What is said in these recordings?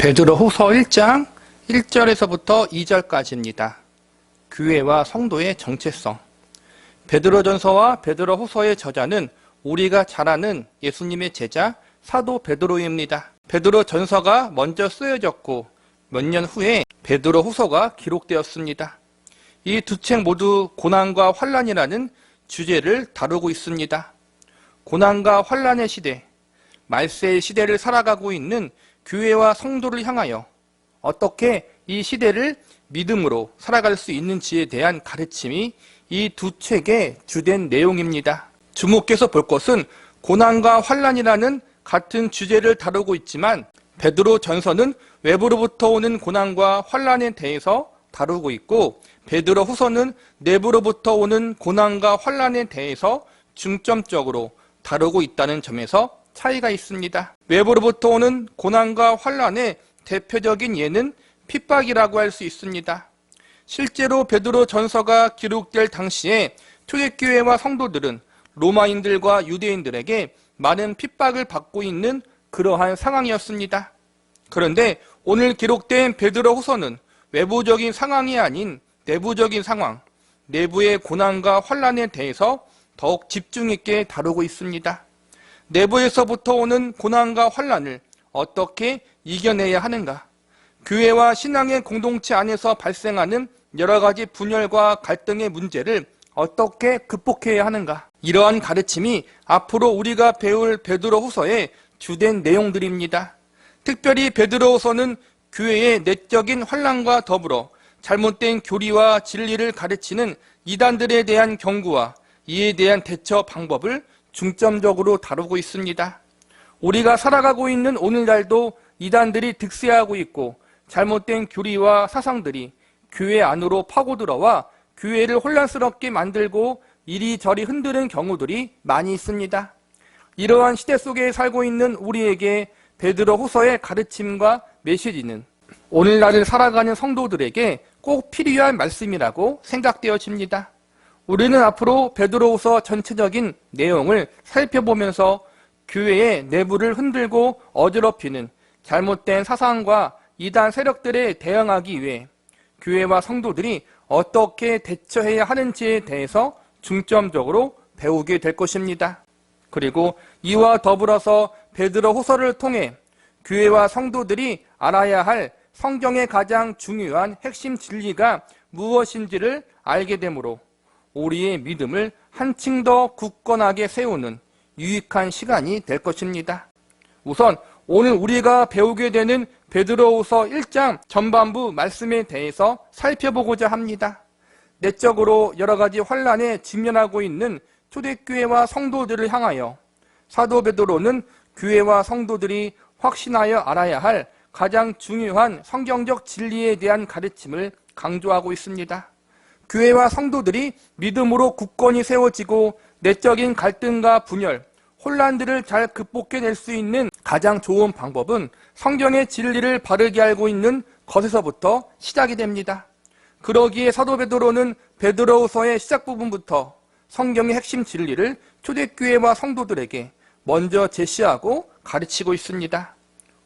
베드로후서 1장 1절에서부터 2절까지입니다. 교회와 성도의 정체성. 베드로전서와 베드로후서의 저자는 우리가 잘 아는 예수님의 제자 사도 베드로입니다. 베드로전서가 먼저 쓰여졌고 몇 년 후에 베드로후서가 기록되었습니다. 이 두 책 모두 고난과 환난이라는 주제를 다루고 있습니다. 고난과 환난의 시대, 말세의 시대를 살아가고 있는 교회와 성도를 향하여 어떻게 이 시대를 믿음으로 살아갈 수 있는지에 대한 가르침이 이 두 책의 주된 내용입니다. 주목해서 볼 것은 고난과 환난이라는 같은 주제를 다루고 있지만 베드로 전서는 외부로부터 오는 고난과 환난에 대해서 다루고 있고 베드로 후서는 내부로부터 오는 고난과 환난에 대해서 중점적으로 다루고 있다는 점에서 차이가 있습니다. 외부로부터 오는 고난과 환난의 대표적인 예는 핍박이라고 할 수 있습니다. 실제로 베드로 전서가 기록될 당시에 초대교회와 성도들은 로마인들과 유대인들에게 많은 핍박을 받고 있는 그러한 상황이었습니다. 그런데 오늘 기록된 베드로 후서는 외부적인 상황이 아닌 내부적인 상황, 내부의 고난과 환난에 대해서 더욱 집중 있게 다루고 있습니다. 내부에서부터 오는 고난과 환난을 어떻게 이겨내야 하는가? 교회와 신앙의 공동체 안에서 발생하는 여러 가지 분열과 갈등의 문제를 어떻게 극복해야 하는가? 이러한 가르침이 앞으로 우리가 배울 베드로후서의 주된 내용들입니다. 특별히 베드로후서는 교회의 내적인 환난과 더불어 잘못된 교리와 진리를 가르치는 이단들에 대한 경고와 이에 대한 대처 방법을 중점적으로 다루고 있습니다. 우리가 살아가고 있는 오늘날도 이단들이 득세하고 있고 잘못된 교리와 사상들이 교회 안으로 파고들어와 교회를 혼란스럽게 만들고 이리저리 흔드는 경우들이 많이 있습니다. 이러한 시대 속에 살고 있는 우리에게 베드로 후서의 가르침과 메시지는 오늘날을 살아가는 성도들에게 꼭 필요한 말씀이라고 생각되어집니다. 우리는 앞으로 베드로후서 전체적인 내용을 살펴보면서 교회의 내부를 흔들고 어지럽히는 잘못된 사상과 이단 세력들에 대응하기 위해 교회와 성도들이 어떻게 대처해야 하는지에 대해서 중점적으로 배우게 될 것입니다. 그리고 이와 더불어서 베드로후서를 통해 교회와 성도들이 알아야 할 성경의 가장 중요한 핵심 진리가 무엇인지를 알게 되므로 우리의 믿음을 한층 더 굳건하게 세우는 유익한 시간이 될 것입니다. 우선 오늘 우리가 배우게 되는 베드로후서 1장 전반부 말씀에 대해서 살펴보고자 합니다. 내적으로 여러 가지 환난에 직면하고 있는 초대교회와 성도들을 향하여 사도 베드로는 교회와 성도들이 확신하여 알아야 할 가장 중요한 성경적 진리에 대한 가르침을 강조하고 있습니다. 교회와 성도들이 믿음으로 굳건히 세워지고 내적인 갈등과 분열, 혼란들을 잘 극복해낼 수 있는 가장 좋은 방법은 성경의 진리를 바르게 알고 있는 것에서부터 시작이 됩니다. 그러기에 사도 베드로는 베드로후서의 시작 부분부터 성경의 핵심 진리를 초대교회와 성도들에게 먼저 제시하고 가르치고 있습니다.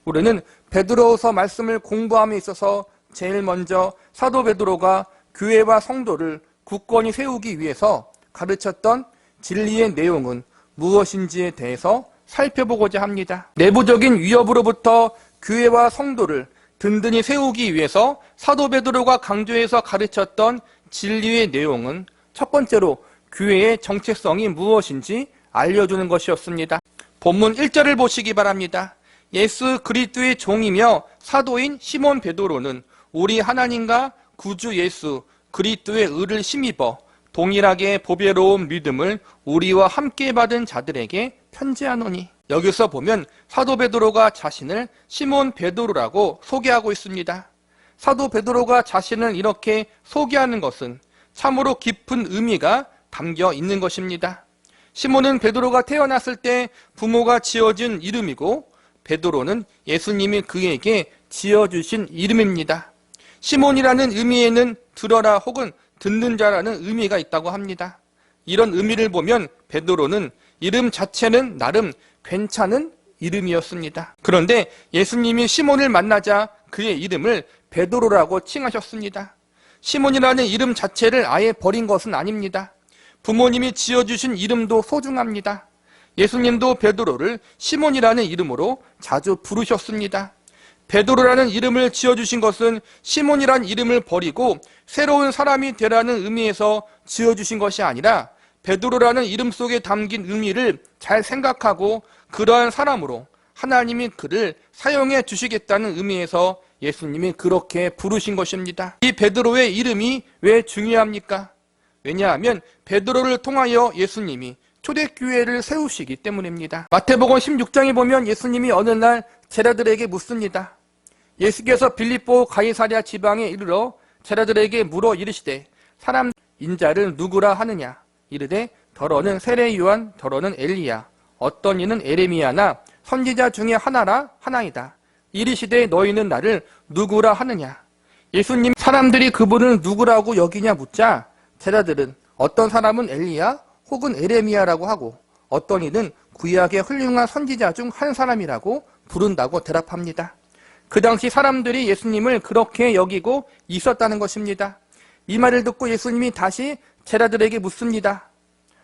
우리는 베드로후서 말씀을 공부함에 있어서 제일 먼저 사도 베드로가 교회와 성도를 굳건히 세우기 위해서 가르쳤던 진리의 내용은 무엇인지에 대해서 살펴보고자 합니다. 내부적인 위협으로부터 교회와 성도를 든든히 세우기 위해서 사도 베드로가 강조해서 가르쳤던 진리의 내용은 첫 번째로 교회의 정체성이 무엇인지 알려주는 것이었습니다. 본문 1절을 보시기 바랍니다. 예수 그리스도의 종이며 사도인 시몬 베드로는 우리 하나님과 구주 예수 그리스도의 의를 힘입어 동일하게 보배로운 믿음을 우리와 함께 받은 자들에게 편지하노니. 여기서 보면 사도 베드로가 자신을 시몬 베드로라고 소개하고 있습니다. 사도 베드로가 자신을 이렇게 소개하는 것은 참으로 깊은 의미가 담겨 있는 것입니다. 시몬은 베드로가 태어났을 때 부모가 지어준 이름이고 베드로는 예수님이 그에게 지어주신 이름입니다. 시몬이라는 의미에는 들어라 혹은 듣는 자라는 의미가 있다고 합니다. 이런 의미를 보면 베드로는 이름 자체는 나름 괜찮은 이름이었습니다. 그런데 예수님이 시몬을 만나자 그의 이름을 베드로라고 칭하셨습니다. 시몬이라는 이름 자체를 아예 버린 것은 아닙니다. 부모님이 지어주신 이름도 소중합니다. 예수님도 베드로를 시몬이라는 이름으로 자주 부르셨습니다. 베드로라는 이름을 지어주신 것은 시몬이라는 이름을 버리고 새로운 사람이 되라는 의미에서 지어주신 것이 아니라 베드로라는 이름 속에 담긴 의미를 잘 생각하고 그러한 사람으로 하나님이 그를 사용해 주시겠다는 의미에서 예수님이 그렇게 부르신 것입니다. 이 베드로의 이름이 왜 중요합니까? 왜냐하면 베드로를 통하여 예수님이 초대교회를 세우시기 때문입니다. 마태복음 16장에 보면 예수님이 어느 날 제자들에게 묻습니다. 예수께서 빌립보 가이사랴 지방에 이르러 제자들에게 물어 이르시되 사람 인자를 누구라 하느냐? 이르되 더러는 세례 요한, 더러는 엘리야, 어떤 이는 에레미야나 선지자 중에 하나라 하나이다. 이르시되 너희는 나를 누구라 하느냐? 예수님 사람들이 그분을 누구라고 여기냐 묻자 제자들은 어떤 사람은 엘리야 혹은 에레미야라고 하고 어떤 이는 구약의 훌륭한 선지자 중 한 사람이라고 부른다고 대답합니다. 그 당시 사람들이 예수님을 그렇게 여기고 있었다는 것입니다. 이 말을 듣고 예수님이 다시 제자들에게 묻습니다.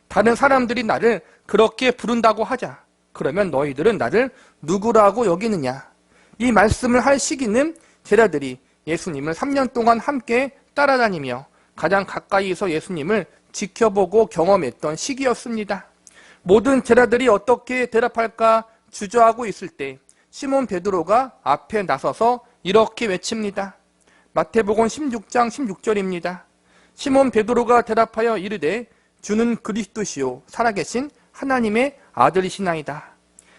다른 사람들이 나를 그렇게 부른다고 하자. 그러면 너희들은 나를 누구라고 여기느냐? 이 말씀을 할 시기는 제자들이 예수님을 3년 동안 함께 따라다니며 가장 가까이서 예수님을 지켜보고 경험했던 시기였습니다. 모든 제자들이 어떻게 대답할까 주저하고 있을 때 시몬 베드로가 앞에 나서서 이렇게 외칩니다. 마태복음 16장 16절입니다. 시몬 베드로가 대답하여 이르되 주는 그리스도시요 살아계신 하나님의 아들이시나이다.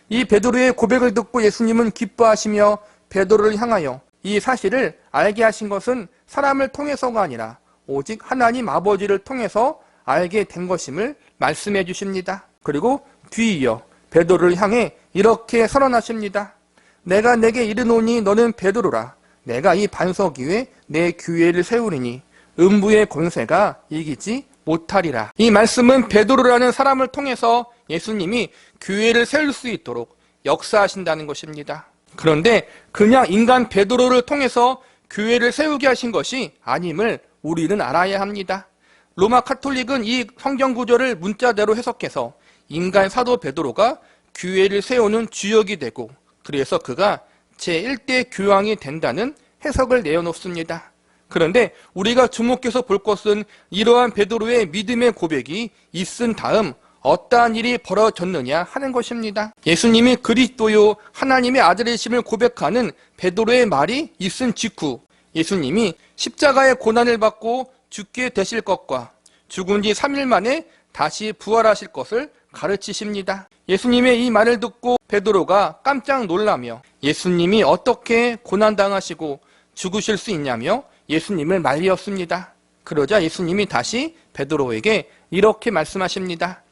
이 베드로의 고백을 듣고 예수님은 기뻐하시며 베드로를 향하여 이 사실을 알게 하신 것은 사람을 통해서가 아니라 오직 하나님 아버지를 통해서 알게 된 것임을 말씀해 주십니다. 그리고 뒤이어 베드로를 향해 이렇게 선언하십니다. 내가 내게 이르노니 너는 베드로라. 내가 이 반석 위에 내 교회를 세우리니 음부의 권세가 이기지 못하리라. 이 말씀은 베드로라는 사람을 통해서 예수님이 교회를 세울 수 있도록 역사하신다는 것입니다. 그런데 그냥 인간 베드로를 통해서 교회를 세우게 하신 것이 아님을 우리는 알아야 합니다. 로마 카톨릭은 이 성경 구절을 문자대로 해석해서 인간 사도 베드로가 교회를 세우는 주역이 되고 그래서 그가 제1대 교황이 된다는 해석을 내어놓습니다. 그런데 우리가 주목해서 볼 것은 이러한 베드로의 믿음의 고백이 있은 다음 어떠한 일이 벌어졌느냐 하는 것입니다. 예수님이 그리스도요 하나님의 아들이심을 고백하는 베드로의 말이 있은 직후 예수님이 십자가의 고난을 받고 죽게 되실 것과 죽은 뒤 3일 만에 다시 부활하실 것을 가르치십니다. 예수님의 이 말을 듣고 베드로가 깜짝 놀라며 예수님이 어떻게 고난당하시고 죽으실 수 있냐며 예수님을 말리었습니다. 그러자 예수님이 다시 베드로에게 이렇게 말씀하십니다.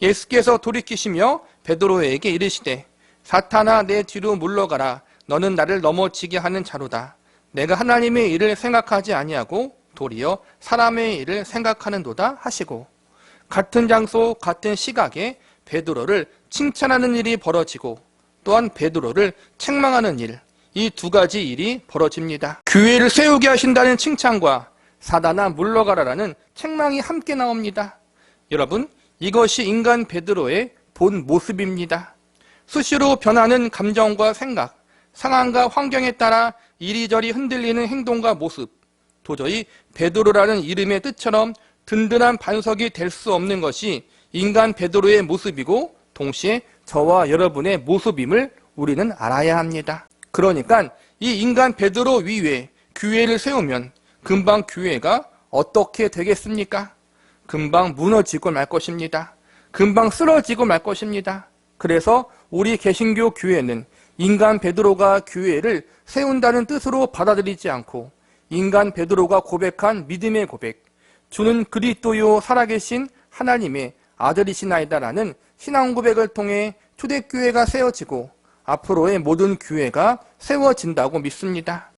예수께서 돌이키시며 베드로에게 이르시되 사탄아 내 뒤로 물러가라. 너는 나를 넘어지게 하는 자로다. 내가 하나님의 일을 생각하지 아니하고 도리어 사람의 일을 생각하는도다 하시고 같은 장소 같은 시각에 베드로를 칭찬하는 일이 벌어지고 또한 베드로를 책망하는 일, 이 두 가지 일이 벌어집니다. 교회를 세우게 하신다는 칭찬과 사단아 물러가라라는 책망이 함께 나옵니다. 여러분, 이것이 인간 베드로의 본 모습입니다. 수시로 변하는 감정과 생각, 상황과 환경에 따라 이리저리 흔들리는 행동과 모습, 도저히 베드로라는 이름의 뜻처럼 든든한 반석이 될 수 없는 것이 인간 베드로의 모습이고 동시에 저와 여러분의 모습임을 우리는 알아야 합니다. 그러니까 이 인간 베드로 위에 교회를 세우면 금방 교회가 어떻게 되겠습니까? 금방 무너지고 말 것입니다. 금방 쓰러지고 말 것입니다. 그래서 우리 개신교 교회는 인간 베드로가 교회를 세운다는 뜻으로 받아들이지 않고 인간 베드로가 고백한 믿음의 고백, 주는 그리스도요 살아계신 하나님의 아들이시나이다라는 신앙 고백을 통해 초대교회가 세워지고 앞으로의 모든 교회가 세워진다고 믿습니다.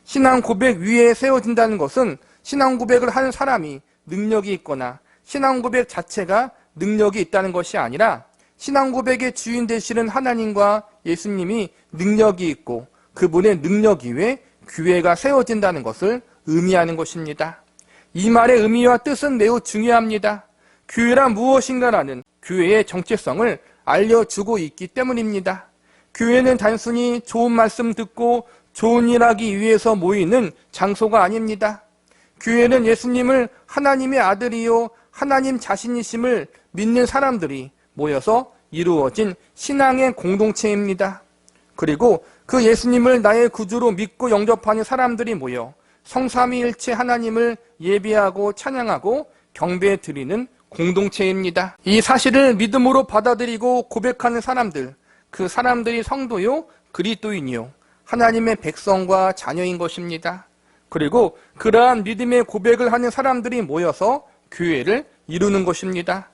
신앙 고백 위에 세워진다는 것은 신앙 고백을 하는 사람이 능력이 있거나 신앙 고백 자체가 능력이 있다는 것이 아니라 신앙 고백의 주인 되시는 하나님과 예수님이 능력이 있고 그분의 능력 위에 교회가 세워진다는 것을 의미하는 것입니다. 이 말의 의미와 뜻은 매우 중요합니다. 교회란 무엇인가라는 교회의 정체성을 알려주고 있기 때문입니다. 교회는 단순히 좋은 말씀 듣고 좋은 일 하기 위해서 모이는 장소가 아닙니다. 교회는 예수님을 하나님의 아들이요 하나님 자신이심을 믿는 사람들이 모여서 이루어진 신앙의 공동체입니다. 그리고 그 예수님을 나의 구주로 믿고 영접하는 사람들이 모여 성삼위일체 하나님을 예배하고 찬양하고 경배 드리는 공동체입니다. 이 사실을 믿음으로 받아들이고 고백하는 사람들, 그 사람들이 성도요 그리스도인이요 하나님의 백성과 자녀인 것입니다. 그리고 그러한 믿음의 고백을 하는 사람들이 모여서 교회를 이루는 것입니다.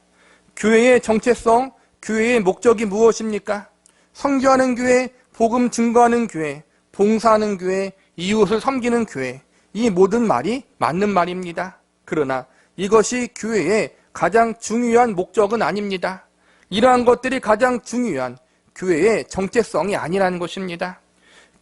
교회의 정체성, 교회의 목적이 무엇입니까? 선교하는 교회, 복음 증거하는 교회, 봉사하는 교회, 이웃을 섬기는 교회, 이 모든 말이 맞는 말입니다. 그러나 이것이 교회의 가장 중요한 목적은 아닙니다. 이러한 것들이 가장 중요한 교회의 정체성이 아니라는 것입니다.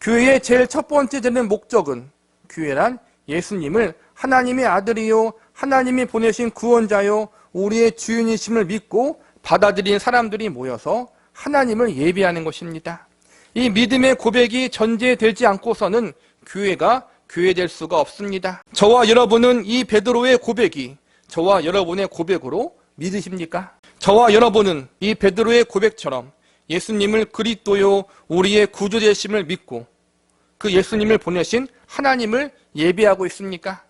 교회의 제일 첫 번째 되는 목적은 교회란 예수님을 하나님의 아들이요 하나님이 보내신 구원자요 우리의 주인이심을 믿고 받아들인 사람들이 모여서 하나님을 예배하는 것입니다. 이 믿음의 고백이 전제되지 않고서는 교회가 교회될 수가 없습니다. 저와 여러분은 이 베드로의 고백이 저와 여러분의 고백으로 믿으십니까? 저와 여러분은 이 베드로의 고백처럼 예수님을 그리스도요 우리의 구주 되심을 믿고 그 예수님을 보내신 하나님을 예배하고 있습니까?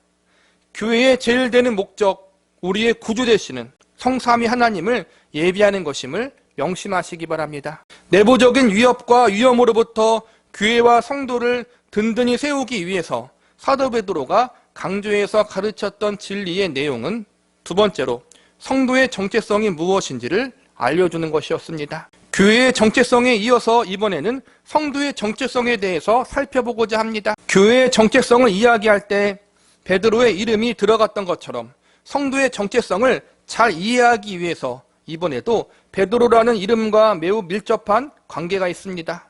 교회의 제일 되는 목적, 우리의 구주 되시는 성삼위 하나님을 예배하는 것임을 명심하시기 바랍니다. 내부적인 위협과 위험으로부터 교회와 성도를 든든히 세우기 위해서 사도 베드로가 강조해서 가르쳤던 진리의 내용은 두 번째로 성도의 정체성이 무엇인지를 알려주는 것이었습니다. 교회의 정체성에 이어서 이번에는 성도의 정체성에 대해서 살펴보고자 합니다. 교회의 정체성을 이야기할 때 베드로의 이름이 들어갔던 것처럼 성도의 정체성을 잘 이해하기 위해서 이번에도 베드로라는 이름과 매우 밀접한 관계가 있습니다.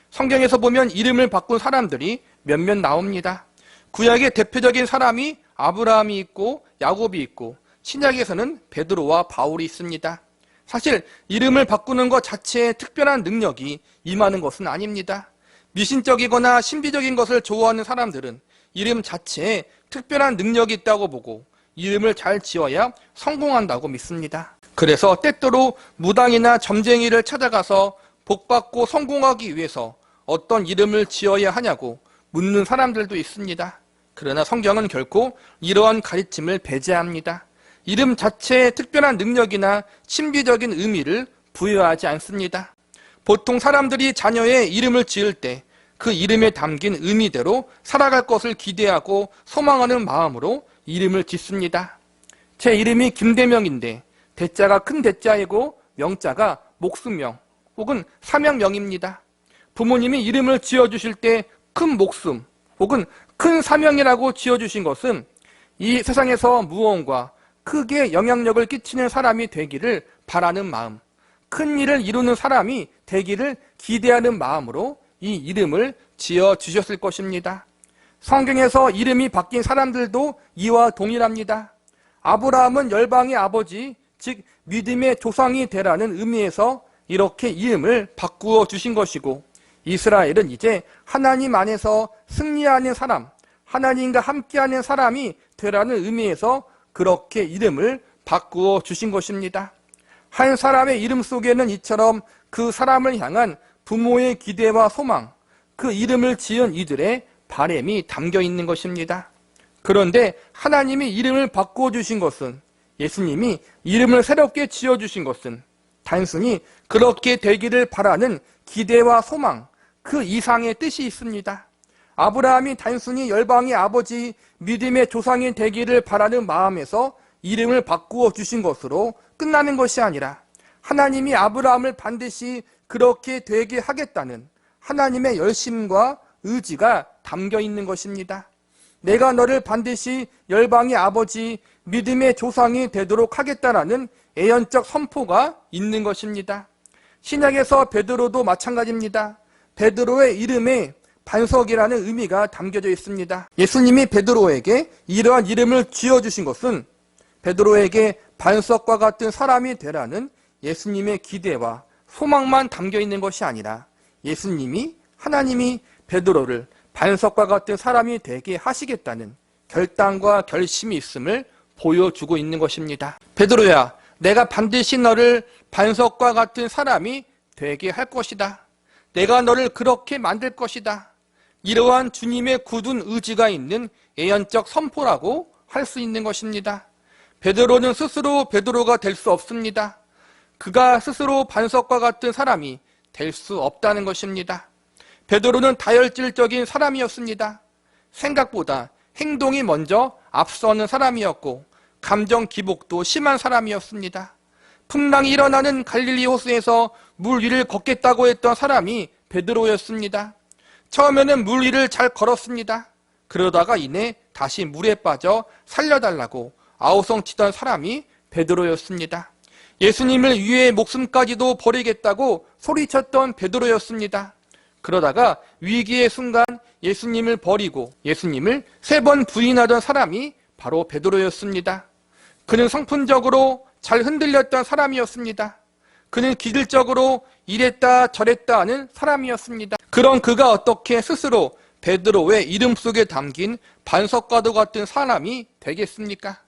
성경에서 보면 이름을 바꾼 사람들이 몇몇 나옵니다. 구약의 대표적인 사람이 아브라함이 있고 야곱이 있고 신약에서는 베드로와 바울이 있습니다. 사실 이름을 바꾸는 것 자체에 특별한 능력이 임하는 것은 아닙니다. 미신적이거나 신비적인 것을 좋아하는 사람들은 이름 자체에 특별한 능력이 있다고 보고 이름을 잘 지어야 성공한다고 믿습니다. 그래서 때때로 무당이나 점쟁이를 찾아가서 복받고 성공하기 위해서 어떤 이름을 지어야 하냐고 묻는 사람들도 있습니다. 그러나 성경은 결코 이러한 가르침을 배제합니다. 이름 자체에 특별한 능력이나 신비적인 의미를 부여하지 않습니다. 보통 사람들이 자녀의 이름을 지을 때 그 이름에 담긴 의미대로 살아갈 것을 기대하고 소망하는 마음으로 이름을 짓습니다. 제 이름이 김대명인데 대자가 큰 대자이고 명자가 목수명 혹은 사명명입니다. 부모님이 이름을 지어주실 때 큰 목숨 혹은 큰 사명이라고 지어주신 것은 이 세상에서 무언가 크게 영향력을 끼치는 사람이 되기를 바라는 마음, 큰 일을 이루는 사람이 되기를 기대하는 마음으로 이 이름을 지어주셨을 것입니다. 성경에서 이름이 바뀐 사람들도 이와 동일합니다. 아브라함은 열방의 아버지, 즉 믿음의 조상이 되라는 의미에서 이렇게 이름을 바꾸어 주신 것이고 이스라엘은 이제 하나님 안에서 승리하는 사람, 하나님과 함께하는 사람이 되라는 의미에서 그렇게 이름을 바꾸어 주신 것입니다. 한 사람의 이름 속에는 이처럼 그 사람을 향한 부모의 기대와 소망, 그 이름을 지은 이들의 바램이 담겨 있는 것입니다. 그런데 하나님이 이름을 바꾸어 주신 것은, 예수님이 이름을 새롭게 지어주신 것은 단순히 그렇게 되기를 바라는 기대와 소망, 그 이상의 뜻이 있습니다. 아브라함이 단순히 열방의 아버지, 믿음의 조상이 되기를 바라는 마음에서 이름을 바꾸어 주신 것으로 끝나는 것이 아니라 하나님이 아브라함을 반드시 그렇게 되게 하겠다는 하나님의 열심과 의지가 담겨 있는 것입니다. 내가 너를 반드시 열방의 아버지, 믿음의 조상이 되도록 하겠다라는 예언적 선포가 있는 것입니다. 신약에서 베드로도 마찬가지입니다. 베드로의 이름에 반석이라는 의미가 담겨져 있습니다. 예수님이 베드로에게 이러한 이름을 지어주신 것은 베드로에게 반석과 같은 사람이 되라는 예수님의 기대와 소망만 담겨 있는 것이 아니라 예수님이, 하나님이 베드로를 반석과 같은 사람이 되게 하시겠다는 결단과 결심이 있음을 보여주고 있는 것입니다. 베드로야, 내가 반드시 너를 반석과 같은 사람이 되게 할 것이다. 내가 너를 그렇게 만들 것이다. 이러한 주님의 굳은 의지가 있는 예언적 선포라고 할 수 있는 것입니다. 베드로는 스스로 베드로가 될 수 없습니다. 그가 스스로 반석과 같은 사람이 될 수 없다는 것입니다. 베드로는 다혈질적인 사람이었습니다. 생각보다 행동이 먼저 앞서는 사람이었고 감정 기복도 심한 사람이었습니다. 풍랑이 일어나는 갈릴리 호수에서 물 위를 걷겠다고 했던 사람이 베드로였습니다. 처음에는 물 위를 잘 걸었습니다. 그러다가 이내 다시 물에 빠져 살려달라고 아우성치던 사람이 베드로였습니다. 예수님을 위해 목숨까지도 버리겠다고 소리쳤던 베드로였습니다. 그러다가 위기의 순간 예수님을 버리고 예수님을 3번 부인하던 사람이 바로 베드로였습니다. 그는 성품적으로 잘 흔들렸던 사람이었습니다. 그는 기질적으로 이랬다 저랬다 하는 사람이었습니다. 그런 그가 어떻게 스스로 베드로의 이름 속에 담긴 반석과도 같은 사람이 되겠습니까?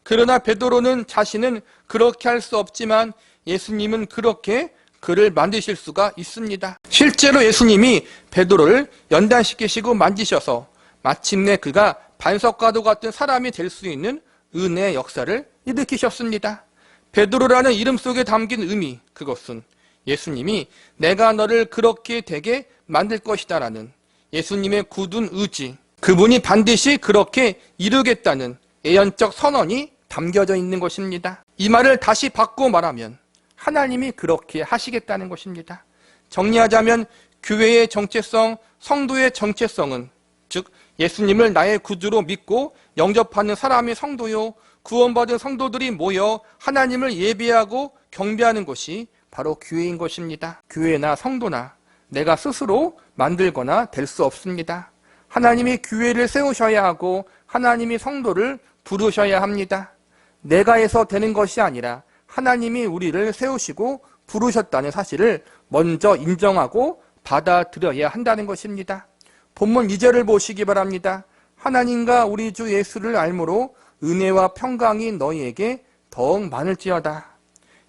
그러나 베드로는 자신은 그렇게 할 수 없지만 예수님은 그렇게 그를 만드실 수가 있습니다. 실제로 예수님이 베드로를 연단시키시고 만지셔서 마침내 그가 반석과도 같은 사람이 될 수 있는 은혜의 역사를 일으키셨습니다. 베드로라는 이름 속에 담긴 의미, 그것은 예수님이 내가 너를 그렇게 되게 만들 것이다 라는 예수님의 굳은 의지, 그분이 반드시 그렇게 이루겠다는 예언적 선언이 담겨져 있는 것입니다. 이 말을 다시 바꾸어 말하면 하나님이 그렇게 하시겠다는 것입니다. 정리하자면 교회의 정체성, 성도의 정체성은 즉 예수님을 나의 구주로 믿고 영접하는 사람이 성도요, 구원받은 성도들이 모여 하나님을 예배하고 경배하는 것이 바로 교회인 것입니다. 교회나 성도나 내가 스스로 만들거나 될 수 없습니다. 하나님이 교회를 세우셔야 하고 하나님이 성도를 부르셔야 합니다. 내가 해서 되는 것이 아니라 하나님이 우리를 세우시고 부르셨다는 사실을 먼저 인정하고 받아들여야 한다는 것입니다. 본문 2절을 보시기 바랍니다. 하나님과 우리 주 예수를 알므로 은혜와 평강이 너희에게 더욱 많을지어다.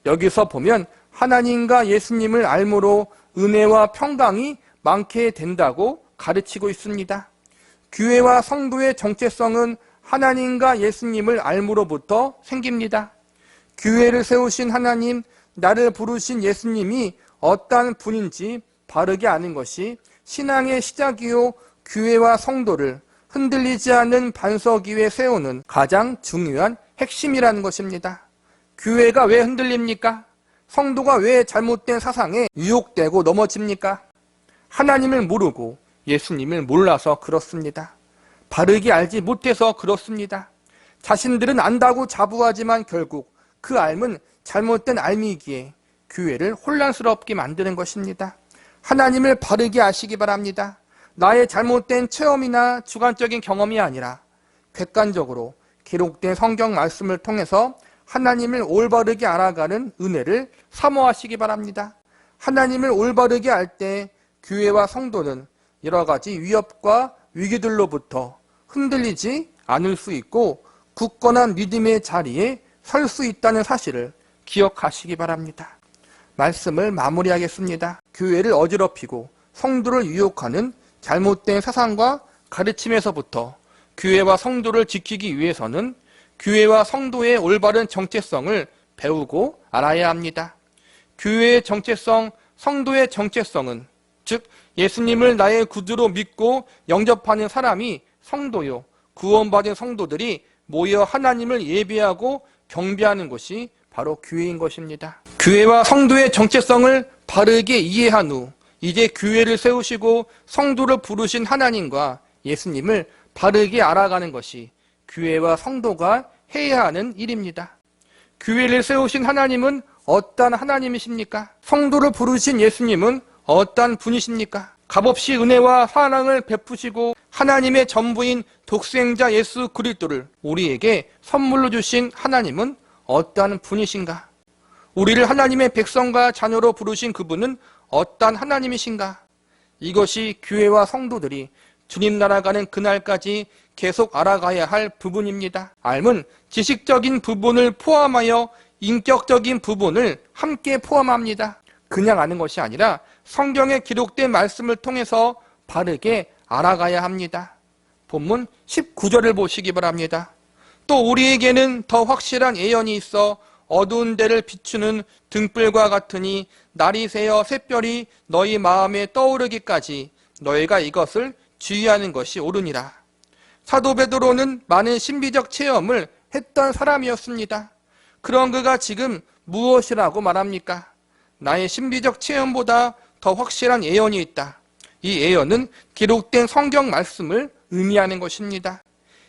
여기서 보면 하나님과 예수님을 알므로 은혜와 평강이 많게 된다고 가르치고 있습니다. 교회와 성도의 정체성은 하나님과 예수님을 알므로부터 생깁니다. 교회를 세우신 하나님, 나를 부르신 예수님이 어떠한 분인지 바르게 아는 것이 신앙의 시작이요, 교회와 성도를 흔들리지 않는 반석 위에 세우는 가장 중요한 핵심이라는 것입니다. 교회가 왜 흔들립니까? 성도가 왜 잘못된 사상에 유혹되고 넘어집니까? 하나님을 모르고 예수님을 몰라서 그렇습니다. 바르게 알지 못해서 그렇습니다. 자신들은 안다고 자부하지만 결국 그 알은 잘못된 알미기에 교회를 혼란스럽게 만드는 것입니다. 하나님을 바르게 아시기 바랍니다. 나의 잘못된 체험이나 주관적인 경험이 아니라 객관적으로 기록된 성경 말씀을 통해서 하나님을 올바르게 알아가는 은혜를 사모하시기 바랍니다. 하나님을 올바르게 알 때 교회와 성도는 여러 가지 위협과 위기들로부터 흔들리지 않을 수 있고 굳건한 믿음의 자리에 설 수 있다는 사실을 기억하시기 바랍니다. 말씀을 마무리하겠습니다. 교회를 어지럽히고 성도를 유혹하는 잘못된 사상과 가르침에서부터 교회와 성도를 지키기 위해서는 교회와 성도의 올바른 정체성을 배우고 알아야 합니다. 교회의 정체성, 성도의 정체성은 즉 예수님을 나의 구주로 믿고 영접하는 사람이 성도요, 구원받은 성도들이 모여 하나님을 예배하고 경배하는 것이 바로 교회인 것입니다. 교회와 성도의 정체성을 바르게 이해한 후 이제 교회를 세우시고 성도를 부르신 하나님과 예수님을 바르게 알아가는 것이 교회와 성도가 해야 하는 일입니다. 교회를 세우신 하나님은 어떠한 하나님이십니까? 성도를 부르신 예수님은 어떠한 분이십니까? 값없이 은혜와 사랑을 베푸시고 하나님의 전부인 독생자 예수 그리스도를 우리에게 선물로 주신 하나님은 어떠한 분이신가? 우리를 하나님의 백성과 자녀로 부르신 그분은 어떠한 하나님이신가? 이것이 교회와 성도들이 주님 나라 가는 그날까지 계속 알아가야 할 부분입니다. 삶은 지식적인 부분을 포함하여 인격적인 부분을 함께 포함합니다. 그냥 아는 것이 아니라 성경에 기록된 말씀을 통해서 바르게 알아가야 합니다. 본문 19절을 보시기 바랍니다. 또 우리에게는 더 확실한 예언이 있어 어두운 데를 비추는 등불과 같으니 날이 새어 샛별이 너희 마음에 떠오르기까지 너희가 이것을 주의하는 것이 옳으니라. 사도 베드로는 많은 신비적 체험을 했던 사람이었습니다. 그런 그가 지금 무엇이라고 말합니까? 나의 신비적 체험보다 더 확실한 예언이 있다. 이 예언은 기록된 성경 말씀을 의미하는 것입니다.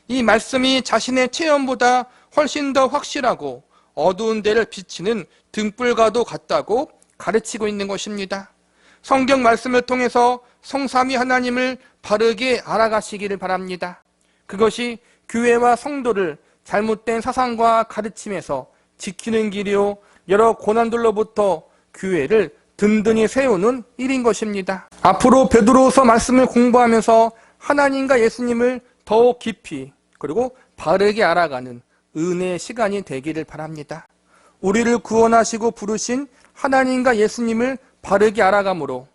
이 말씀이 자신의 체험보다 훨씬 더 확실하고 어두운 데를 비치는 등불과도 같다고 가르치고 있는 것입니다. 성경 말씀을 통해서 성삼위 하나님을 바르게 알아가시기를 바랍니다. 그것이 교회와 성도를 잘못된 사상과 가르침에서 지키는 길이요 여러 고난들로부터 교회를 든든히 세우는 일인 것입니다. 앞으로 베드로서 말씀을 공부하면서 하나님과 예수님을 더욱 깊이 그리고 바르게 알아가는 은혜의 시간이 되기를 바랍니다. 우리를 구원하시고 부르신 하나님과 예수님을 바르게 알아감으로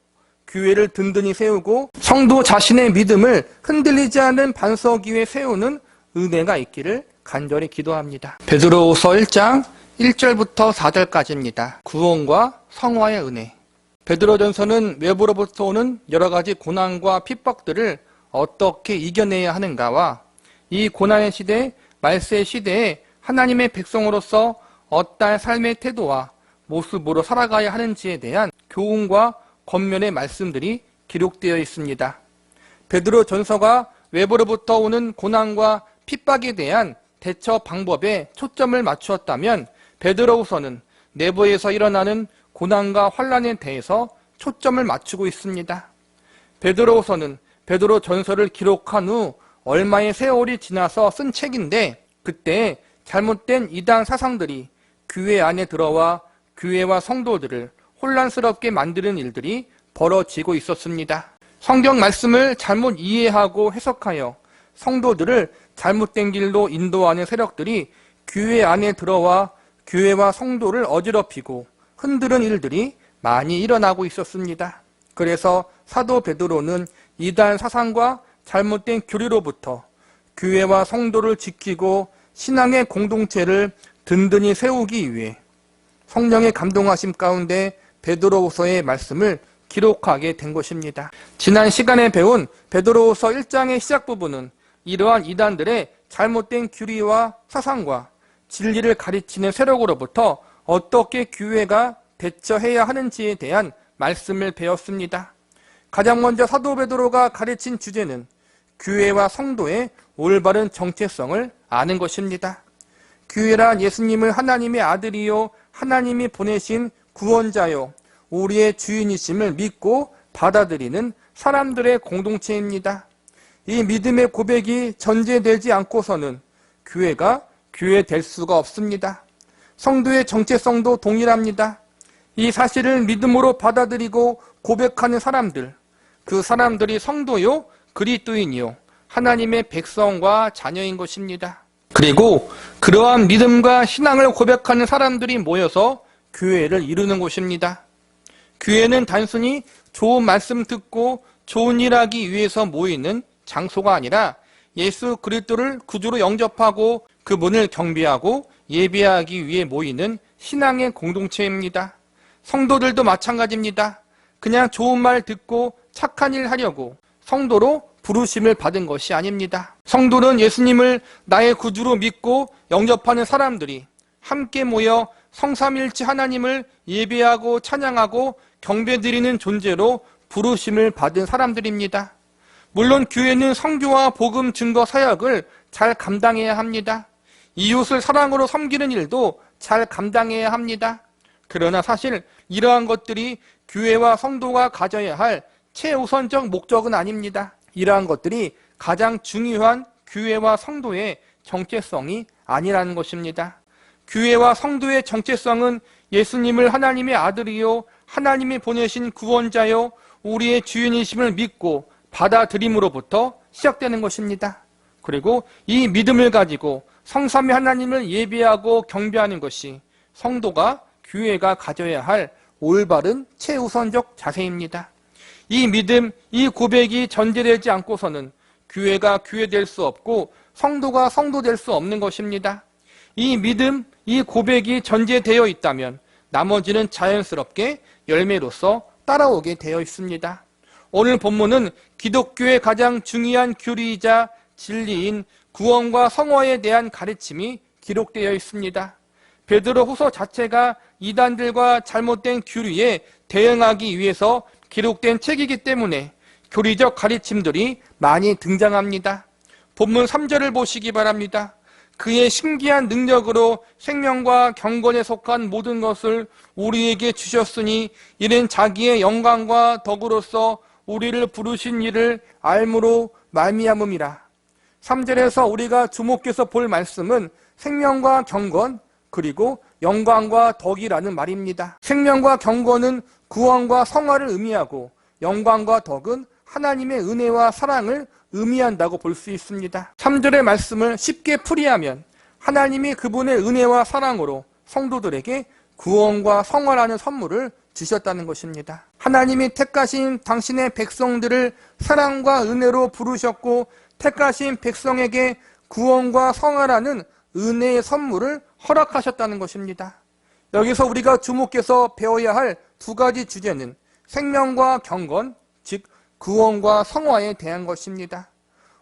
교회를 든든히 세우고 성도 자신의 믿음을 흔들리지 않는 반석 위에 세우는 은혜가 있기를 간절히 기도합니다. 베드로후서 1장 1절부터 4절까지입니다. 구원과 성화의 은혜. 베드로전서는 외부로부터 오는 여러 가지 고난과 핍박들을 어떻게 이겨내야 하는가와 이 고난의 시대, 말세의 시대에 하나님의 백성으로서 어떠한 삶의 태도와 모습으로 살아가야 하는지에 대한 교훈과 권면의 말씀들이 기록되어 있습니다. 베드로전서가 외부로부터 오는 고난과 핍박에 대한 대처 방법에 초점을 맞추었다면 베드로후서는 내부에서 일어나는 고난과 환난에 대해서 초점을 맞추고 있습니다. 베드로후서는 베드로전서를 기록한 후 얼마의 세월이 지나서 쓴 책인데 그때 잘못된 이단 사상들이 교회 안에 들어와 교회와 성도들을 혼란스럽게 만드는 일들이 벌어지고 있었습니다. 성경 말씀을 잘못 이해하고 해석하여 성도들을 잘못된 길로 인도하는 세력들이 교회 안에 들어와 교회와 성도를 어지럽히고 흔드는 일들이 많이 일어나고 있었습니다. 그래서 사도 베드로는 이단 사상과 잘못된 교리로부터 교회와 성도를 지키고 신앙의 공동체를 든든히 세우기 위해 성령의 감동하심 가운데 베드로후서의 말씀을 기록하게 된 것입니다. 지난 시간에 배운 베드로후서 1장의 시작 부분은 이러한 이단들의 잘못된 교리와 사상과 진리를 가르치는 세력으로부터 어떻게 교회가 대처해야 하는지에 대한 말씀을 배웠습니다. 가장 먼저 사도 베드로가 가르친 주제는 교회와 성도의 올바른 정체성을 아는 것입니다. 교회란 예수님을 하나님의 아들이요 하나님이 보내신 구원자요 우리의 주인이심을 믿고 받아들이는 사람들의 공동체입니다. 이 믿음의 고백이 전제되지 않고서는 교회가 교회될 수가 없습니다. 성도의 정체성도 동일합니다. 이 사실을 믿음으로 받아들이고 고백하는 사람들, 그 사람들이 성도요 그리스도인이요 하나님의 백성과 자녀인 것입니다. 그리고 그러한 믿음과 신앙을 고백하는 사람들이 모여서 교회를 이루는 곳입니다. 교회는 단순히 좋은 말씀 듣고 좋은 일 하기 위해서 모이는 장소가 아니라 예수 그리스도를 구주로 영접하고 그분을 경배하고 예배하기 위해 모이는 신앙의 공동체입니다. 성도들도 마찬가지입니다. 그냥 좋은 말 듣고 착한 일 하려고 성도로 부르심을 받은 것이 아닙니다. 성도는 예수님을 나의 구주로 믿고 영접하는 사람들이 함께 모여 성삼일체 하나님을 예배하고 찬양하고 경배드리는 존재로 부르심을 받은 사람들입니다. 물론 교회는 선교와 복음 증거 사역을 잘 감당해야 합니다. 이웃을 사랑으로 섬기는 일도 잘 감당해야 합니다. 그러나 사실 이러한 것들이 교회와 성도가 가져야 할 최우선적 목적은 아닙니다. 이러한 것들이 가장 중요한 교회와 성도의 정체성이 아니라는 것입니다. 교회와 성도의 정체성은 예수님을 하나님의 아들이요 하나님이 보내신 구원자요 우리의 주인이심을 믿고 받아들임으로부터 시작되는 것입니다. 그리고 이 믿음을 가지고 성삼위 하나님을 예배하고 경배하는 것이 성도가 교회가 가져야 할 올바른 최우선적 자세입니다. 이 믿음, 이 고백이 전제되지 않고서는 교회가 교회될 수 없고 성도가 성도될 수 없는 것입니다. 이 믿음, 이 고백이 전제되어 있다면 나머지는 자연스럽게 열매로서 따라오게 되어 있습니다. 오늘 본문은 기독교의 가장 중요한 교리이자 진리인 구원과 성화에 대한 가르침이 기록되어 있습니다. 베드로 후서 자체가 이단들과 잘못된 교리에 대응하기 위해서 기록된 책이기 때문에 교리적 가르침들이 많이 등장합니다. 본문 3절을 보시기 바랍니다. 그의 신기한 능력으로 생명과 경건에 속한 모든 것을 우리에게 주셨으니 이는 자기의 영광과 덕으로서 우리를 부르신 이를 알므로 말미암음이라. 3절에서 우리가 주목해서 볼 말씀은 생명과 경건 그리고 영광과 덕이라는 말입니다. 생명과 경건은 구원과 성화를 의미하고 영광과 덕은 하나님의 은혜와 사랑을 의미한다고 볼 수 있습니다. 3절의 말씀을 쉽게 풀이하면 하나님이 그분의 은혜와 사랑으로 성도들에게 구원과 성화라는 선물을 주셨다는 것입니다. 하나님이 택하신 당신의 백성들을 사랑과 은혜로 부르셨고 택하신 백성에게 구원과 성화라는 은혜의 선물을 허락하셨다는 것입니다. 여기서 우리가 주목해서 배워야 할 두 가지 주제는 생명과 경건, 즉 구원과 성화에 대한 것입니다.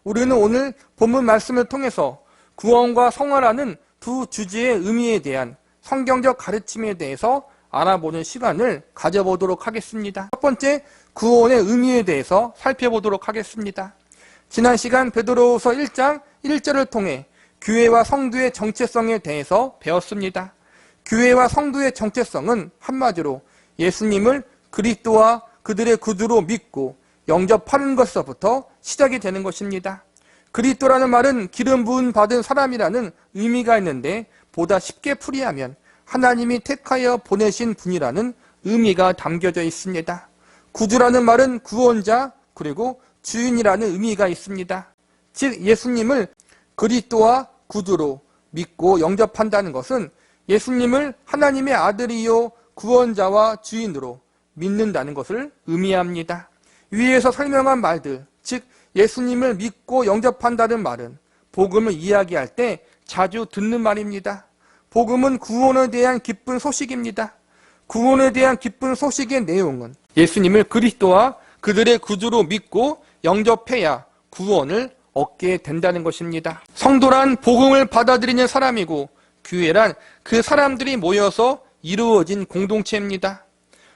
우리는 오늘 본문 말씀을 통해서 구원과 성화라는 두 주제의 의미에 대한 성경적 가르침에 대해서 알아보는 시간을 가져보도록 하겠습니다. 첫 번째, 구원의 의미에 대해서 살펴보도록 하겠습니다. 지난 시간 베드로후서 1장 1절을 통해 교회와 성도의 정체성에 대해서 배웠습니다. 교회와 성도의 정체성은 한마디로 예수님을 그리스도와 그들의 구주로 믿고 영접하는 것서부터 시작이 되는 것입니다. 그리스도라는 말은 기름 부음 받은 사람이라는 의미가 있는데 보다 쉽게 풀이하면 하나님이 택하여 보내신 분이라는 의미가 담겨져 있습니다. 구주라는 말은 구원자 그리고 주인이라는 의미가 있습니다. 즉 예수님을 그리스도와 구주로 믿고 영접한다는 것은 예수님을 하나님의 아들이요 구원자와 주인으로 믿는다는 것을 의미합니다. 위에서 설명한 말들, 즉 예수님을 믿고 영접한다는 말은 복음을 이야기할 때 자주 듣는 말입니다. 복음은 구원에 대한 기쁜 소식입니다. 구원에 대한 기쁜 소식의 내용은 예수님을 그리스도와 그들의 구주로 믿고 영접해야 구원을 얻게 된다는 것입니다. 성도란 복음을 받아들이는 사람이고 교회란 그 사람들이 모여서 이루어진 공동체입니다.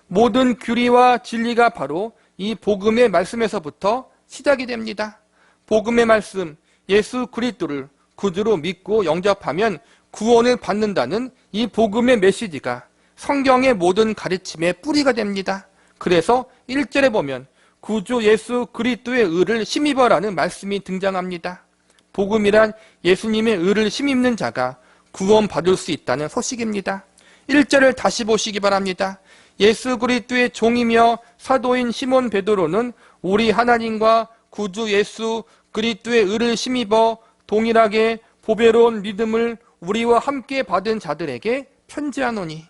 모든 교리와 진리가 바로 이 복음의 말씀에서부터 시작이 됩니다. 복음의 말씀, 예수 그리스도를 구주로 믿고 영접하면 구원을 받는다는 이 복음의 메시지가 성경의 모든 가르침의 뿌리가 됩니다. 그래서 1절에 보면 구주 예수 그리스도의 의를 힘입어라는 말씀이 등장합니다. 복음이란 예수님의 의를 힘입는 자가 구원받을 수 있다는 소식입니다. 1절을 다시 보시기 바랍니다. 예수 그리스도의 종이며 사도인 시몬 베드로는 우리 하나님과 구주 예수 그리스도의 의를 힘입어 동일하게 보배로운 믿음을 우리와 함께 받은 자들에게 편지하노니.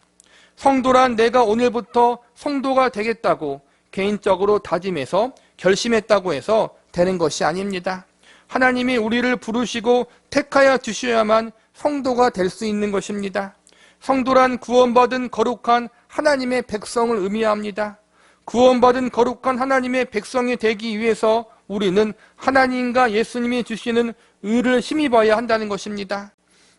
성도란 내가 오늘부터 성도가 되겠다고 개인적으로 다짐해서 결심했다고 해서 되는 것이 아닙니다. 하나님이 우리를 부르시고 택하여 주셔야만 성도가 될 수 있는 것입니다. 성도란 구원받은 거룩한 하나님의 백성을 의미합니다. 구원받은 거룩한 하나님의 백성이 되기 위해서 우리는 하나님과 예수님이 주시는 의를 힘입어야 한다는 것입니다.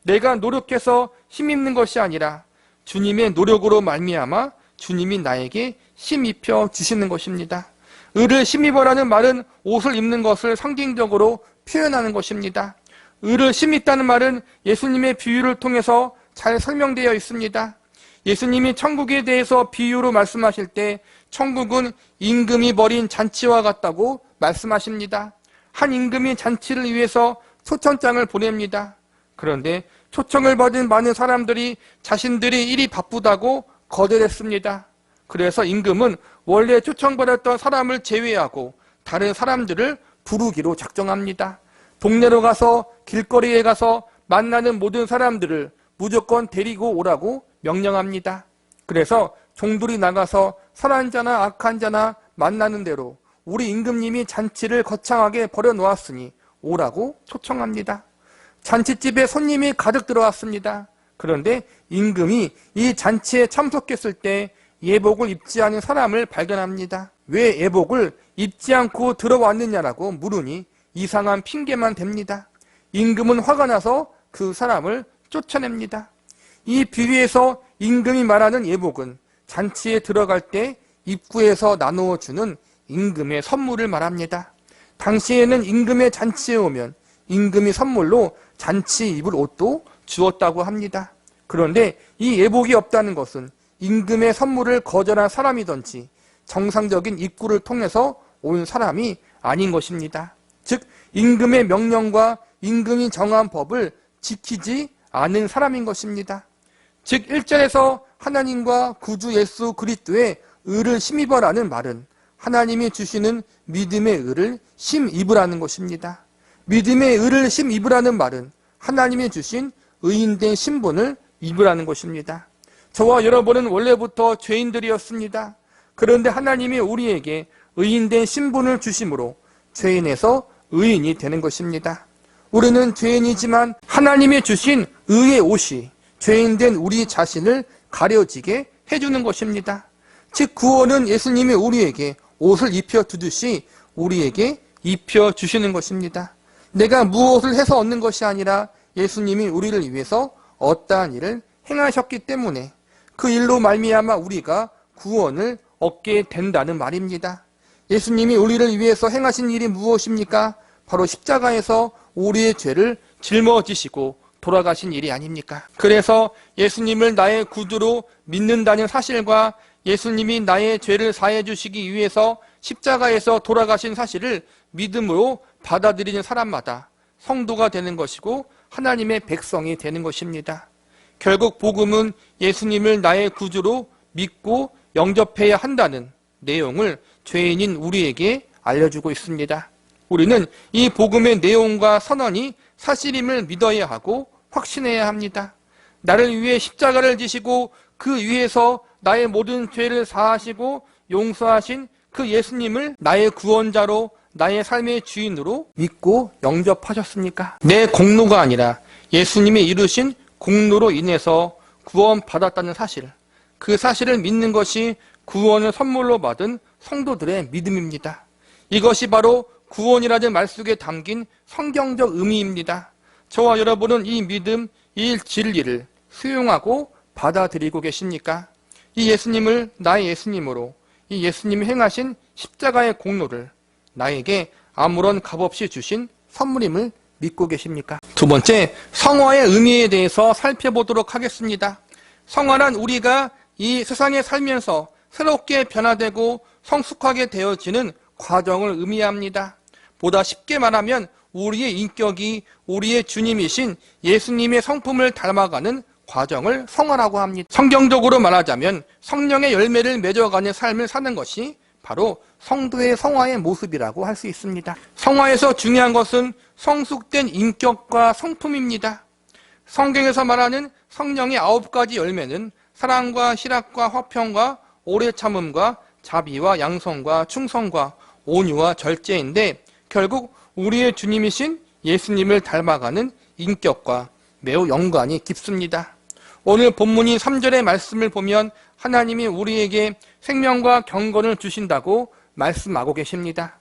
내가 노력해서 힘입는 것이 아니라 주님의 노력으로 말미암아 주님이 나에게 힘입혀 주시는 것입니다. 의를 심입어라는 말은 옷을 입는 것을 상징적으로 표현하는 것입니다. 의를 심입다는 말은 예수님의 비유를 통해서 잘 설명되어 있습니다. 예수님이 천국에 대해서 비유로 말씀하실 때 천국은 임금이 벌인 잔치와 같다고 말씀하십니다. 한 임금이 잔치를 위해서 초청장을 보냅니다. 그런데 초청을 받은 많은 사람들이 자신들이 일이 바쁘다고 거절했습니다. 그래서 임금은 원래 초청받았던 사람을 제외하고 다른 사람들을 부르기로 작정합니다. 동네로 가서 길거리에 가서 만나는 모든 사람들을 무조건 데리고 오라고 명령합니다. 그래서 종들이 나가서 선한 자나 악한 자나 만나는 대로 우리 임금님이 잔치를 거창하게 벌여놓았으니 오라고 초청합니다. 잔치집에 손님이 가득 들어왔습니다. 그런데 임금이 이 잔치에 참석했을 때 예복을 입지 않은 사람을 발견합니다. 왜 예복을 입지 않고 들어왔느냐라고 물으니 이상한 핑계만 댑니다. 임금은 화가 나서 그 사람을 쫓아냅니다. 이 비유에서 임금이 말하는 예복은 잔치에 들어갈 때 입구에서 나누어 주는 임금의 선물을 말합니다. 당시에는 임금의 잔치에 오면 임금이 선물로 잔치 입을 옷도 주었다고 합니다. 그런데 이 예복이 없다는 것은 임금의 선물을 거절한 사람이든지 정상적인 입구를 통해서 온 사람이 아닌 것입니다. 즉 임금의 명령과 임금이 정한 법을 지키지 않은 사람인 것입니다. 즉 1절에서 하나님과 구주 예수 그리스도의 의를 심입어라는 말은 하나님이 주시는 믿음의 의를 심입으라는 것입니다. 믿음의 의를 심입으라는 말은 하나님이 주신 의인된 신분을 입으라는 것입니다. 저와 여러분은 원래부터 죄인들이었습니다. 그런데 하나님이 우리에게 의인된 신분을 주심으로 죄인에서 의인이 되는 것입니다. 우리는 죄인이지만 하나님이 주신 의의 옷이 죄인된 우리 자신을 가려지게 해주는 것입니다. 즉 구원은 예수님이 우리에게 옷을 입혀주듯이 우리에게 입혀주시는 것입니다. 내가 무엇을 해서 얻는 것이 아니라 예수님이 우리를 위해서 어떠한 일을 행하셨기 때문에 그 일로 말미암아 우리가 구원을 얻게 된다는 말입니다. 예수님이 우리를 위해서 행하신 일이 무엇입니까? 바로 십자가에서 우리의 죄를 짊어지시고 돌아가신 일이 아닙니까? 그래서 예수님을 나의 구주로 믿는다는 사실과 예수님이 나의 죄를 사해 주시기 위해서 십자가에서 돌아가신 사실을 믿음으로 받아들이는 사람마다 성도가 되는 것이고 하나님의 백성이 되는 것입니다. 결국 복음은 예수님을 나의 구주로 믿고 영접해야 한다는 내용을 죄인인 우리에게 알려주고 있습니다. 우리는 이 복음의 내용과 선언이 사실임을 믿어야 하고 확신해야 합니다. 나를 위해 십자가를 지시고 그 위에서 나의 모든 죄를 사하시고 용서하신 그 예수님을 나의 구원자로 나의 삶의 주인으로 믿고 영접하셨습니까? 내 공로가 아니라 예수님이 이루신 공로로 인해서 구원받았다는 사실, 그 사실을 믿는 것이 구원을 선물로 받은 성도들의 믿음입니다. 이것이 바로 구원이라는 말 속에 담긴 성경적 의미입니다. 저와 여러분은 이 믿음, 이 진리를 수용하고 받아들이고 계십니까? 이 예수님을 나의 예수님으로, 이 예수님이 행하신 십자가의 공로를 나에게 아무런 값없이 주신 선물임을 믿고 계십니까? 두 번째, 성화의 의미에 대해서 살펴보도록 하겠습니다. 성화란 우리가 이 세상에 살면서 새롭게 변화되고 성숙하게 되어지는 과정을 의미합니다. 보다 쉽게 말하면 우리의 인격이 우리의 주님이신 예수님의 성품을 닮아가는 과정을 성화라고 합니다. 성경적으로 말하자면 성령의 열매를 맺어가는 삶을 사는 것이 바로 성도의 성화의 모습이라고 할 수 있습니다. 성화에서 중요한 것은 성숙된 인격과 성품입니다. 성경에서 말하는 성령의 9가지 열매는 사랑과 희락과 화평과 오래 참음과 자비와 양성과 충성과 온유와 절제인데 결국 우리의 주님이신 예수님을 닮아가는 인격과 매우 연관이 깊습니다. 오늘 본문인 3절의 말씀을 보면 하나님이 우리에게 생명과 경건을 주신다고 말씀하고 계십니다.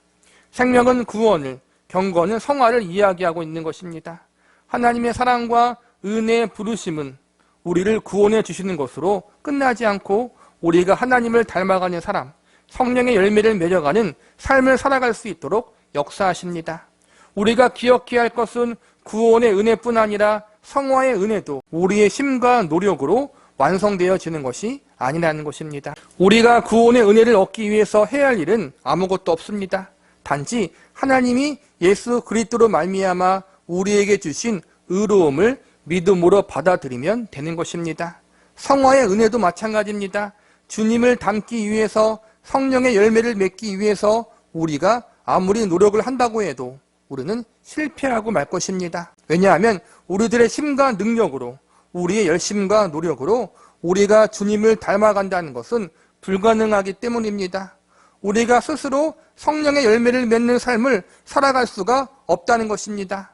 생명은 구원을, 경건은 성화를 이야기하고 있는 것입니다. 하나님의 사랑과 은혜의 부르심은 우리를 구원해 주시는 것으로 끝나지 않고 우리가 하나님을 닮아가는 사람, 성령의 열매를 맺어가는 삶을 살아갈 수 있도록 역사하십니다. 우리가 기억해야 할 것은 구원의 은혜뿐 아니라 성화의 은혜도 우리의 힘과 노력으로 완성되어지는 것이 아니라는 것입니다. 우리가 구원의 은혜를 얻기 위해서 해야 할 일은 아무것도 없습니다. 단지 하나님이 예수 그리스도로 말미암아 우리에게 주신 의로움을 믿음으로 받아들이면 되는 것입니다. 성화의 은혜도 마찬가지입니다. 주님을 닮기 위해서 성령의 열매를 맺기 위해서 우리가 아무리 노력을 한다고 해도 우리는 실패하고 말 것입니다. 왜냐하면 우리들의 힘과 능력으로, 우리의 열심과 노력으로 우리가 주님을 닮아간다는 것은 불가능하기 때문입니다. 우리가 스스로 성령의 열매를 맺는 삶을 살아갈 수가 없다는 것입니다.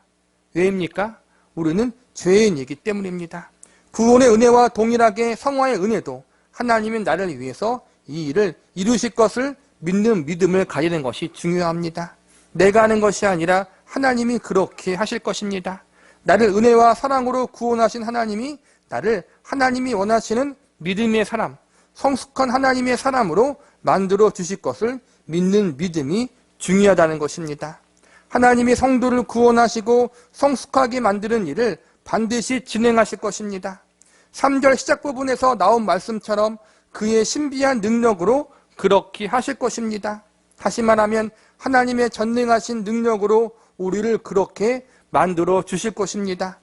왜입니까? 우리는 죄인이기 때문입니다. 구원의 은혜와 동일하게 성화의 은혜도 하나님은 나를 위해서 이 일을 이루실 것을 믿는 믿음을 가지는 것이 중요합니다. 내가 하는 것이 아니라 하나님이 그렇게 하실 것입니다. 나를 은혜와 사랑으로 구원하신 하나님이 나를 하나님이 원하시는 믿음의 사람, 성숙한 하나님의 사람으로 만들어 주실 것을 믿는 믿음이 중요하다는 것입니다. 하나님이 성도를 구원하시고 성숙하게 만드는 일을 반드시 진행하실 것입니다. 3절 시작 부분에서 나온 말씀처럼 그의 신비한 능력으로 그렇게 하실 것입니다. 다시 말하면 하나님의 전능하신 능력으로 우리를 그렇게 만들어 주실 것입니다.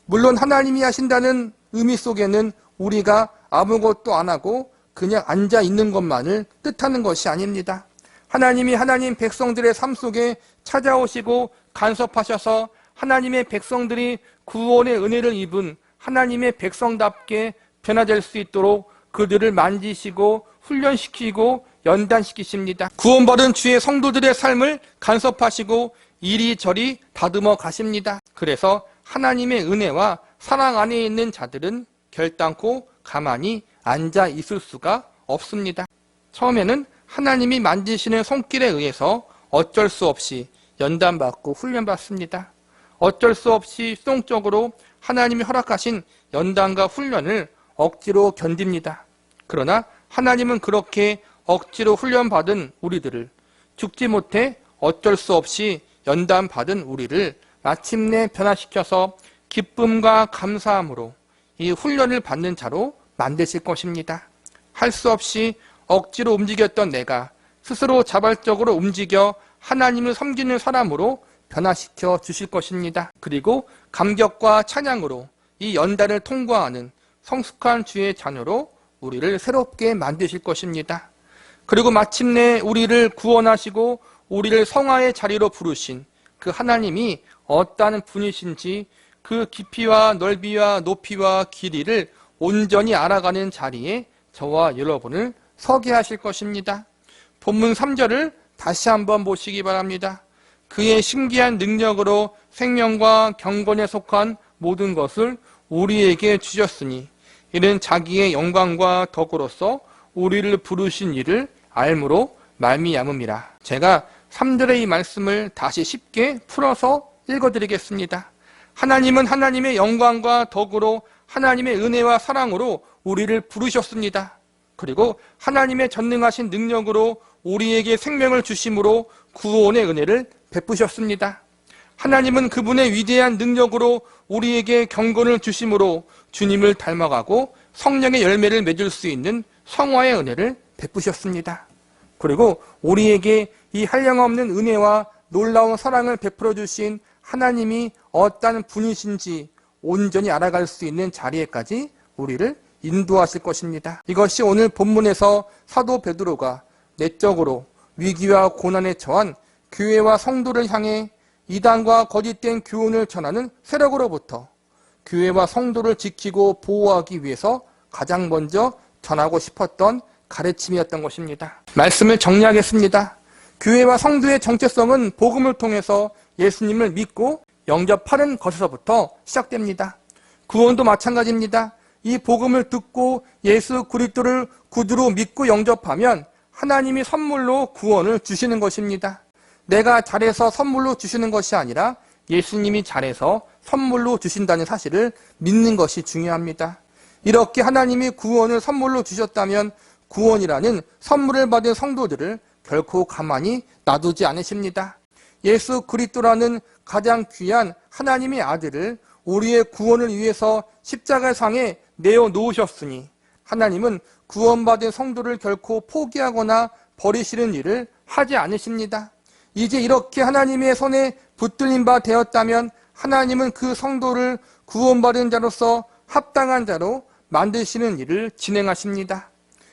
물론 하나님이 하신다는 의미 속에는 우리가 아무것도 안 하고 그냥 앉아 있는 것만을 뜻하는 것이 아닙니다. 하나님이 하나님 백성들의 삶 속에 찾아오시고 간섭하셔서 하나님의 백성들이 구원의 은혜를 입은 하나님의 백성답게 변화될 수 있도록 그들을 만지시고 훈련시키고 연단시키십니다. 구원받은 주의 성도들의 삶을 간섭하시고 이리저리 다듬어 가십니다. 그래서 하나님의 은혜와 사랑 안에 있는 자들은 결단코 가만히 앉아 있을 수가 없습니다. 처음에는 하나님이 만지시는 손길에 의해서 어쩔 수 없이 연단받고 훈련받습니다. 어쩔 수 없이 수동적으로 하나님이 허락하신 연단과 훈련을 억지로 견딥니다. 그러나 하나님은 그렇게 억지로 훈련받은 우리들을, 죽지 못해 어쩔 수 없이 연단받은 우리를 마침내 변화시켜서 기쁨과 감사함으로 이 훈련을 받는 자로 만드실 것입니다. 할 수 없이 억지로 움직였던 내가 스스로 자발적으로 움직여 하나님을 섬기는 사람으로 변화시켜 주실 것입니다. 그리고 감격과 찬양으로 이 연단을 통과하는 성숙한 주의 자녀로 우리를 새롭게 만드실 것입니다. 그리고 마침내 우리를 구원하시고 우리를 성화의 자리로 부르신 그 하나님이 어떠한 분이신지 그 깊이와 넓이와 높이와 길이를 온전히 알아가는 자리에 저와 여러분을 서게 하실 것입니다. 본문 3절을 다시 한번 보시기 바랍니다. 그의 신기한 능력으로 생명과 경건에 속한 모든 것을 우리에게 주셨으니 이는 자기의 영광과 덕으로서 우리를 부르신 이를 알므로 말미암음이라. 제가 3절의 이 말씀을 다시 쉽게 풀어서 읽어드리겠습니다. 하나님은 하나님의 영광과 덕으로 하나님의 은혜와 사랑으로 우리를 부르셨습니다. 그리고 하나님의 전능하신 능력으로 우리에게 생명을 주심으로 구원의 은혜를 베푸셨습니다. 하나님은 그분의 위대한 능력으로 우리에게 경건을 주심으로 주님을 닮아가고 성령의 열매를 맺을 수 있는 성화의 은혜를 베푸셨습니다. 그리고 우리에게 이 한량없는 은혜와 놀라운 사랑을 베풀어 주신 하나님이 어떤 분이신지 온전히 알아갈 수 있는 자리에까지 우리를 인도하실 것입니다. 이것이 오늘 본문에서 사도 베드로가 내적으로 위기와 고난에 처한 교회와 성도를 향해 이단과 거짓된 교훈을 전하는 세력으로부터 교회와 성도를 지키고 보호하기 위해서 가장 먼저 전하고 싶었던 가르침이었던 것입니다. 말씀을 정리하겠습니다. 교회와 성도의 정체성은 복음을 통해서 예수님을 믿고 영접하는 것에서부터 시작됩니다. 구원도 마찬가지입니다. 이 복음을 듣고 예수 그리스도를 구주로 믿고 영접하면 하나님이 선물로 구원을 주시는 것입니다. 내가 잘해서 선물로 주시는 것이 아니라 예수님이 잘해서 선물로 주신다는 사실을 믿는 것이 중요합니다. 이렇게 하나님이 구원을 선물로 주셨다면 구원이라는 선물을 받은 성도들을 결코 가만히 놔두지 않으십니다. 예수 그리스도라는 가장 귀한 하나님의 아들을 우리의 구원을 위해서 십자가상에 내어놓으셨으니 하나님은 구원받은 성도를 결코 포기하거나 버리시는 일을 하지 않으십니다. 이제 이렇게 하나님의 손에 붙들린 바 되었다면 하나님은 그 성도를 구원받은 자로서 합당한 자로 만드시는 일을 진행하십니다.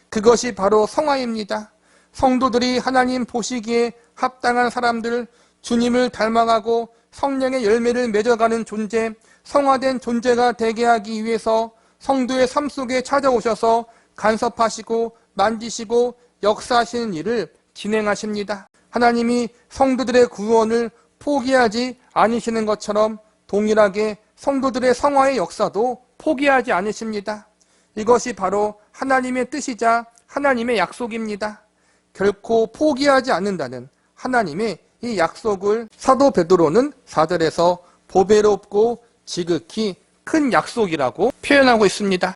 그것이 바로 성화입니다. 성도들이 하나님 보시기에 합당한 사람들, 주님을 닮아가고 성령의 열매를 맺어가는 존재, 성화된 존재가 되게 하기 위해서 성도의 삶 속에 찾아오셔서 간섭하시고 만지시고 역사하시는 일을 진행하십니다. 하나님이 성도들의 구원을 포기하지 않으시는 것처럼 동일하게 성도들의 성화의 역사도 포기하지 않으십니다. 이것이 바로 하나님의 뜻이자 하나님의 약속입니다. 결코 포기하지 않는다는 하나님의 이 약속을 사도 베드로는 4절에서 보배롭고 지극히 큰 약속이라고 표현하고 있습니다.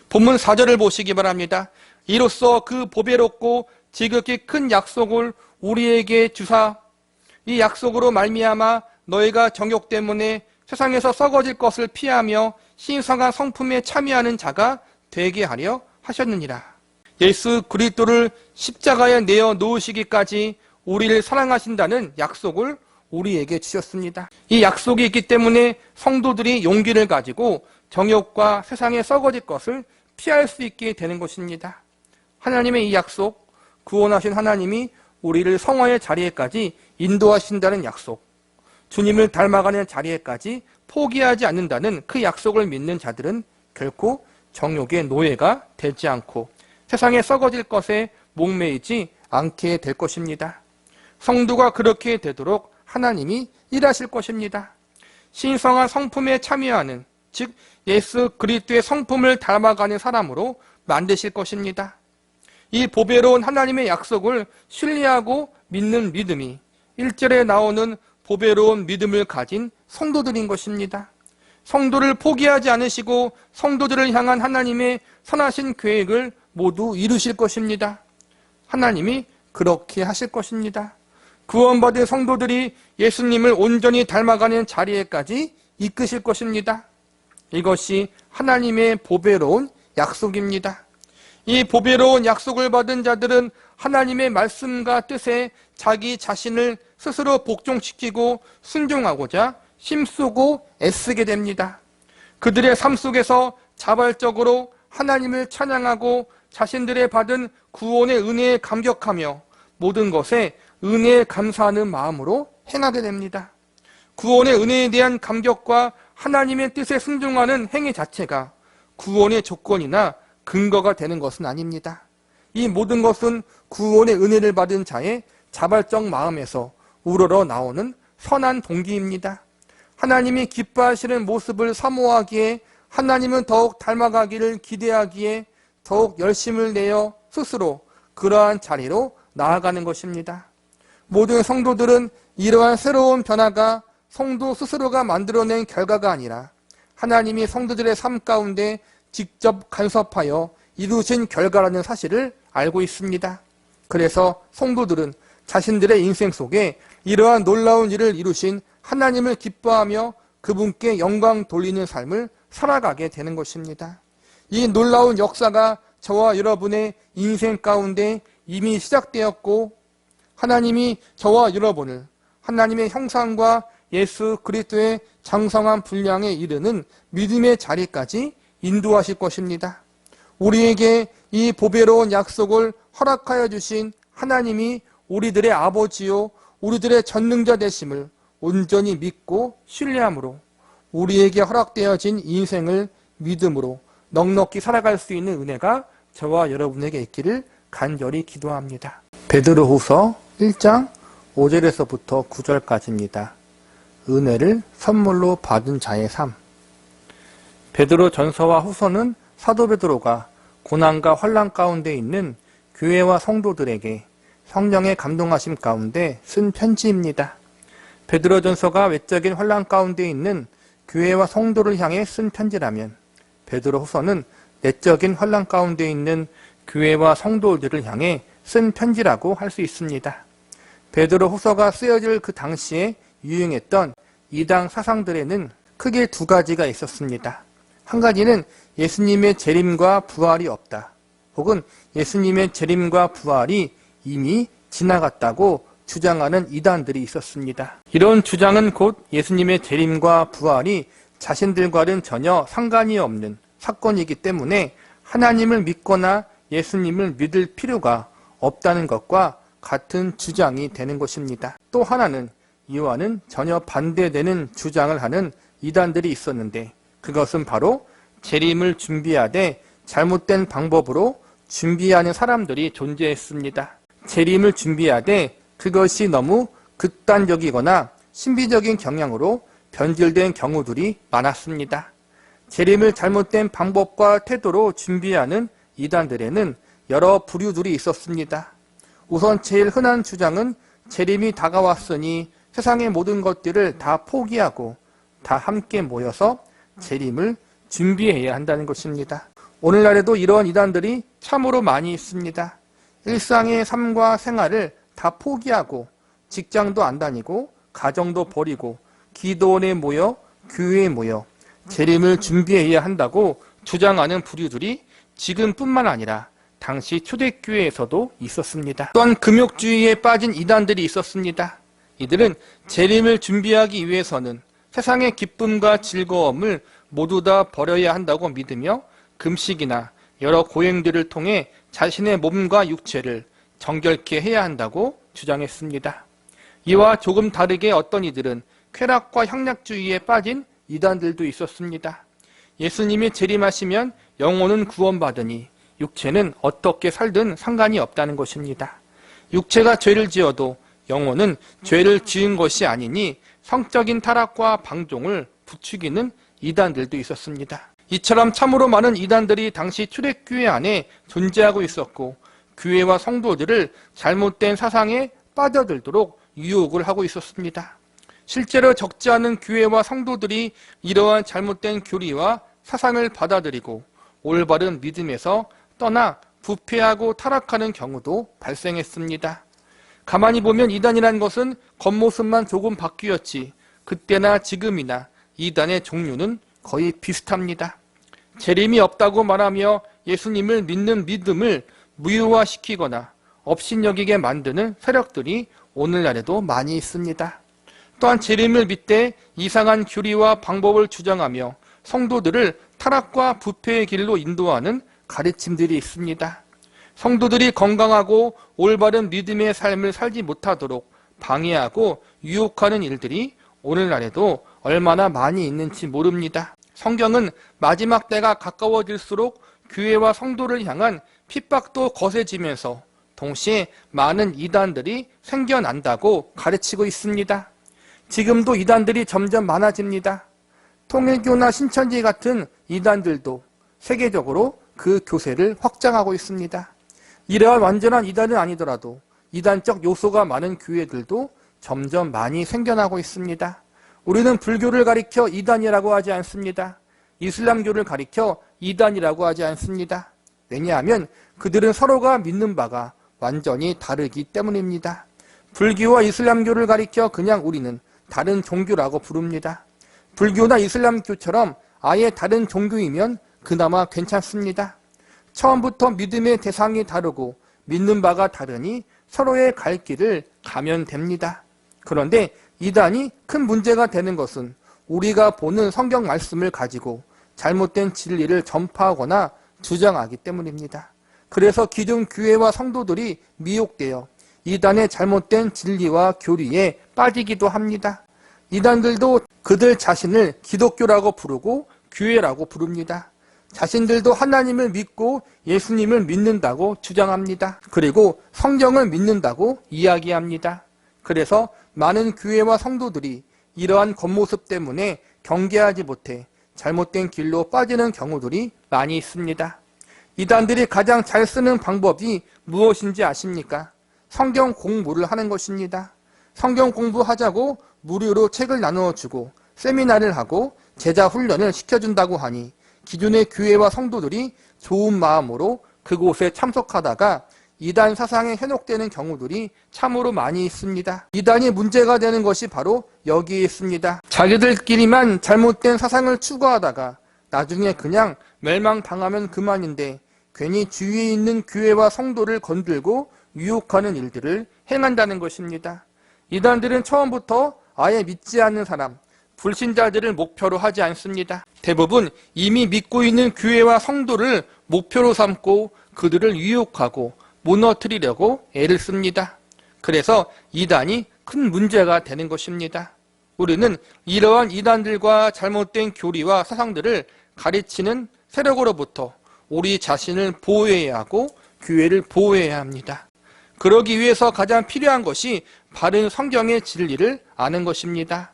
본문 4절을 보시기 바랍니다. 이로써 그 보배롭고 지극히 큰 약속을 우리에게 주사 이 약속으로 말미암아 너희가 정욕 때문에 세상에서 썩어질 것을 피하며 신성한 성품에 참여하는 자가 되게 하려 하셨느니라. 예수 그리스도를 십자가에 내어 놓으시기까지 우리를 사랑하신다는 약속을 우리에게 주셨습니다. 이 약속이 있기 때문에 성도들이 용기를 가지고 정욕과 세상에 썩어질 것을 피할 수 있게 되는 것입니다. 하나님의 이 약속, 구원하신 하나님이 우리를 성화의 자리에까지 인도하신다는 약속, 주님을 닮아가는 자리에까지 포기하지 않는다는 그 약속을 믿는 자들은 결코 정욕의 노예가 되지 않고 세상에 썩어질 것에 목매이지 않게 될 것입니다. 성도가 그렇게 되도록 하나님이 일하실 것입니다. 신성한 성품에 참여하는, 즉 예수 그리스도의 성품을 닮아가는 사람으로 만드실 것입니다. 이 보배로운 하나님의 약속을 신뢰하고 믿는 믿음이 1절에 나오는 보배로운 믿음을 가진 성도들인 것입니다. 성도를 포기하지 않으시고 성도들을 향한 하나님의 선하신 계획을 모두 이루실 것입니다. 하나님이 그렇게 하실 것입니다. 구원받은 성도들이 예수님을 온전히 닮아가는 자리에까지 이끄실 것입니다. 이것이 하나님의 보배로운 약속입니다. 이 보배로운 약속을 받은 자들은 하나님의 말씀과 뜻에 자기 자신을 스스로 복종시키고 순종하고자 힘쓰고 애쓰게 됩니다. 그들의 삶 속에서 자발적으로 하나님을 찬양하고 자신들의 받은 구원의 은혜에 감격하며 모든 것에 은혜에 감사하는 마음으로 행하게 됩니다. 구원의 은혜에 대한 감격과 하나님의 뜻에 순종하는 행위 자체가 구원의 조건이나 근거가 되는 것은 아닙니다. 이 모든 것은 구원의 은혜를 받은 자의 자발적 마음에서 우러러 나오는 선한 동기입니다. 하나님이 기뻐하시는 모습을 사모하기에, 하나님은 더욱 닮아가기를 기대하기에 더욱 열심을 내어 스스로 그러한 자리로 나아가는 것입니다. 모든 성도들은 이러한 새로운 변화가 성도 스스로가 만들어낸 결과가 아니라 하나님이 성도들의 삶 가운데 직접 간섭하여 이루신 결과라는 사실을 알고 있습니다. 그래서 성도들은 자신들의 인생 속에 이러한 놀라운 일을 이루신 하나님을 기뻐하며 그분께 영광 돌리는 삶을 살아가게 되는 것입니다. 이 놀라운 역사가 저와 여러분의 인생 가운데 이미 시작되었고, 하나님이 저와 여러분을 하나님의 형상과 예수 그리스도의 장성한 분량에 이르는 믿음의 자리까지 인도하실 것입니다. 우리에게 이 보배로운 약속을 허락하여 주신 하나님이 우리들의 아버지요 우리들의 전능자 되심을 온전히 믿고 신뢰함으로 우리에게 허락되어진 인생을 믿음으로 넉넉히 살아갈 수 있는 은혜가 저와 여러분에게 있기를 간절히 기도합니다. 베드로후서 1장 5절에서부터 9절까지입니다. 은혜를 선물로 받은 자의 삶. 베드로 전서와 후서는 사도 베드로가 고난과 환난 가운데 있는 교회와 성도들에게 성령의 감동하심 가운데 쓴 편지입니다. 베드로 전서가 외적인 환난 가운데 있는 교회와 성도를 향해 쓴 편지라면 베드로 후서는 내적인 환난 가운데 있는 교회와 성도들을 향해 쓴 편지라고 할 수 있습니다. 베드로 후서가 쓰여질 그 당시에 유행했던 이당 사상들에는 크게 두 가지가 있었습니다. 한 가지는 예수님의 재림과 부활이 없다, 혹은 예수님의 재림과 부활이 이미 지나갔다고 주장하는 이단들이 있었습니다. 이런 주장은 곧 예수님의 재림과 부활이 자신들과는 전혀 상관이 없는 사건이기 때문에 하나님을 믿거나 예수님을 믿을 필요가 없다는 것과 같은 주장이 되는 것입니다. 또 하나는 이와는 전혀 반대되는 주장을 하는 이단들이 있었는데, 그것은 바로 재림을 준비하되 잘못된 방법으로 준비하는 사람들이 존재했습니다. 재림을 준비하되 그것이 너무 극단적이거나 신비적인 경향으로 변질된 경우들이 많았습니다. 재림을 잘못된 방법과 태도로 준비하는 이단들에는 여러 부류들이 있었습니다. 우선 제일 흔한 주장은 재림이 다가왔으니 세상의 모든 것들을 다 포기하고 다 함께 모여서 재림을 준비해야 한다는 것입니다. 오늘날에도 이러한 이단들이 참으로 많이 있습니다. 일상의 삶과 생활을 다 포기하고 직장도 안 다니고 가정도 버리고 기도원에 모여 교회에 모여 재림을 준비해야 한다고 주장하는 부류들이 지금뿐만 아니라 당시 초대교회에서도 있었습니다. 또한 금욕주의에 빠진 이단들이 있었습니다. 이들은 재림을 준비하기 위해서는 세상의 기쁨과 즐거움을 모두 다 버려야 한다고 믿으며 금식이나 여러 고행들을 통해 자신의 몸과 육체를 정결케 해야 한다고 주장했습니다. 이와 조금 다르게 어떤 이들은 쾌락과 향락주의에 빠진 이단들도 있었습니다. 예수님이 재림하시면 영혼은 구원받으니 육체는 어떻게 살든 상관이 없다는 것입니다. 육체가 죄를 지어도 영혼은 죄를 지은 것이 아니니 성적인 타락과 방종을 부추기는 이단들도 있었습니다. 이처럼 참으로 많은 이단들이 당시 초대교회 안에 존재하고 있었고, 교회와 성도들을 잘못된 사상에 빠져들도록 유혹을 하고 있었습니다. 실제로 적지 않은 교회와 성도들이 이러한 잘못된 교리와 사상을 받아들이고 올바른 믿음에서 떠나 부패하고 타락하는 경우도 발생했습니다. 가만히 보면 이단이라는 것은 겉모습만 조금 바뀌었지 그때나 지금이나 이단의 종류는 거의 비슷합니다. 재림이 없다고 말하며 예수님을 믿는 믿음을 무효화시키거나 업신여기게 만드는 세력들이 오늘날에도 많이 있습니다. 또한 재림을 믿되 이상한 교리와 방법을 주장하며 성도들을 타락과 부패의 길로 인도하는 가르침들이 있습니다. 성도들이 건강하고 올바른 믿음의 삶을 살지 못하도록 방해하고 유혹하는 일들이 오늘날에도 얼마나 많이 있는지 모릅니다. 성경은 마지막 때가 가까워질수록 교회와 성도를 향한 핍박도 거세지면서 동시에 많은 이단들이 생겨난다고 가르치고 있습니다. 지금도 이단들이 점점 많아집니다. 통일교나 신천지 같은 이단들도 세계적으로 그 교세를 확장하고 있습니다. 이러한 완전한 이단은 아니더라도 이단적 요소가 많은 교회들도 점점 많이 생겨나고 있습니다. 우리는 불교를 가리켜 이단이라고 하지 않습니다. 이슬람교를 가리켜 이단이라고 하지 않습니다. 왜냐하면 그들은 서로가 믿는 바가 완전히 다르기 때문입니다. 불교와 이슬람교를 가리켜 그냥 우리는 다른 종교라고 부릅니다. 불교나 이슬람교처럼 아예 다른 종교이면 그나마 괜찮습니다. 처음부터 믿음의 대상이 다르고 믿는 바가 다르니 서로의 갈 길을 가면 됩니다. 그런데 이단이 큰 문제가 되는 것은 우리가 보는 성경 말씀을 가지고 잘못된 진리를 전파하거나 주장하기 때문입니다. 그래서 기존 교회와 성도들이 미혹되어 이단의 잘못된 진리와 교리에 빠지기도 합니다. 이단들도 그들 자신을 기독교라고 부르고 교회라고 부릅니다. 자신들도 하나님을 믿고 예수님을 믿는다고 주장합니다. 그리고 성경을 믿는다고 이야기합니다. 그래서 많은 교회와 성도들이 이러한 겉모습 때문에 경계하지 못해 잘못된 길로 빠지는 경우들이 많이 있습니다. 이단들이 가장 잘 쓰는 방법이 무엇인지 아십니까? 성경 공부를 하는 것입니다. 성경 공부하자고 무료로 책을 나누어주고 세미나를 하고 제자 훈련을 시켜준다고 하니 기존의 교회와 성도들이 좋은 마음으로 그곳에 참석하다가 이단 사상에 현혹되는 경우들이 참으로 많이 있습니다. 이단이 문제가 되는 것이 바로 여기에 있습니다. 자기들끼리만 잘못된 사상을 추구하다가 나중에 그냥 멸망당하면 그만인데 괜히 주위에 있는 교회와 성도를 건들고 유혹하는 일들을 행한다는 것입니다. 이단들은 처음부터 아예 믿지 않는 사람, 불신자들을 목표로 하지 않습니다. 대부분 이미 믿고 있는 교회와 성도를 목표로 삼고 그들을 유혹하고 무너뜨리려고 애를 씁니다. 그래서 이단이 큰 문제가 되는 것입니다. 우리는 이러한 이단들과 잘못된 교리와 사상들을 가르치는 세력으로부터 우리 자신을 보호해야 하고 교회를 보호해야 합니다. 그러기 위해서 가장 필요한 것이 바른 성경의 진리를 아는 것입니다.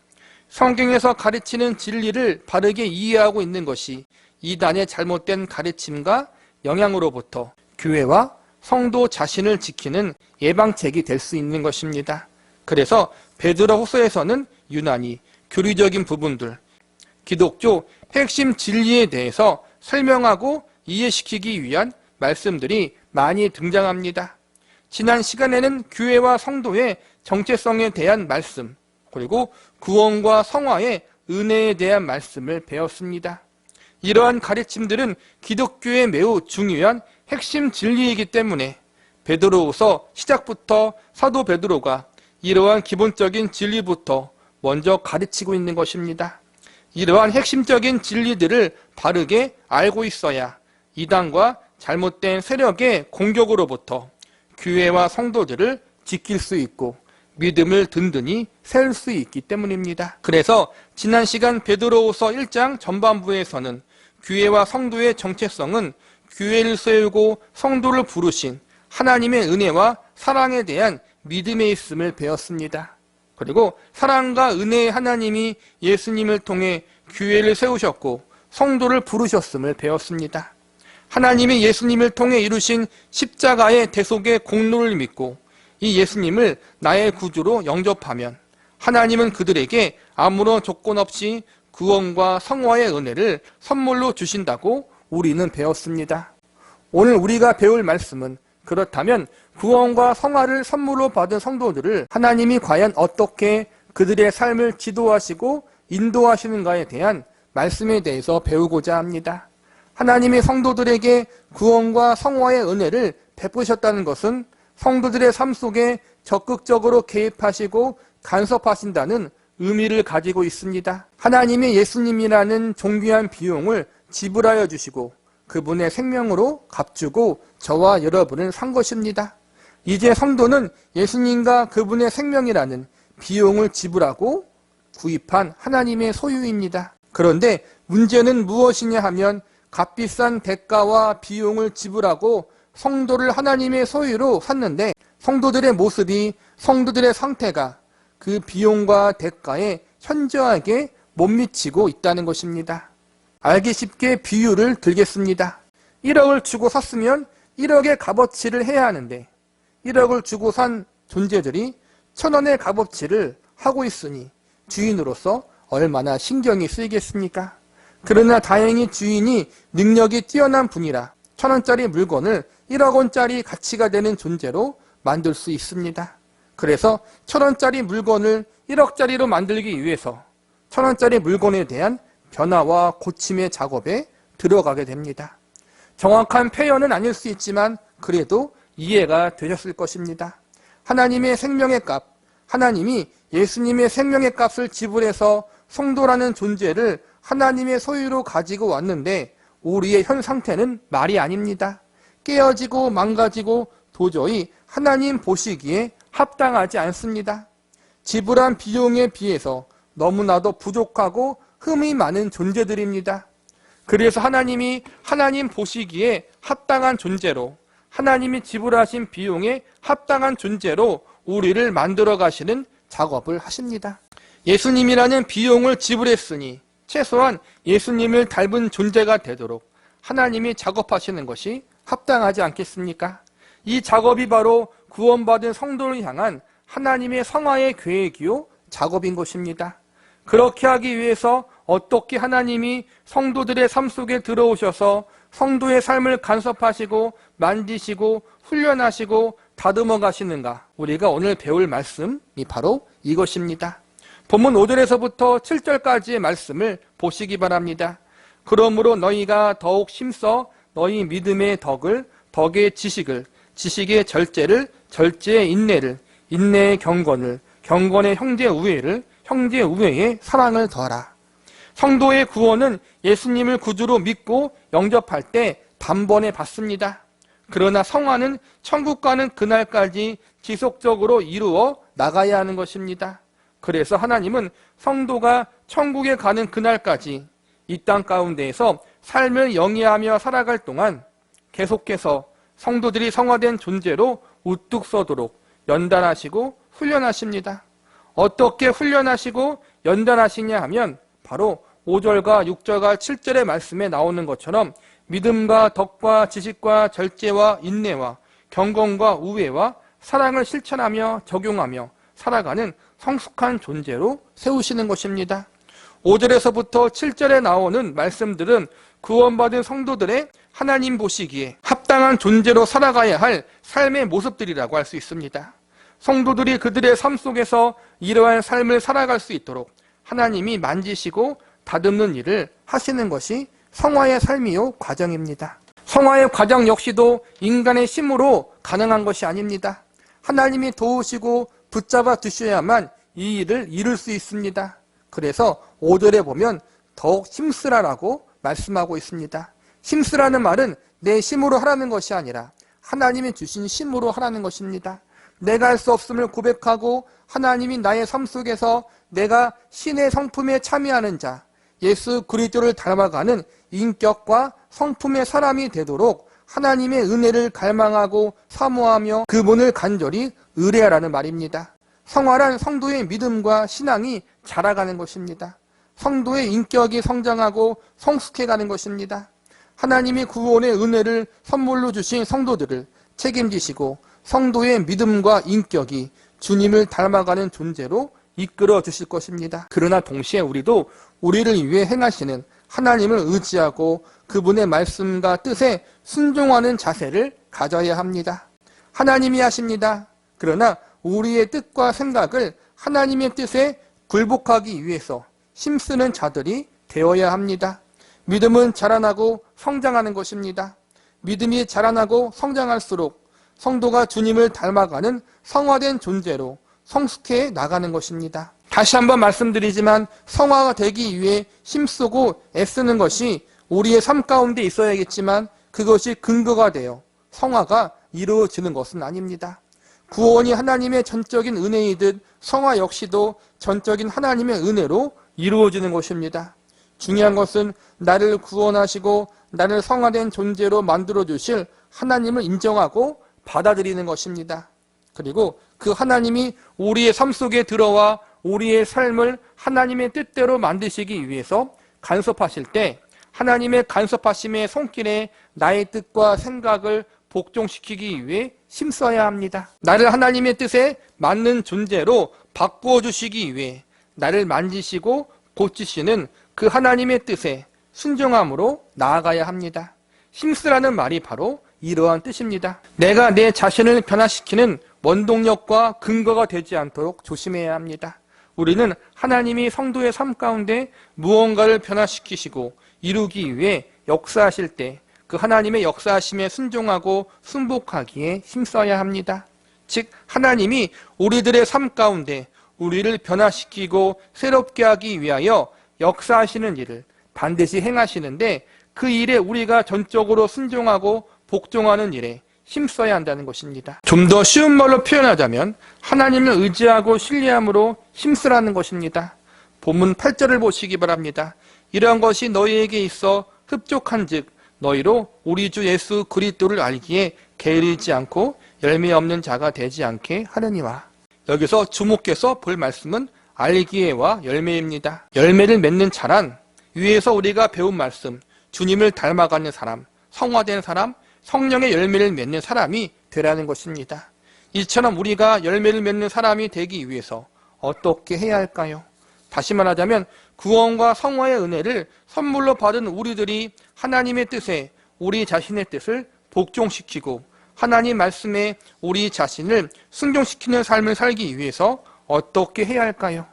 성경에서 가르치는 진리를 바르게 이해하고 있는 것이 이단의 잘못된 가르침과 영향으로부터 교회와 성도 자신을 지키는 예방책이 될 수 있는 것입니다. 그래서 베드로후서에서는 유난히 교리적인 부분들, 기독교 핵심 진리에 대해서 설명하고 이해시키기 위한 말씀들이 많이 등장합니다. 지난 시간에는 교회와 성도의 정체성에 대한 말씀, 그리고 구원과 성화의 은혜에 대한 말씀을 배웠습니다. 이러한 가르침들은 기독교의 매우 중요한 핵심 진리이기 때문에 베드로후서 시작부터 사도 베드로가 이러한 기본적인 진리부터 먼저 가르치고 있는 것입니다. 이러한 핵심적인 진리들을 바르게 알고 있어야 이단과 잘못된 세력의 공격으로부터 교회와 성도들을 지킬 수 있고 믿음을 든든히 세울 수 있기 때문입니다. 그래서 지난 시간 베드로후서 1장 전반부에서는 교회와 성도의 정체성은 교회를 세우고 성도를 부르신 하나님의 은혜와 사랑에 대한 믿음에 있음을 배웠습니다. 그리고 사랑과 은혜의 하나님이 예수님을 통해 교회를 세우셨고 성도를 부르셨음을 배웠습니다. 하나님이 예수님을 통해 이루신 십자가의 대속의 공로를 믿고 이 예수님을 나의 구주로 영접하면 하나님은 그들에게 아무런 조건 없이 구원과 성화의 은혜를 선물로 주신다고 우리는 배웠습니다. 오늘 우리가 배울 말씀은 그렇다면 구원과 성화를 선물로 받은 성도들을 하나님이 과연 어떻게 그들의 삶을 지도하시고 인도하시는가에 대한 말씀에 대해서 배우고자 합니다. 하나님이 성도들에게 구원과 성화의 은혜를 베푸셨다는 것은 성도들의 삶 속에 적극적으로 개입하시고 간섭하신다는 의미를 가지고 있습니다. 하나님이 예수님이라는 존귀한 비용을 지불하여 주시고 그분의 생명으로 값주고 저와 여러분을 산 것입니다. 이제 성도는 예수님과 그분의 생명이라는 비용을 지불하고 구입한 하나님의 소유입니다. 그런데 문제는 무엇이냐 하면 값비싼 대가와 비용을 지불하고 성도를 하나님의 소유로 샀는데 성도들의 모습이, 성도들의 상태가 그 비용과 대가에 현저하게 못 미치고 있다는 것입니다. 알기 쉽게 비유를 들겠습니다. 1억을 주고 샀으면 1억의 값어치를 해야 하는데 1억을 주고 산 존재들이 1,000원의 값어치를 하고 있으니 주인으로서 얼마나 신경이 쓰이겠습니까? 그러나 다행히 주인이 능력이 뛰어난 분이라 1,000원짜리 물건을 1억 원짜리 가치가 되는 존재로 만들 수 있습니다. 그래서 1,000원짜리 물건을 1억짜리로 만들기 위해서 1,000원짜리 물건에 대한 변화와 고침의 작업에 들어가게 됩니다. 정확한 표현은 아닐 수 있지만 그래도 이해가 되셨을 것입니다. 하나님의 생명의 값, 하나님이 예수님의 생명의 값을 지불해서 성도라는 존재를 하나님의 소유로 가지고 왔는데 우리의 현 상태는 말이 아닙니다. 깨어지고 망가지고 도저히 하나님 보시기에 합당하지 않습니다. 지불한 비용에 비해서 너무나도 부족하고 흠이 많은 존재들입니다. 그래서 하나님이 하나님 보시기에 합당한 존재로 하나님이 지불하신 비용에 합당한 존재로 우리를 만들어 가시는 작업을 하십니다. 예수님이라는 비용을 지불했으니 최소한 예수님을 닮은 존재가 되도록 하나님이 작업하시는 것이 합당하지 않겠습니까? 이 작업이 바로 구원받은 성도를 향한 하나님의 성화의 계획이요 작업인 것입니다. 그렇게 하기 위해서 어떻게 하나님이 성도들의 삶 속에 들어오셔서 성도의 삶을 간섭하시고 만지시고 훈련하시고 다듬어 가시는가? 우리가 오늘 배울 말씀이 바로 이것입니다. 본문 5절에서부터 7절까지의 말씀을 보시기 바랍니다. 그러므로 너희가 더욱 힘써 너희 믿음의 덕을, 덕의 지식을, 지식의 절제를, 절제의 인내를, 인내의 경건을, 경건의 형제 우애를, 형제 우애의 사랑을 더하라. 성도의 구원은 예수님을 구주로 믿고 영접할 때 단번에 받습니다. 그러나 성화는 천국 가는 그날까지 지속적으로 이루어 나가야 하는 것입니다. 그래서 하나님은 성도가 천국에 가는 그날까지 이 땅 가운데에서 삶을 영위하며 살아갈 동안 계속해서 성도들이 성화된 존재로 우뚝 서도록 연단하시고 훈련하십니다. 어떻게 훈련하시고 연단하시냐 하면 바로 5절과 6절과 7절의 말씀에 나오는 것처럼 믿음과 덕과 지식과 절제와 인내와 경건과 우애와 사랑을 실천하며 적용하며 살아가는 성숙한 존재로 세우시는 것입니다. 5절에서부터 7절에 나오는 말씀들은 구원받은 성도들의 하나님 보시기에 합당한 존재로 살아가야 할 삶의 모습들이라고 할 수 있습니다. 성도들이 그들의 삶 속에서 이러한 삶을 살아갈 수 있도록 하나님이 만지시고 다듬는 일을 하시는 것이 성화의 삶이요 과정입니다. 성화의 과정 역시도 인간의 힘으로 가능한 것이 아닙니다. 하나님이 도우시고 붙잡아 두셔야만 이 일을 이룰 수 있습니다. 그래서 5절에 보면 더욱 힘쓰라라고 말씀하고 있습니다. 힘쓰라는 말은 내 힘으로 하라는 것이 아니라 하나님이 주신 힘으로 하라는 것입니다. 내가 할 수 없음을 고백하고 하나님이 나의 삶 속에서 내가 신의 성품에 참여하는 자, 예수 그리스도를 닮아가는 인격과 성품의 사람이 되도록 하나님의 은혜를 갈망하고 사모하며 그분을 간절히 의뢰하라는 말입니다. 성화란 성도의 믿음과 신앙이 자라가는 것입니다. 성도의 인격이 성장하고 성숙해가는 것입니다. 하나님이 구원의 은혜를 선물로 주신 성도들을 책임지시고 성도의 믿음과 인격이 주님을 닮아가는 존재로 이끌어 주실 것입니다. 그러나 동시에 우리도 우리를 위해 행하시는 하나님을 의지하고 그분의 말씀과 뜻에 순종하는 자세를 가져야 합니다. 하나님이 하십니다. 그러나 우리의 뜻과 생각을 하나님의 뜻에 굴복하기 위해서 힘쓰는 자들이 되어야 합니다. 믿음은 자라나고 성장하는 것입니다. 믿음이 자라나고 성장할수록 성도가 주님을 닮아가는 성화된 존재로 성숙해 나가는 것입니다. 다시 한번 말씀드리지만 성화가 되기 위해 힘쓰고 애쓰는 것이 우리의 삶 가운데 있어야겠지만 그것이 근거가 되어 성화가 이루어지는 것은 아닙니다. 구원이 하나님의 전적인 은혜이듯 성화 역시도 전적인 하나님의 은혜로 이루어지는 것입니다. 중요한 것은 나를 구원하시고 나를 성화된 존재로 만들어주실 하나님을 인정하고 받아들이는 것입니다. 그리고 그 하나님이 우리의 삶 속에 들어와 우리의 삶을 하나님의 뜻대로 만드시기 위해서 간섭하실 때 하나님의 간섭하심의 손길에 나의 뜻과 생각을 복종시키기 위해 힘써야 합니다. 나를 하나님의 뜻에 맞는 존재로 바꾸어 주시기 위해 나를 만지시고 고치시는 그 하나님의 뜻에 순종함으로 나아가야 합니다. 힘쓰라는 말이 바로 이러한 뜻입니다. 내가 내 자신을 변화시키는 원동력과 근거가 되지 않도록 조심해야 합니다. 우리는 하나님이 성도의 삶 가운데 무언가를 변화시키시고 이루기 위해 역사하실 때 그 하나님의 역사하심에 순종하고 순복하기에 힘써야 합니다. 즉 하나님이 우리들의 삶 가운데 우리를 변화시키고 새롭게 하기 위하여 역사하시는 일을 반드시 행하시는데 그 일에 우리가 전적으로 순종하고 복종하는 일에 힘써야 한다는 것입니다. 좀 더 쉬운 말로 표현하자면 하나님을 의지하고 신뢰함으로 힘쓰라는 것입니다. 본문 8절을 보시기 바랍니다. 이러한 것이 너희에게 있어 흡족한즉 너희로 우리 주 예수 그리스도를 알기에 게으르지 않고 열매 없는 자가 되지 않게 하느니와. 여기서 주목해서 볼 말씀은 알기에와 열매입니다. 열매를 맺는 자란 위에서 우리가 배운 말씀, 주님을 닮아가는 사람, 성화된 사람, 성령의 열매를 맺는 사람이 되라는 것입니다. 이처럼 우리가 열매를 맺는 사람이 되기 위해서 어떻게 해야 할까요? 다시 말하자면 구원과 성화의 은혜를 선물로 받은 우리들이 하나님의 뜻에 우리 자신의 뜻을 복종시키고 하나님 말씀에 우리 자신을 순종시키는 삶을 살기 위해서 어떻게 해야 할까요?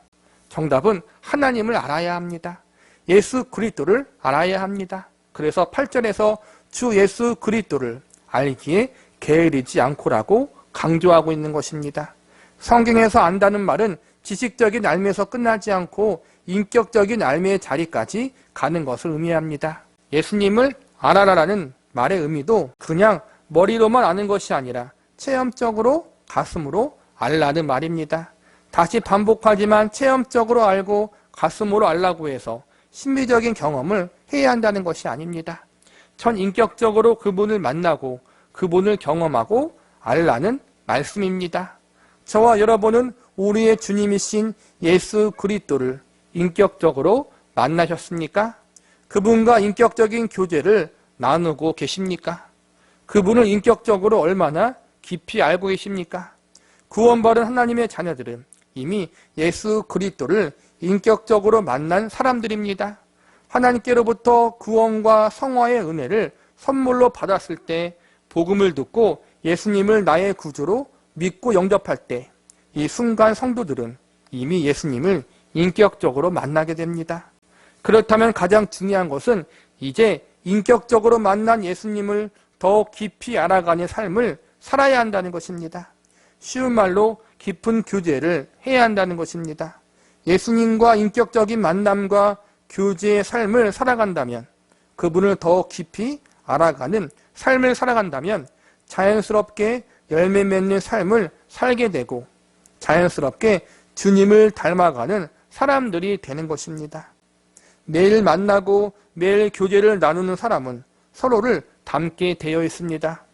정답은 하나님을 알아야 합니다. 예수 그리스도를 알아야 합니다. 그래서 8절에서 주 예수 그리스도를 알기에 게으르지 않고라고 강조하고 있는 것입니다. 성경에서 안다는 말은 지식적인 알매에서 끝나지 않고 인격적인 알매의 자리까지 가는 것을 의미합니다. 예수님을 알아라라는 말의 의미도 그냥 머리로만 아는 것이 아니라 체험적으로 가슴으로 알라는 말입니다. 다시 반복하지만 체험적으로 알고 가슴으로 알라고 해서 심리적인 경험을 해야 한다는 것이 아닙니다. 전인격적으로 그분을 만나고 그분을 경험하고 알라는 말씀입니다. 저와 여러분은 우리의 주님이신 예수 그리스도를 인격적으로 만나셨습니까? 그분과 인격적인 교제를 나누고 계십니까? 그분을 인격적으로 얼마나 깊이 알고 계십니까? 구원받은 하나님의 자녀들은 이미 예수 그리스도를 인격적으로 만난 사람들입니다. 하나님께로부터 구원과 성화의 은혜를 선물로 받았을 때 복음을 듣고 예수님을 나의 구주로 믿고 영접할 때 이 순간 성도들은 이미 예수님을 인격적으로 만나게 됩니다. 그렇다면 가장 중요한 것은 이제 인격적으로 만난 예수님을 더 깊이 알아가는 삶을 살아야 한다는 것입니다. 쉬운 말로 깊은 교제를 해야 한다는 것입니다. 예수님과 인격적인 만남과 교제의 삶을 살아간다면, 그분을 더 깊이 알아가는 삶을 살아간다면 자연스럽게 열매 맺는 삶을 살게 되고 자연스럽게 주님을 닮아가는 사람들이 되는 것입니다. 매일 만나고 매일 교제를 나누는 사람은 서로를 닮게 되어 있습니다.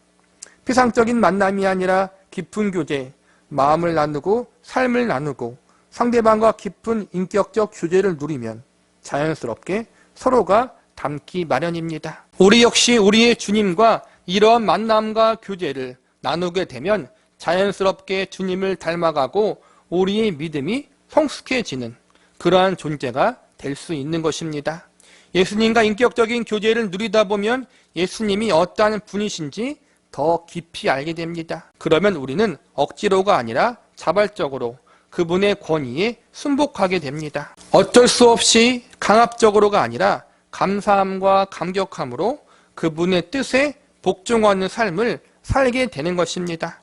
피상적인 만남이 아니라 깊은 교제, 마음을 나누고 삶을 나누고 상대방과 깊은 인격적 교제를 누리면 자연스럽게 서로가 닮기 마련입니다. 우리 역시 우리의 주님과 이러한 만남과 교제를 나누게 되면 자연스럽게 주님을 닮아가고 우리의 믿음이 성숙해지는 그러한 존재가 될 수 있는 것입니다. 예수님과 인격적인 교제를 누리다 보면 예수님이 어떠한 분이신지 더 깊이 알게 됩니다. 그러면 우리는 억지로가 아니라 자발적으로 그분의 권위에 순복하게 됩니다. 어쩔 수 없이 강압적으로가 아니라 감사함과 감격함으로 그분의 뜻에 복종하는 삶을 살게 되는 것입니다.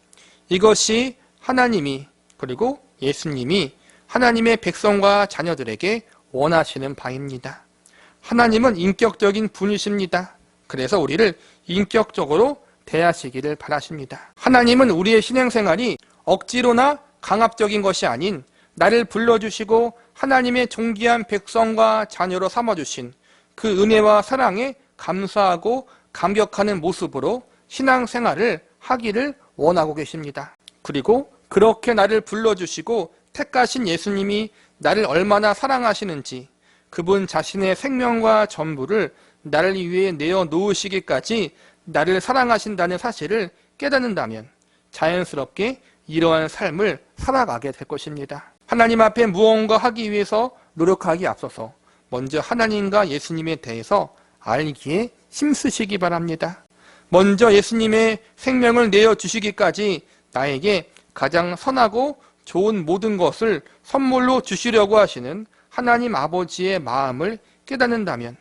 이것이 하나님이 그리고 예수님이 하나님의 백성과 자녀들에게 원하시는 바입니다. 하나님은 인격적인 분이십니다. 그래서 우리를 인격적으로 대하시기를 바라십니다. 하나님은 우리의 신앙생활이 억지로나 강압적인 것이 아닌 나를 불러주시고 하나님의 존귀한 백성과 자녀로 삼아주신 그 은혜와 사랑에 감사하고 감격하는 모습으로 신앙생활을 하기를 원하고 계십니다. 그리고 그렇게 나를 불러주시고 택하신 예수님이 나를 얼마나 사랑하시는지 그분 자신의 생명과 전부를 나를 위해 내어 놓으시기까지 나를 사랑하신다는 사실을 깨닫는다면 자연스럽게 이러한 삶을 살아가게 될 것입니다. 하나님 앞에 무언가 하기 위해서 노력하기 앞서서 먼저 하나님과 예수님에 대해서 알기에 힘쓰시기 바랍니다. 먼저 예수님의 생명을 내어주시기까지 나에게 가장 선하고 좋은 모든 것을 선물로 주시려고 하시는 하나님 아버지의 마음을 깨닫는다면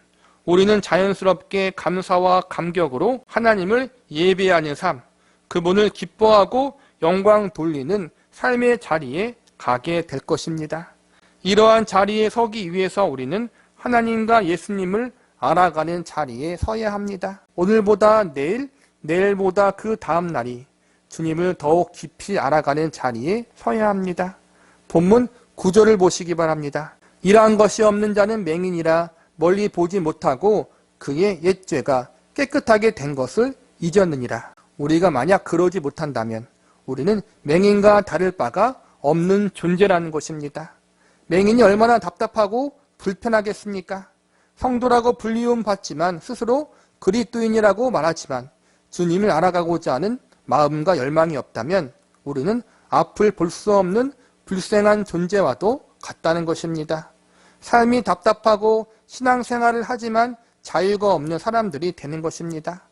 우리는 자연스럽게 감사와 감격으로 하나님을 예배하는 삶, 그분을 기뻐하고 영광 돌리는 삶의 자리에 가게 될 것입니다. 이러한 자리에 서기 위해서 우리는 하나님과 예수님을 알아가는 자리에 서야 합니다. 오늘보다 내일, 내일보다 그 다음 날이 주님을 더욱 깊이 알아가는 자리에 서야 합니다. 본문 9절을 보시기 바랍니다. 이러한 것이 없는 자는 맹인이라 멀리 보지 못하고 그의 옛죄가 깨끗하게 된 것을 잊었느니라. 우리가 만약 그러지 못한다면 우리는 맹인과 다를 바가 없는 존재라는 것입니다. 맹인이 얼마나 답답하고 불편하겠습니까? 성도라고 불리움 받지만 스스로 그리스도인이라고 말하지만 주님을 알아가고자 하는 마음과 열망이 없다면 우리는 앞을 볼 수 없는 불쌍한 존재와도 같다는 것입니다. 삶이 답답하고 신앙생활을 하지만 자유가 없는 사람들이 되는 것입니다.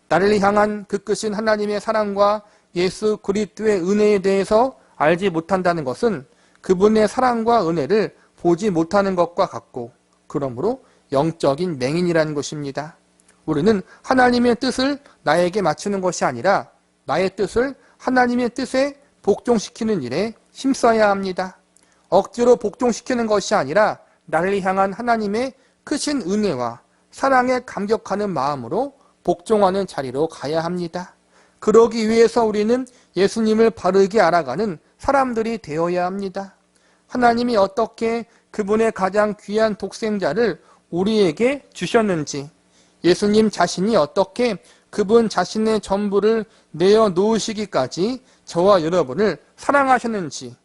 나를 향한 그 크신 하나님의 사랑과 예수 그리스도의 은혜에 대해서 알지 못한다는 것은 그분의 사랑과 은혜를 보지 못하는 것과 같고, 그러므로 영적인 맹인이라는 것입니다. 우리는 하나님의 뜻을 나에게 맞추는 것이 아니라 나의 뜻을 하나님의 뜻에 복종시키는 일에 힘써야 합니다. 억지로 복종시키는 것이 아니라 나를 향한 하나님의 크신 은혜와 사랑에 감격하는 마음으로 복종하는 자리로 가야 합니다. 그러기 위해서 우리는 예수님을 바르게 알아가는 사람들이 되어야 합니다. 하나님이 어떻게 그분의 가장 귀한 독생자를 우리에게 주셨는지, 예수님 자신이 어떻게 그분 자신의 전부를 내어 놓으시기까지 저와 여러분을 사랑하셨는지,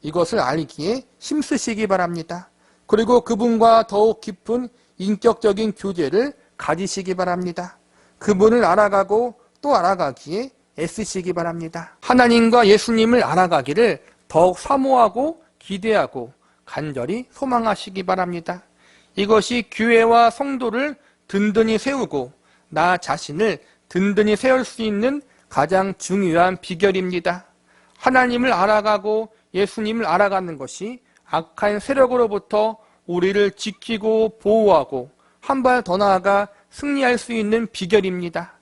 이것을 알기에 힘쓰시기 바랍니다. 그리고 그분과 더욱 깊은 인격적인 교제를 가지시기 바랍니다. 그분을 알아가고 또 알아가기에 애쓰시기 바랍니다. 하나님과 예수님을 알아가기를 더욱 사모하고 기대하고 간절히 소망하시기 바랍니다. 이것이 교회와 성도를 든든히 세우고 나 자신을 든든히 세울 수 있는 가장 중요한 비결입니다. 하나님을 알아가고 예수님을 알아가는 것이 악한 세력으로부터 우리를 지키고 보호하고 한 발 더 나아가 승리할 수 있는 비결입니다.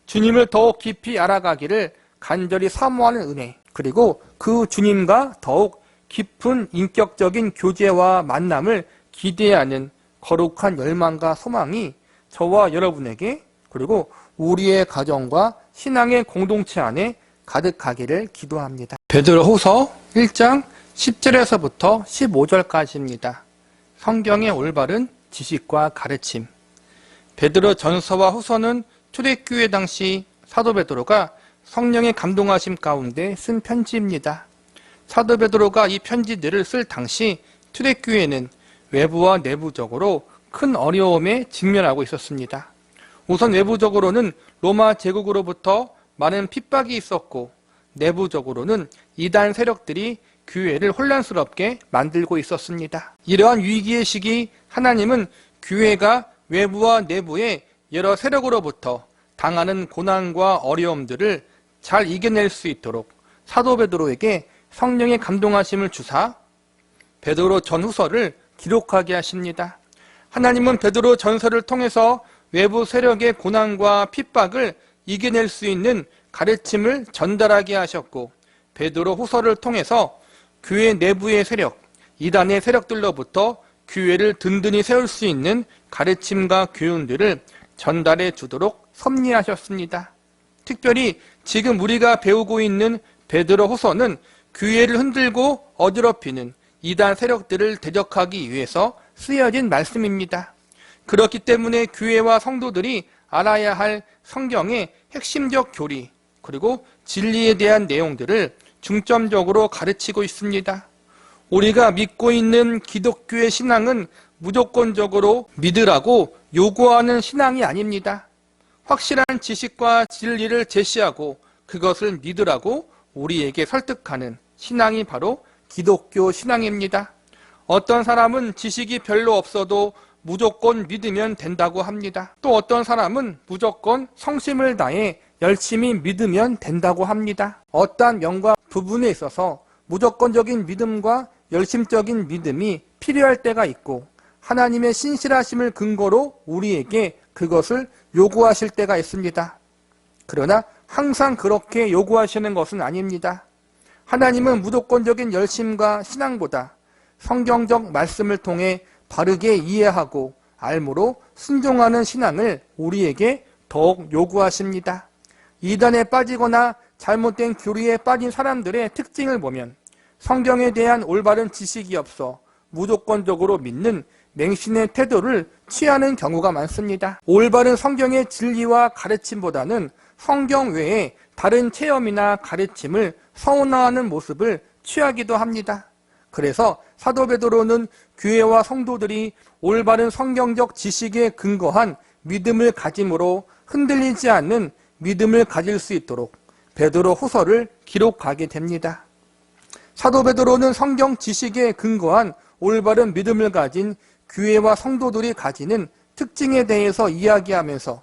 주님을 더욱 깊이 알아가기를 간절히 사모하는 은혜, 그리고 그 주님과 더욱 깊은 인격적인 교제와 만남을 기대하는 거룩한 열망과 소망이 저와 여러분에게, 그리고 우리의 가정과 신앙의 공동체 안에 가득하기를 기도합니다. 베드로후서 1장 10절에서부터 15절까지입니다. 성경의 올바른 지식과 가르침. 베드로 전서와 후서는 초대교회 당시 사도 베드로가 성령의 감동하심 가운데 쓴 편지입니다. 사도 베드로가 이 편지들을 쓸 당시 초대교회는 외부와 내부적으로 큰 어려움에 직면하고 있었습니다. 우선 외부적으로는 로마 제국으로부터 많은 핍박이 있었고, 내부적으로는 이단 세력들이 교회를 혼란스럽게 만들고 있었습니다. 이러한 위기의 시기 하나님은 교회가 외부와 내부의 여러 세력으로부터 당하는 고난과 어려움들을 잘 이겨낼 수 있도록 사도 베드로에게 성령의 감동하심을 주사 베드로 전후서를 기록하게 하십니다. 하나님은 베드로 전서를 통해서 외부 세력의 고난과 핍박을 이겨낼 수 있는 가르침을 전달하게 하셨고, 베드로 후서를 통해서 교회 내부의 세력, 이단의 세력들로부터 교회를 든든히 세울 수 있는 가르침과 교훈들을 전달해 주도록 섭리하셨습니다. 특별히 지금 우리가 배우고 있는 베드로 후서는 교회를 흔들고 어지럽히는 이단 세력들을 대적하기 위해서 쓰여진 말씀입니다. 그렇기 때문에 교회와 성도들이 알아야 할 성경의 핵심적 교리, 그리고 진리에 대한 내용들을 중점적으로 가르치고 있습니다. 우리가 믿고 있는 기독교의 신앙은 무조건적으로 믿으라고 요구하는 신앙이 아닙니다. 확실한 지식과 진리를 제시하고 그것을 믿으라고 우리에게 설득하는 신앙이 바로 기독교 신앙입니다. 어떤 사람은 지식이 별로 없어도 무조건 믿으면 된다고 합니다. 또 어떤 사람은 무조건 성심을 다해 열심히 믿으면 된다고 합니다. 어떠한 면과 부분에 있어서 무조건적인 믿음과 열심적인 믿음이 필요할 때가 있고, 하나님의 신실하심을 근거로 우리에게 그것을 요구하실 때가 있습니다. 그러나 항상 그렇게 요구하시는 것은 아닙니다. 하나님은 무조건적인 열심과 신앙보다 성경적 말씀을 통해 바르게 이해하고 알므로 순종하는 신앙을 우리에게 더욱 요구하십니다. 이단에 빠지거나 잘못된 교리에 빠진 사람들의 특징을 보면 성경에 대한 올바른 지식이 없어 무조건적으로 믿는 맹신의 태도를 취하는 경우가 많습니다. 올바른 성경의 진리와 가르침보다는 성경 외에 다른 체험이나 가르침을 서운화하는 모습을 취하기도 합니다. 그래서 사도 베드로는 교회와 성도들이 올바른 성경적 지식에 근거한 믿음을 가짐으로 흔들리지 않는 믿음을 가질 수 있도록 베드로 후서를 기록하게 됩니다. 사도 베드로는 성경 지식에 근거한 올바른 믿음을 가진 교회와 성도들이 가지는 특징에 대해서 이야기하면서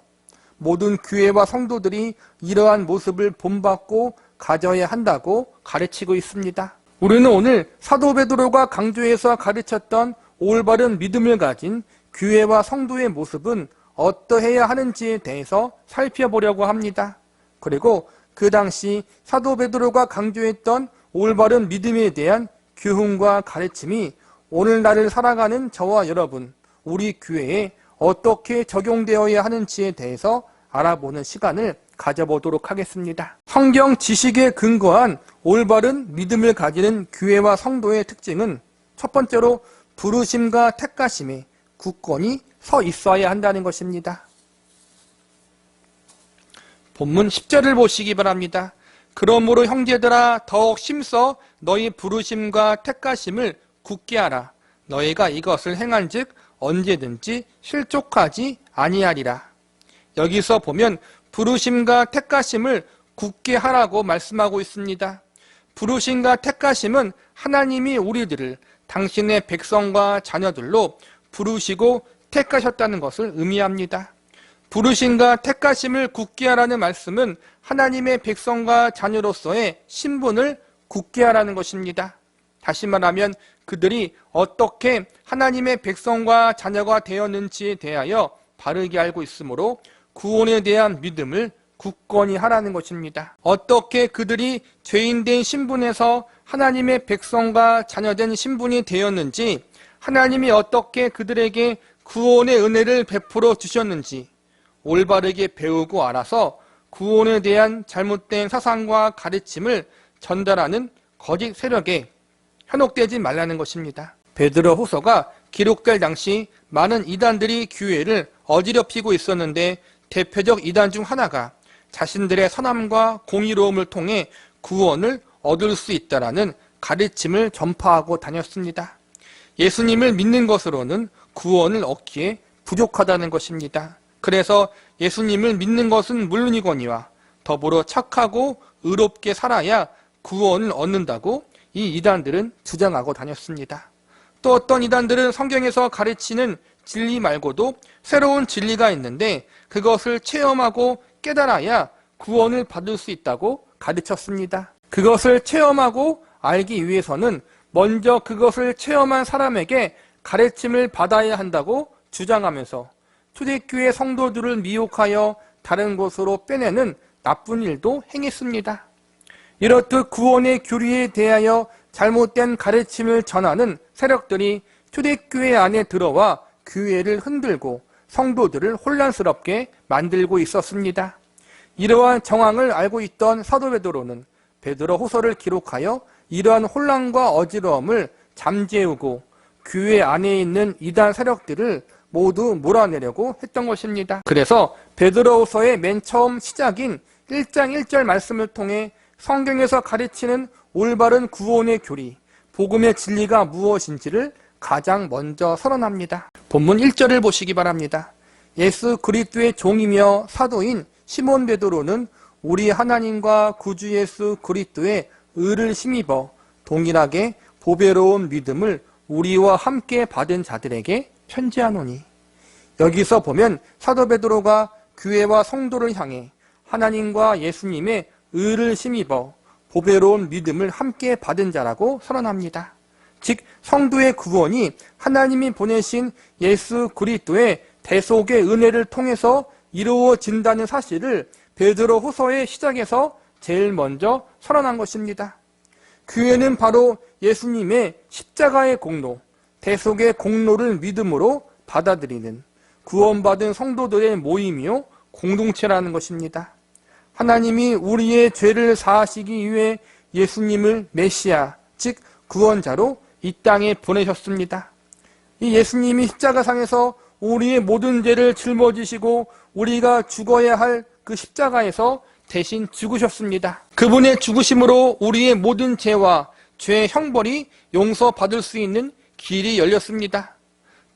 모든 교회와 성도들이 이러한 모습을 본받고 가져야 한다고 가르치고 있습니다. 우리는 오늘 사도 베드로가 강조해서 가르쳤던 올바른 믿음을 가진 교회와 성도의 모습은 어떠해야 하는지에 대해서 살펴보려고 합니다. 그리고 그 당시 사도 베드로가 강조했던 올바른 믿음에 대한 교훈과 가르침이 오늘날을 살아가는 저와 여러분, 우리 교회에 어떻게 적용되어야 하는지에 대해서 알아보는 시간을 가져보도록 하겠습니다. 성경 지식에 근거한 올바른 믿음을 가지는 교회와 성도의 특징은 첫 번째로 부르심과 택하심에 굳건히 서 있어야 한다는 것입니다. 본문 10절을 보시기 바랍니다. 그러므로 형제들아 더욱 힘써 너희 부르심과 택하심을 굳게 하라. 너희가 이것을 행한즉 언제든지 실족하지 아니하리라. 여기서 보면 부르심과 택하심을 굳게 하라고 말씀하고 있습니다. 부르심과 택하심은 하나님이 우리들을 당신의 백성과 자녀들로 부르시고 택하셨다는 것을 의미합니다. 부르심과 택하심을 굳게 하라는 말씀은 하나님의 백성과 자녀로서의 신분을 굳게 하라는 것입니다. 다시 말하면 그들이 어떻게 하나님의 백성과 자녀가 되었는지에 대하여 바르게 알고 있으므로 구원에 대한 믿음을 굳건히 하라는 것입니다. 어떻게 그들이 죄인된 신분에서 하나님의 백성과 자녀된 신분이 되었는지, 하나님이 어떻게 그들에게 구원의 은혜를 베풀어 주셨는지 올바르게 배우고 알아서 구원에 대한 잘못된 사상과 가르침을 전달하는 거짓 세력에 현혹되지 말라는 것입니다. 베드로 후서가 기록될 당시 많은 이단들이 교회를 어지럽히고 있었는데 대표적 이단 중 하나가 자신들의 선함과 공의로움을 통해 구원을 얻을 수 있다라는 가르침을 전파하고 다녔습니다. 예수님을 믿는 것으로는 구원을 얻기에 부족하다는 것입니다. 그래서 예수님을 믿는 것은 물론이거니와 더불어 착하고 의롭게 살아야 구원을 얻는다고 이 이단들은 주장하고 다녔습니다. 또 어떤 이단들은 성경에서 가르치는 진리 말고도 새로운 진리가 있는데 그것을 체험하고 깨달아야 구원을 받을 수 있다고 가르쳤습니다. 그것을 체험하고 알기 위해서는 먼저 그것을 체험한 사람에게 가르침을 받아야 한다고 주장하면서 초대교회 성도들을 미혹하여 다른 곳으로 빼내는 나쁜 일도 행했습니다. 이렇듯 구원의 교리에 대하여 잘못된 가르침을 전하는 세력들이 초대교회 안에 들어와 교회를 흔들고 성도들을 혼란스럽게 만들고 있었습니다. 이러한 정황을 알고 있던 사도 베드로는 베드로 후서를 기록하여 이러한 혼란과 어지러움을 잠재우고 교회 안에 있는 이단 세력들을 모두 몰아내려고 했던 것입니다. 그래서 베드로 후서의 맨 처음 시작인 1장 1절 말씀을 통해 성경에서 가르치는 올바른 구원의 교리, 복음의 진리가 무엇인지를 가장 먼저 선언합니다. 본문 1절을 보시기 바랍니다. 예수 그리스도의 종이며 사도인 시몬 베드로는 우리 하나님과 구주 예수 그리스도의 의를 힘입어 동일하게 보배로운 믿음을 우리와 함께 받은 자들에게 편지하노니. 여기서 보면 사도 베드로가 교회와 성도를 향해 하나님과 예수님의 의를 힘입어 보배로운 믿음을 함께 받은 자라고 선언합니다. 즉 성도의 구원이 하나님이 보내신 예수 그리스도의 대속의 은혜를 통해서 이루어진다는 사실을 베드로 후서의 시작에서 제일 먼저 선언한 것입니다. 교회는 바로 예수님의 십자가의 공로, 대속의 공로를 믿음으로 받아들이는 구원받은 성도들의 모임이요 공동체라는 것입니다. 하나님이 우리의 죄를 사하시기 위해 예수님을 메시아, 즉 구원자로 이 땅에 보내셨습니다. 이 예수님이 십자가상에서 우리의 모든 죄를 짊어지시고 우리가 죽어야 할 그 십자가에서 대신 죽으셨습니다. 그분의 죽으심으로 우리의 모든 죄와 죄의 형벌이 용서받을 수 있는 길이 열렸습니다.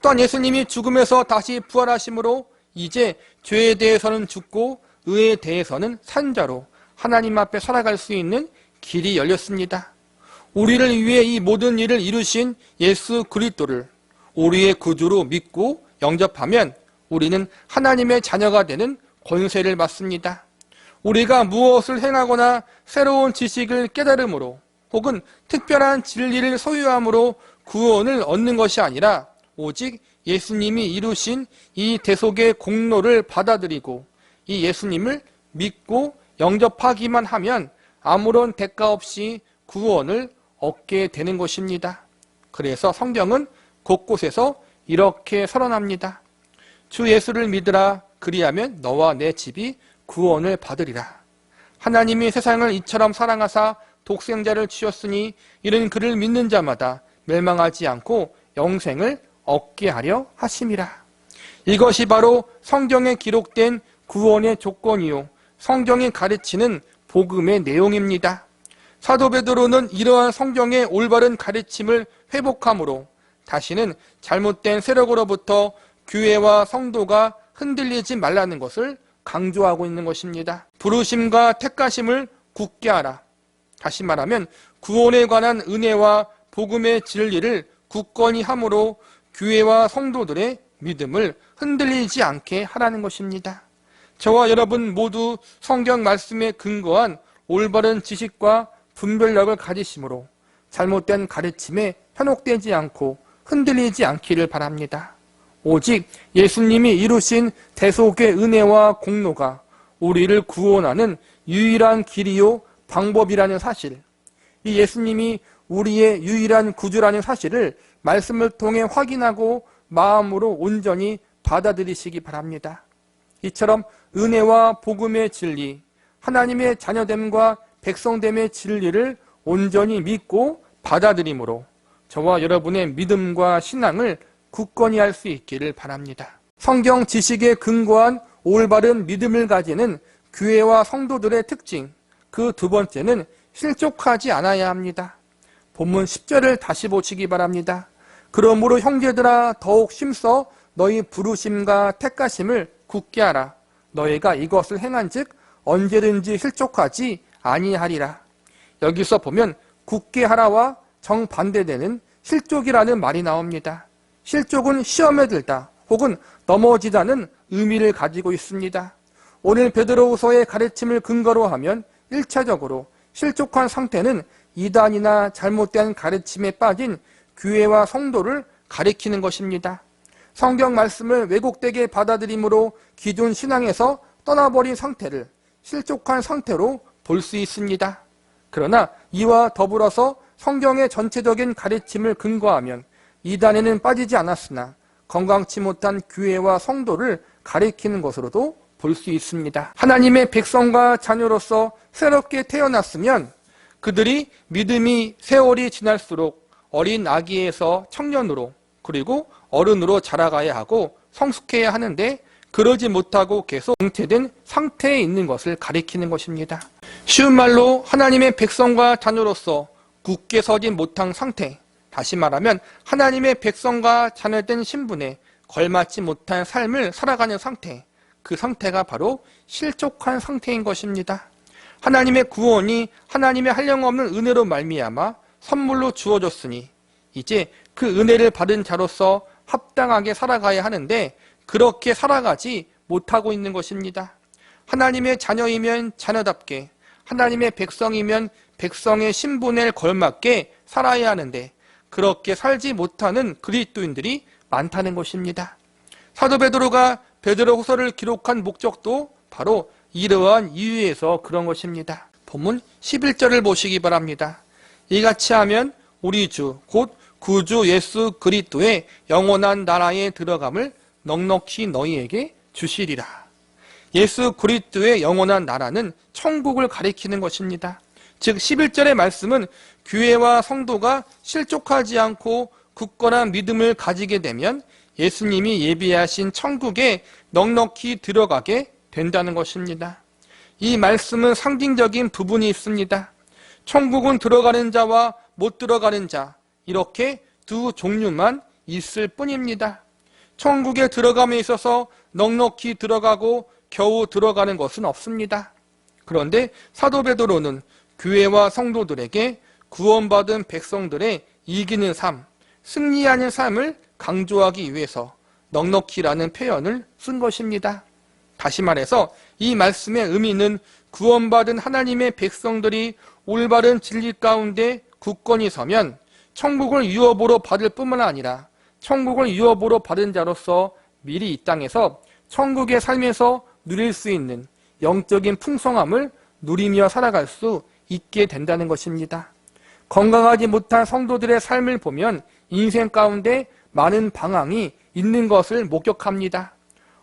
또한 예수님이 죽음에서 다시 부활하심으로 이제 죄에 대해서는 죽고 의에 대해서는 산 자로 하나님 앞에 살아갈 수 있는 길이 열렸습니다. 우리를 위해 이 모든 일을 이루신 예수 그리스도를 우리의 구주로 믿고 영접하면 우리는 하나님의 자녀가 되는 권세를 받습니다. 우리가 무엇을 행하거나 새로운 지식을 깨달음으로 혹은 특별한 진리를 소유함으로 구원을 얻는 것이 아니라 오직 예수님이 이루신 이 대속의 공로를 받아들이고 이 예수님을 믿고 영접하기만 하면 아무런 대가 없이 구원을 얻게 되는 것입니다. 그래서 성경은 곳곳에서 이렇게 선언합니다. 주 예수를 믿으라. 그리하면 너와 내 집이 구원을 받으리라. 하나님이 세상을 이처럼 사랑하사 독생자를 주셨으니 이는 그를 믿는 자마다 멸망하지 않고 영생을 얻게 하려 하심이라. 이것이 바로 성경에 기록된 구원의 조건이요 성경이 가르치는 복음의 내용입니다. 사도 베드로는 이러한 성경의 올바른 가르침을 회복함으로 다시는 잘못된 세력으로부터 교회와 성도가 흔들리지 말라는 것을 강조하고 있는 것입니다. 부르심과 택가심을 굳게 하라. 다시 말하면 구원에 관한 은혜와 복음의 진리를 굳건히 함으로 교회와 성도들의 믿음을 흔들리지 않게 하라는 것입니다. 저와 여러분 모두 성경 말씀에 근거한 올바른 지식과 분별력을 가지심으로 잘못된 가르침에 현혹되지 않고 흔들리지 않기를 바랍니다. 오직 예수님이 이루신 대속의 은혜와 공로가 우리를 구원하는 유일한 길이요 방법이라는 사실, 이 예수님이 우리의 유일한 구주라는 사실을 말씀을 통해 확인하고 마음으로 온전히 받아들이시기 바랍니다. 이처럼 은혜와 복음의 진리, 하나님의 자녀됨과 백성됨의 진리를 온전히 믿고 받아들임으로 저와 여러분의 믿음과 신앙을 굳건히 할 수 있기를 바랍니다. 성경 지식에 근거한 올바른 믿음을 가지는 교회와 성도들의 특징, 그 두 번째는 실족하지 않아야 합니다. 본문 10절을 다시 보시기 바랍니다. 그러므로 형제들아 더욱 힘써 너희 부르심과 택가심을 굳게 하라. 너희가 이것을 행한즉 언제든지 실족하지 아니하리라. 여기서 보면 굳게 하라와 정반대되는 실족이라는 말이 나옵니다. 실족은 시험에 들다 혹은 넘어지다는 의미를 가지고 있습니다. 오늘 베드로후서의 가르침을 근거로 하면 1차적으로 실족한 상태는 이단이나 잘못된 가르침에 빠진 교회와 성도를 가리키는 것입니다. 성경 말씀을 왜곡되게 받아들임으로 기존 신앙에서 떠나버린 상태를 실족한 상태로 볼 수 있습니다. 그러나 이와 더불어서 성경의 전체적인 가르침을 근거하면 이단에는 빠지지 않았으나 건강치 못한 교회와 성도를 가리키는 것으로도 볼 수 있습니다. 하나님의 백성과 자녀로서 새롭게 태어났으면 그들이 믿음이 세월이 지날수록 어린 아기에서 청년으로 그리고 어른으로 자라가야 하고 성숙해야 하는데 그러지 못하고 계속 잉태된 상태에 있는 것을 가리키는 것입니다. 쉬운 말로 하나님의 백성과 자녀로서 굳게 서지 못한 상태, 다시 말하면 하나님의 백성과 자녀된 신분에 걸맞지 못한 삶을 살아가는 상태, 그 상태가 바로 실족한 상태인 것입니다. 하나님의 구원이 하나님의 한량없는 은혜로 말미암아 선물로 주어졌으니 이제 그 은혜를 받은 자로서 합당하게 살아가야 하는데 그렇게 살아가지 못하고 있는 것입니다. 하나님의 자녀이면 자녀답게, 하나님의 백성이면 백성의 신분에 걸맞게 살아야 하는데 그렇게 살지 못하는 그리스도인들이 많다는 것입니다. 사도 베드로가 베드로후서를 기록한 목적도 바로 이러한 이유에서 그런 것입니다. 본문 11절을 보시기 바랍니다. 이같이 하면 우리 주 곧 구주 예수 그리스도의 영원한 나라에 들어감을 넉넉히 너희에게 주시리라. 예수 그리스도의 영원한 나라는 천국을 가리키는 것입니다. 즉 11절의 말씀은 교회와 성도가 실족하지 않고 굳건한 믿음을 가지게 되면 예수님이 예비하신 천국에 넉넉히 들어가게 된다는 것입니다. 이 말씀은 상징적인 부분이 있습니다. 천국은 들어가는 자와 못 들어가는 자, 이렇게 두 종류만 있을 뿐입니다. 천국에 들어감에 있어서 넉넉히 들어가고 겨우 들어가는 것은 없습니다. 그런데 사도 베드로는 교회와 성도들에게 구원받은 백성들의 이기는 삶, 승리하는 삶을 강조하기 위해서 넉넉히라는 표현을 쓴 것입니다. 다시 말해서 이 말씀의 의미는 구원받은 하나님의 백성들이 올바른 진리 가운데 굳건히 서면 천국을 유업으로 받을 뿐만 아니라 천국을 유업으로 받은 자로서 미리 이 땅에서 천국의 삶에서 누릴 수 있는 영적인 풍성함을 누리며 살아갈 수 있게 된다는 것입니다. 건강하지 못한 성도들의 삶을 보면 인생 가운데 많은 방황이 있는 것을 목격합니다.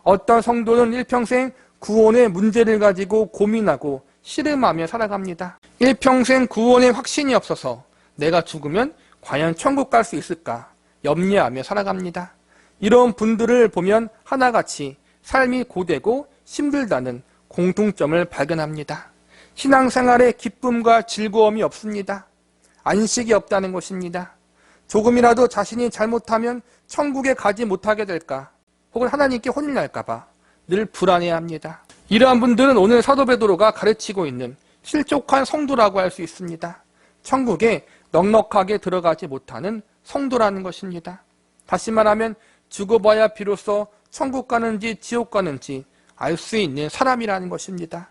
어떤 성도는 일평생 구원의 문제를 가지고 고민하고 씨름하며 살아갑니다. 일평생 구원의 확신이 없어서 내가 죽으면 과연 천국 갈 수 있을까 염려하며 살아갑니다. 이런 분들을 보면 하나같이 삶이 고되고 힘들다는 공통점을 발견합니다. 신앙생활에 기쁨과 즐거움이 없습니다. 안식이 없다는 것입니다. 조금이라도 자신이 잘못하면 천국에 가지 못하게 될까 혹은 하나님께 혼이 날까봐 늘 불안해합니다. 이러한 분들은 오늘 사도 베드로가 가르치고 있는 실족한 성도라고 할 수 있습니다. 천국에 넉넉하게 들어가지 못하는 성도라는 것입니다. 다시 말하면 죽어봐야 비로소 천국 가는지 지옥 가는지 알 수 있는 사람이라는 것입니다.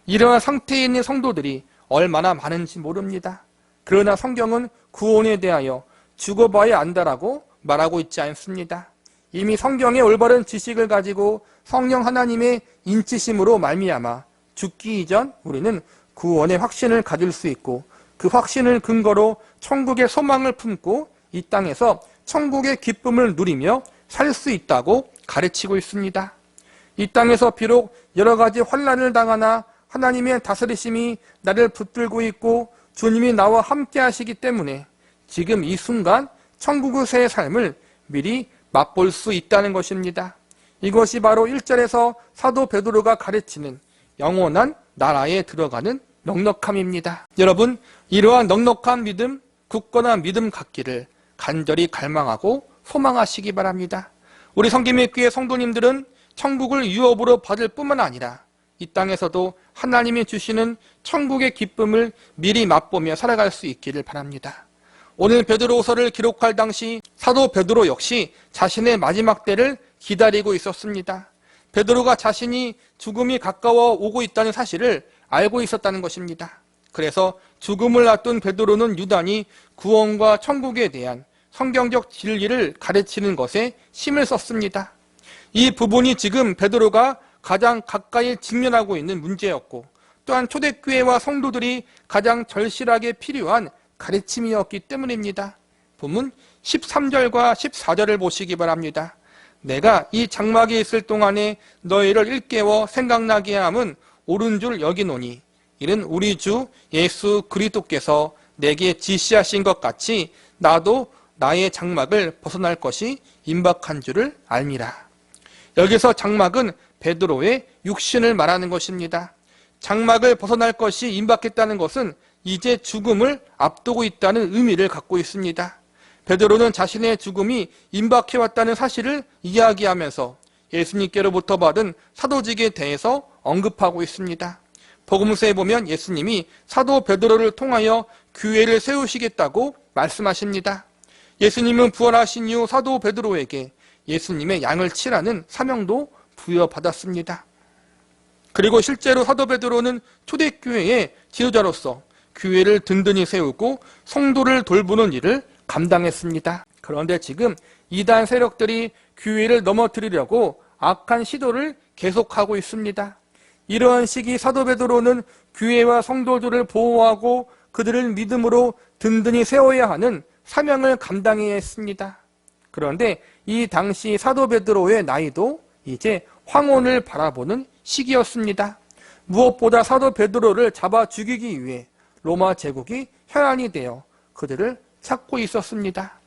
이러한 상태에 있는 성도들이 얼마나 많은지 모릅니다. 그러나 성경은 구원에 대하여 죽어봐야 안다라고 말하고 있지 않습니다. 이미 성경의 올바른 지식을 가지고 성령 하나님의 인치심으로 말미암아 죽기 이전 우리는 구원의 확신을 가질 수 있고 그 확신을 근거로 천국의 소망을 품고 이 땅에서 천국의 기쁨을 누리며 살 수 있다고 가르치고 있습니다. 이 땅에서 비록 여러 가지 환난을 당하나 하나님의 다스리심이 나를 붙들고 있고 주님이 나와 함께 하시기 때문에 지금 이 순간 천국의 삶을 미리 맛볼 수 있다는 것입니다. 이것이 바로 1절에서 사도 베드로가 가르치는 영원한 나라에 들어가는 넉넉함입니다. 여러분, 이러한 넉넉한 믿음, 굳건한 믿음 갖기를 간절히 갈망하고 소망하시기 바랍니다. 우리 성김의교회 성도님들은 천국을 유업으로 받을 뿐만 아니라 이 땅에서도 하나님이 주시는 천국의 기쁨을 미리 맛보며 살아갈 수 있기를 바랍니다. 오늘 베드로후서를 기록할 당시 사도 베드로 역시 자신의 마지막 때를 기다리고 있었습니다. 베드로가 자신이 죽음이 가까워 오고 있다는 사실을 알고 있었다는 것입니다. 그래서 죽음을 앞둔 베드로는 유단히 구원과 천국에 대한 성경적 진리를 가르치는 것에 힘을 썼습니다. 이 부분이 지금 베드로가 가장 가까이 직면하고 있는 문제였고 또한 초대교회와 성도들이 가장 절실하게 필요한 가르침이었기 때문입니다. 본문 13절과 14절을 보시기 바랍니다. 내가 이 장막에 있을 동안에 너희를 일깨워 생각나게 함은 옳은 줄 여기노니 이는 우리 주 예수 그리스도께서 내게 지시하신 것 같이 나도 나의 장막을 벗어날 것이 임박한 줄을 알미라. 여기서 장막은 베드로의 육신을 말하는 것입니다. 장막을 벗어날 것이 임박했다는 것은 이제 죽음을 앞두고 있다는 의미를 갖고 있습니다. 베드로는 자신의 죽음이 임박해왔다는 사실을 이야기하면서 예수님께로부터 받은 사도직에 대해서 언급하고 있습니다. 복음서에 보면 예수님이 사도 베드로를 통하여 교회를 세우시겠다고 말씀하십니다. 예수님은 부활하신 이후 사도 베드로에게 예수님의 양을 치라는 사명도 부여받았습니다. 그리고 실제로 사도 베드로는 초대교회의 지도자로서 교회를 든든히 세우고 성도를 돌보는 일을 감당했습니다. 그런데 지금 이단 세력들이 교회를 넘어뜨리려고 악한 시도를 계속하고 있습니다. 이러한 시기 사도 베드로는 교회와 성도들을 보호하고 그들을 믿음으로 든든히 세워야 하는 사명을 감당해야 했습니다. 그런데 이 당시 사도 베드로의 나이도 이제 황혼을 바라보는 시기였습니다. 무엇보다 사도 베드로를 잡아 죽이기 위해 로마 제국이 혈안이 되어 그들을 찾고 있었습니다.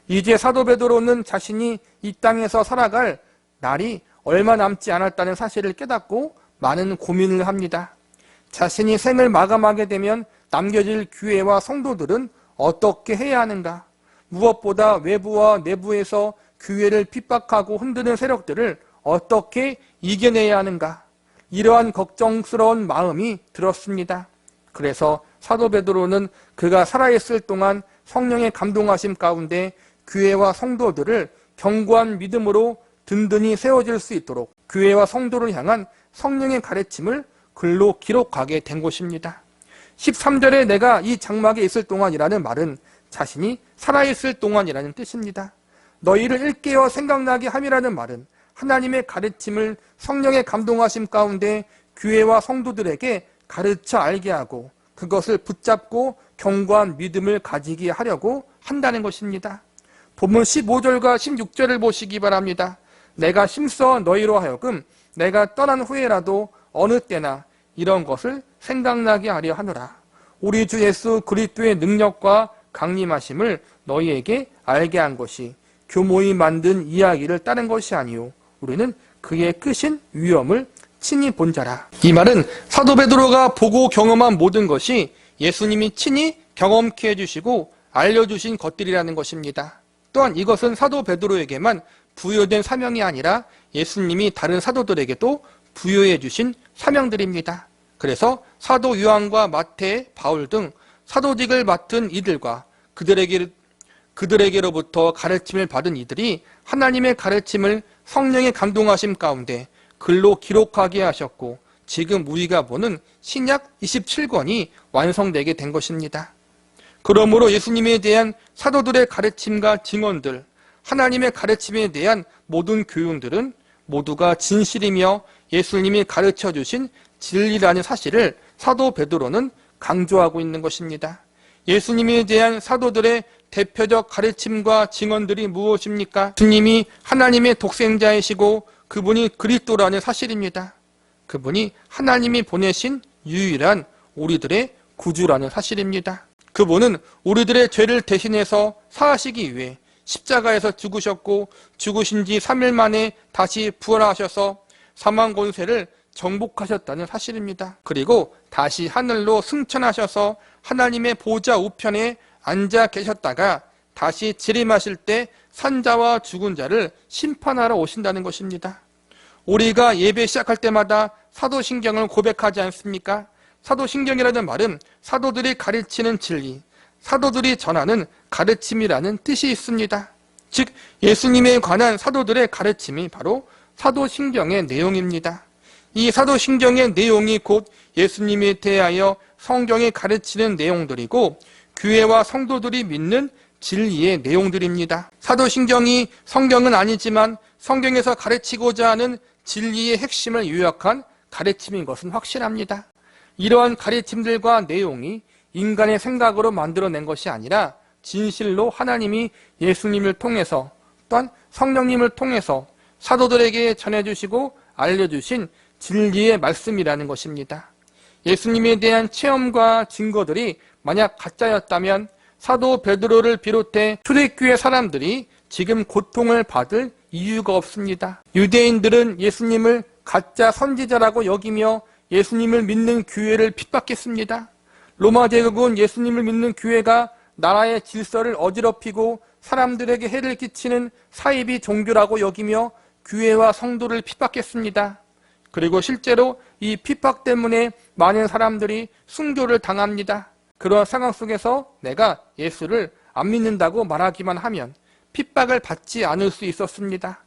이제 사도 베드로는 자신이 이 땅에서 살아갈 날이 얼마 남지 않았다는 사실을 깨닫고 많은 고민을 합니다. 자신이 생을 마감하게 되면 남겨질 교회와 성도들은 어떻게 해야 하는가? 무엇보다 외부와 내부에서 교회를 핍박하고 흔드는 세력들을 어떻게 이겨내야 하는가? 이러한 걱정스러운 마음이 들었습니다. 그래서 사도 베드로는 그가 살아있을 동안 성령의 감동하심 가운데 교회와 성도들을 견고한 믿음으로 든든히 세워질 수 있도록 교회와 성도를 향한 성령의 가르침을 글로 기록하게 된 것입니다. 13절에 내가 이 장막에 있을 동안이라는 말은 자신이 살아있을 동안이라는 뜻입니다. 너희를 일깨워 생각나게 함이라는 말은 하나님의 가르침을 성령의 감동하심 가운데 교회와 성도들에게 가르쳐 알게 하고 그것을 붙잡고 견고한 믿음을 가지게 하려고 한다는 것입니다. 본문 15절과 16절을 보시기 바랍니다. 내가 힘써 너희로 하여금 내가 떠난 후에라도 어느 때나 이런 것을 생각나게 하려 하노라. 우리 주 예수 그리스도의 능력과 강림하심을 너희에게 알게 한 것이 교모이 만든 이야기를 따른 것이 아니요 우리는 그의 크신 위엄을 친히 본 자라. 이 말은 사도 베드로가 보고 경험한 모든 것이 예수님이 친히 경험케 해주시고 알려주신 것들이라는 것입니다. 또한 이것은 사도 베드로에게만 부여된 사명이 아니라 예수님이 다른 사도들에게도 부여해 주신 사명들입니다. 그래서 사도 요한과 마태, 바울 등 사도직을 맡은 이들과 그들에게로부터 가르침을 받은 이들이 하나님의 가르침을 성령의 감동하심 가운데 글로 기록하게 하셨고 지금 우리가 보는 신약 27권이 완성되게 된 것입니다. 그러므로 예수님에 대한 사도들의 가르침과 증언들, 하나님의 가르침에 대한 모든 교훈들은 모두가 진실이며 예수님이 가르쳐 주신 진리라는 사실을 사도 베드로는 강조하고 있는 것입니다. 예수님에 대한 사도들의 대표적 가르침과 증언들이 무엇입니까? 주님이 하나님의 독생자이시고 그분이 그리스도라는 사실입니다. 그분이 하나님이 보내신 유일한 우리들의 구주라는 사실입니다. 그분은 우리들의 죄를 대신해서 사하시기 위해 십자가에서 죽으셨고 죽으신 지 3일 만에 다시 부활하셔서 사망 권세를 정복하셨다는 사실입니다. 그리고 다시 하늘로 승천하셔서 하나님의 보좌 우편에 앉아 계셨다가 다시 재림하실 때 산자와 죽은 자를 심판하러 오신다는 것입니다. 우리가 예배 시작할 때마다 사도신경을 고백하지 않습니까? 사도신경이라는 말은 사도들이 가르치는 진리, 사도들이 전하는 가르침이라는 뜻이 있습니다. 즉 예수님에 관한 사도들의 가르침이 바로 사도신경의 내용입니다. 이 사도신경의 내용이 곧 예수님에 대하여 성경이 가르치는 내용들이고 교회와 성도들이 믿는 진리의 내용들입니다. 사도신경이 성경은 아니지만 성경에서 가르치고자 하는 진리의 핵심을 요약한 가르침인 것은 확실합니다. 이러한 가르침들과 내용이 인간의 생각으로 만들어낸 것이 아니라 진실로 하나님이 예수님을 통해서 또한 성령님을 통해서 사도들에게 전해주시고 알려주신 진리의 말씀이라는 것입니다. 예수님에 대한 체험과 증거들이 만약 가짜였다면 사도 베드로를 비롯해 초대교회 사람들이 지금 고통을 받을 이유가 없습니다. 유대인들은 예수님을 가짜 선지자라고 여기며 예수님을 믿는 교회를 핍박했습니다. 로마 제국은 예수님을 믿는 교회가 나라의 질서를 어지럽히고 사람들에게 해를 끼치는 사이비 종교라고 여기며 교회와 성도를 핍박했습니다. 그리고 실제로 이 핍박 때문에 많은 사람들이 순교를 당합니다. 그런 상황 속에서 내가 예수를 안 믿는다고 말하기만 하면 핍박을 받지 않을 수 있었습니다.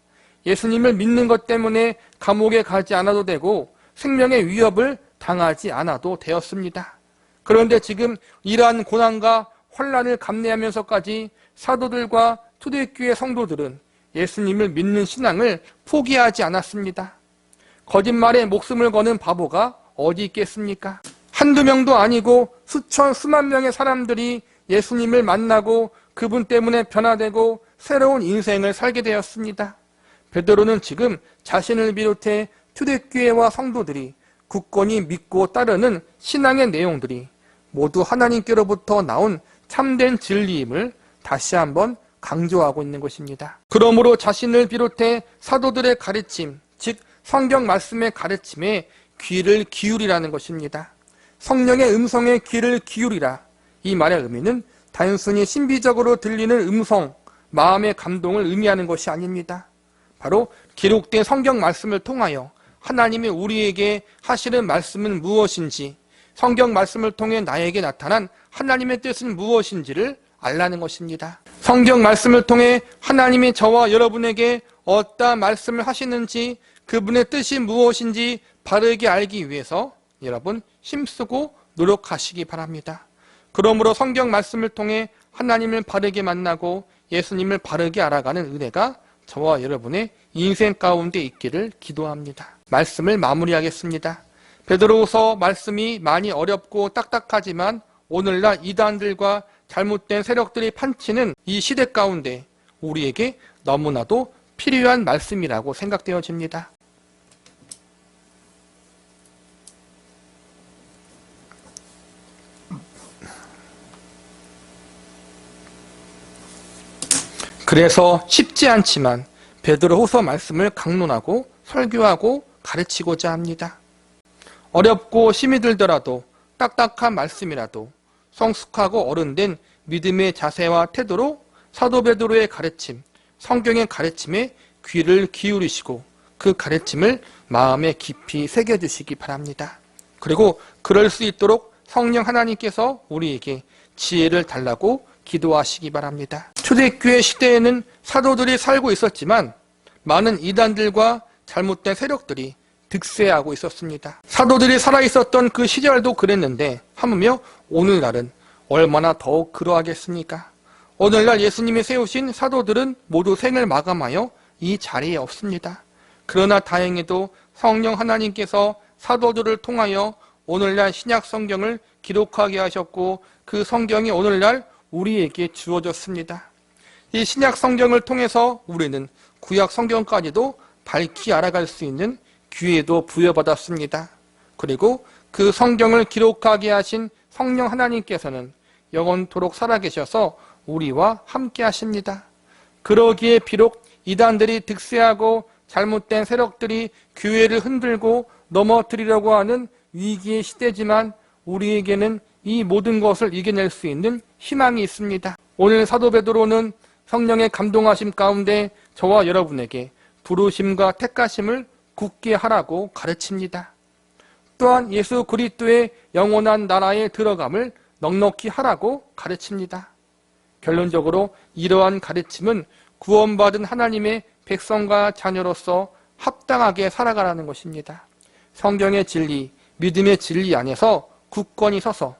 예수님을 믿는 것 때문에 감옥에 가지 않아도 되고 생명의 위협을 당하지 않아도 되었습니다. 그런데 지금 이러한 고난과 환난을 감내하면서까지 사도들과 초대교회 성도들은 예수님을 믿는 신앙을 포기하지 않았습니다. 거짓말에 목숨을 거는 바보가 어디 있겠습니까? 한두 명도 아니고 수천 수만 명의 사람들이 예수님을 만나고 그분 때문에 변화되고 새로운 인생을 살게 되었습니다. 베드로는 지금 자신을 비롯해 초대교회와 성도들이 굳건히 믿고 따르는 신앙의 내용들이 모두 하나님께로부터 나온 참된 진리임을 다시 한번 강조하고 있는 것입니다. 그러므로 자신을 비롯해 사도들의 가르침, 즉 성경 말씀의 가르침에 귀를 기울이라는 것입니다. 성령의 음성에 귀를 기울이라. 이 말의 의미는 단순히 신비적으로 들리는 음성, 마음의 감동을 의미하는 것이 아닙니다. 바로 기록된 성경 말씀을 통하여 하나님이 우리에게 하시는 말씀은 무엇인지, 성경 말씀을 통해 나에게 나타난 하나님의 뜻은 무엇인지를 알라는 것입니다. 성경 말씀을 통해 하나님이 저와 여러분에게 어떠한 말씀을 하시는지, 그분의 뜻이 무엇인지 바르게 알기 위해서 여러분 힘쓰고 노력하시기 바랍니다. 그러므로 성경 말씀을 통해 하나님을 바르게 만나고 예수님을 바르게 알아가는 은혜가 저와 여러분의 인생 가운데 있기를 기도합니다. 말씀을 마무리하겠습니다. 베드로후서 말씀이 많이 어렵고 딱딱하지만 오늘날 이단들과 잘못된 세력들이 판치는 이 시대 가운데 우리에게 너무나도 필요한 말씀이라고 생각되어집니다. 그래서 쉽지 않지만 베드로후서 말씀을 강론하고 설교하고 가르치고자 합니다. 어렵고 힘이 들더라도 딱딱한 말씀이라도 성숙하고 어른된 믿음의 자세와 태도로 사도 베드로의 가르침, 성경의 가르침에 귀를 기울이시고 그 가르침을 마음에 깊이 새겨주시기 바랍니다. 그리고 그럴 수 있도록 성령 하나님께서 우리에게 지혜를 달라고 기도하시기 바랍니다. 초대교회 시대에는 사도들이 살고 있었지만 많은 이단들과 잘못된 세력들이 득세하고 있었습니다. 사도들이 살아있었던 그 시절도 그랬는데 하물며 오늘날은 얼마나 더욱 그러하겠습니까? 오늘날 예수님이 세우신 사도들은 모두 생을 마감하여 이 자리에 없습니다. 그러나 다행히도 성령 하나님께서 사도들을 통하여 오늘날 신약 성경을 기록하게 하셨고 그 성경이 오늘날 우리에게 주어졌습니다. 이 신약 성경을 통해서 우리는 구약 성경까지도 밝히 알아갈 수 있는 기회도 부여받았습니다. 그리고 그 성경을 기록하게 하신 성령 하나님께서는 영원토록 살아계셔서 우리와 함께 하십니다. 그러기에 비록 이단들이 득세하고 잘못된 세력들이 교회를 흔들고 넘어뜨리려고 하는 위기의 시대지만 우리에게는 이 모든 것을 이겨낼 수 있는 희망이 있습니다. 오늘 사도 베드로는 성령의 감동하심 가운데 저와 여러분에게 부르심과 택하심을 굳게 하라고 가르칩니다. 또한 예수 그리스도의 영원한 나라에 들어감을 넉넉히 하라고 가르칩니다. 결론적으로 이러한 가르침은 구원받은 하나님의 백성과 자녀로서 합당하게 살아가라는 것입니다. 성경의 진리, 믿음의 진리 안에서 굳건히 서서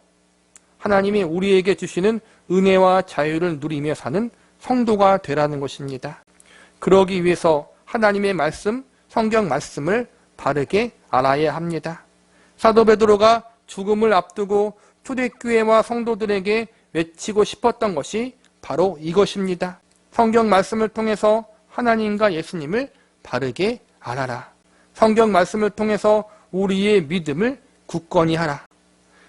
하나님이 우리에게 주시는 은혜와 자유를 누리며 사는 성도가 되라는 것입니다. 그러기 위해서 하나님의 말씀, 성경 말씀을 바르게 알아야 합니다. 사도 베드로가 죽음을 앞두고 초대교회와 성도들에게 외치고 싶었던 것이 바로 이것입니다. 성경 말씀을 통해서 하나님과 예수님을 바르게 알아라. 성경 말씀을 통해서 우리의 믿음을 굳건히 하라.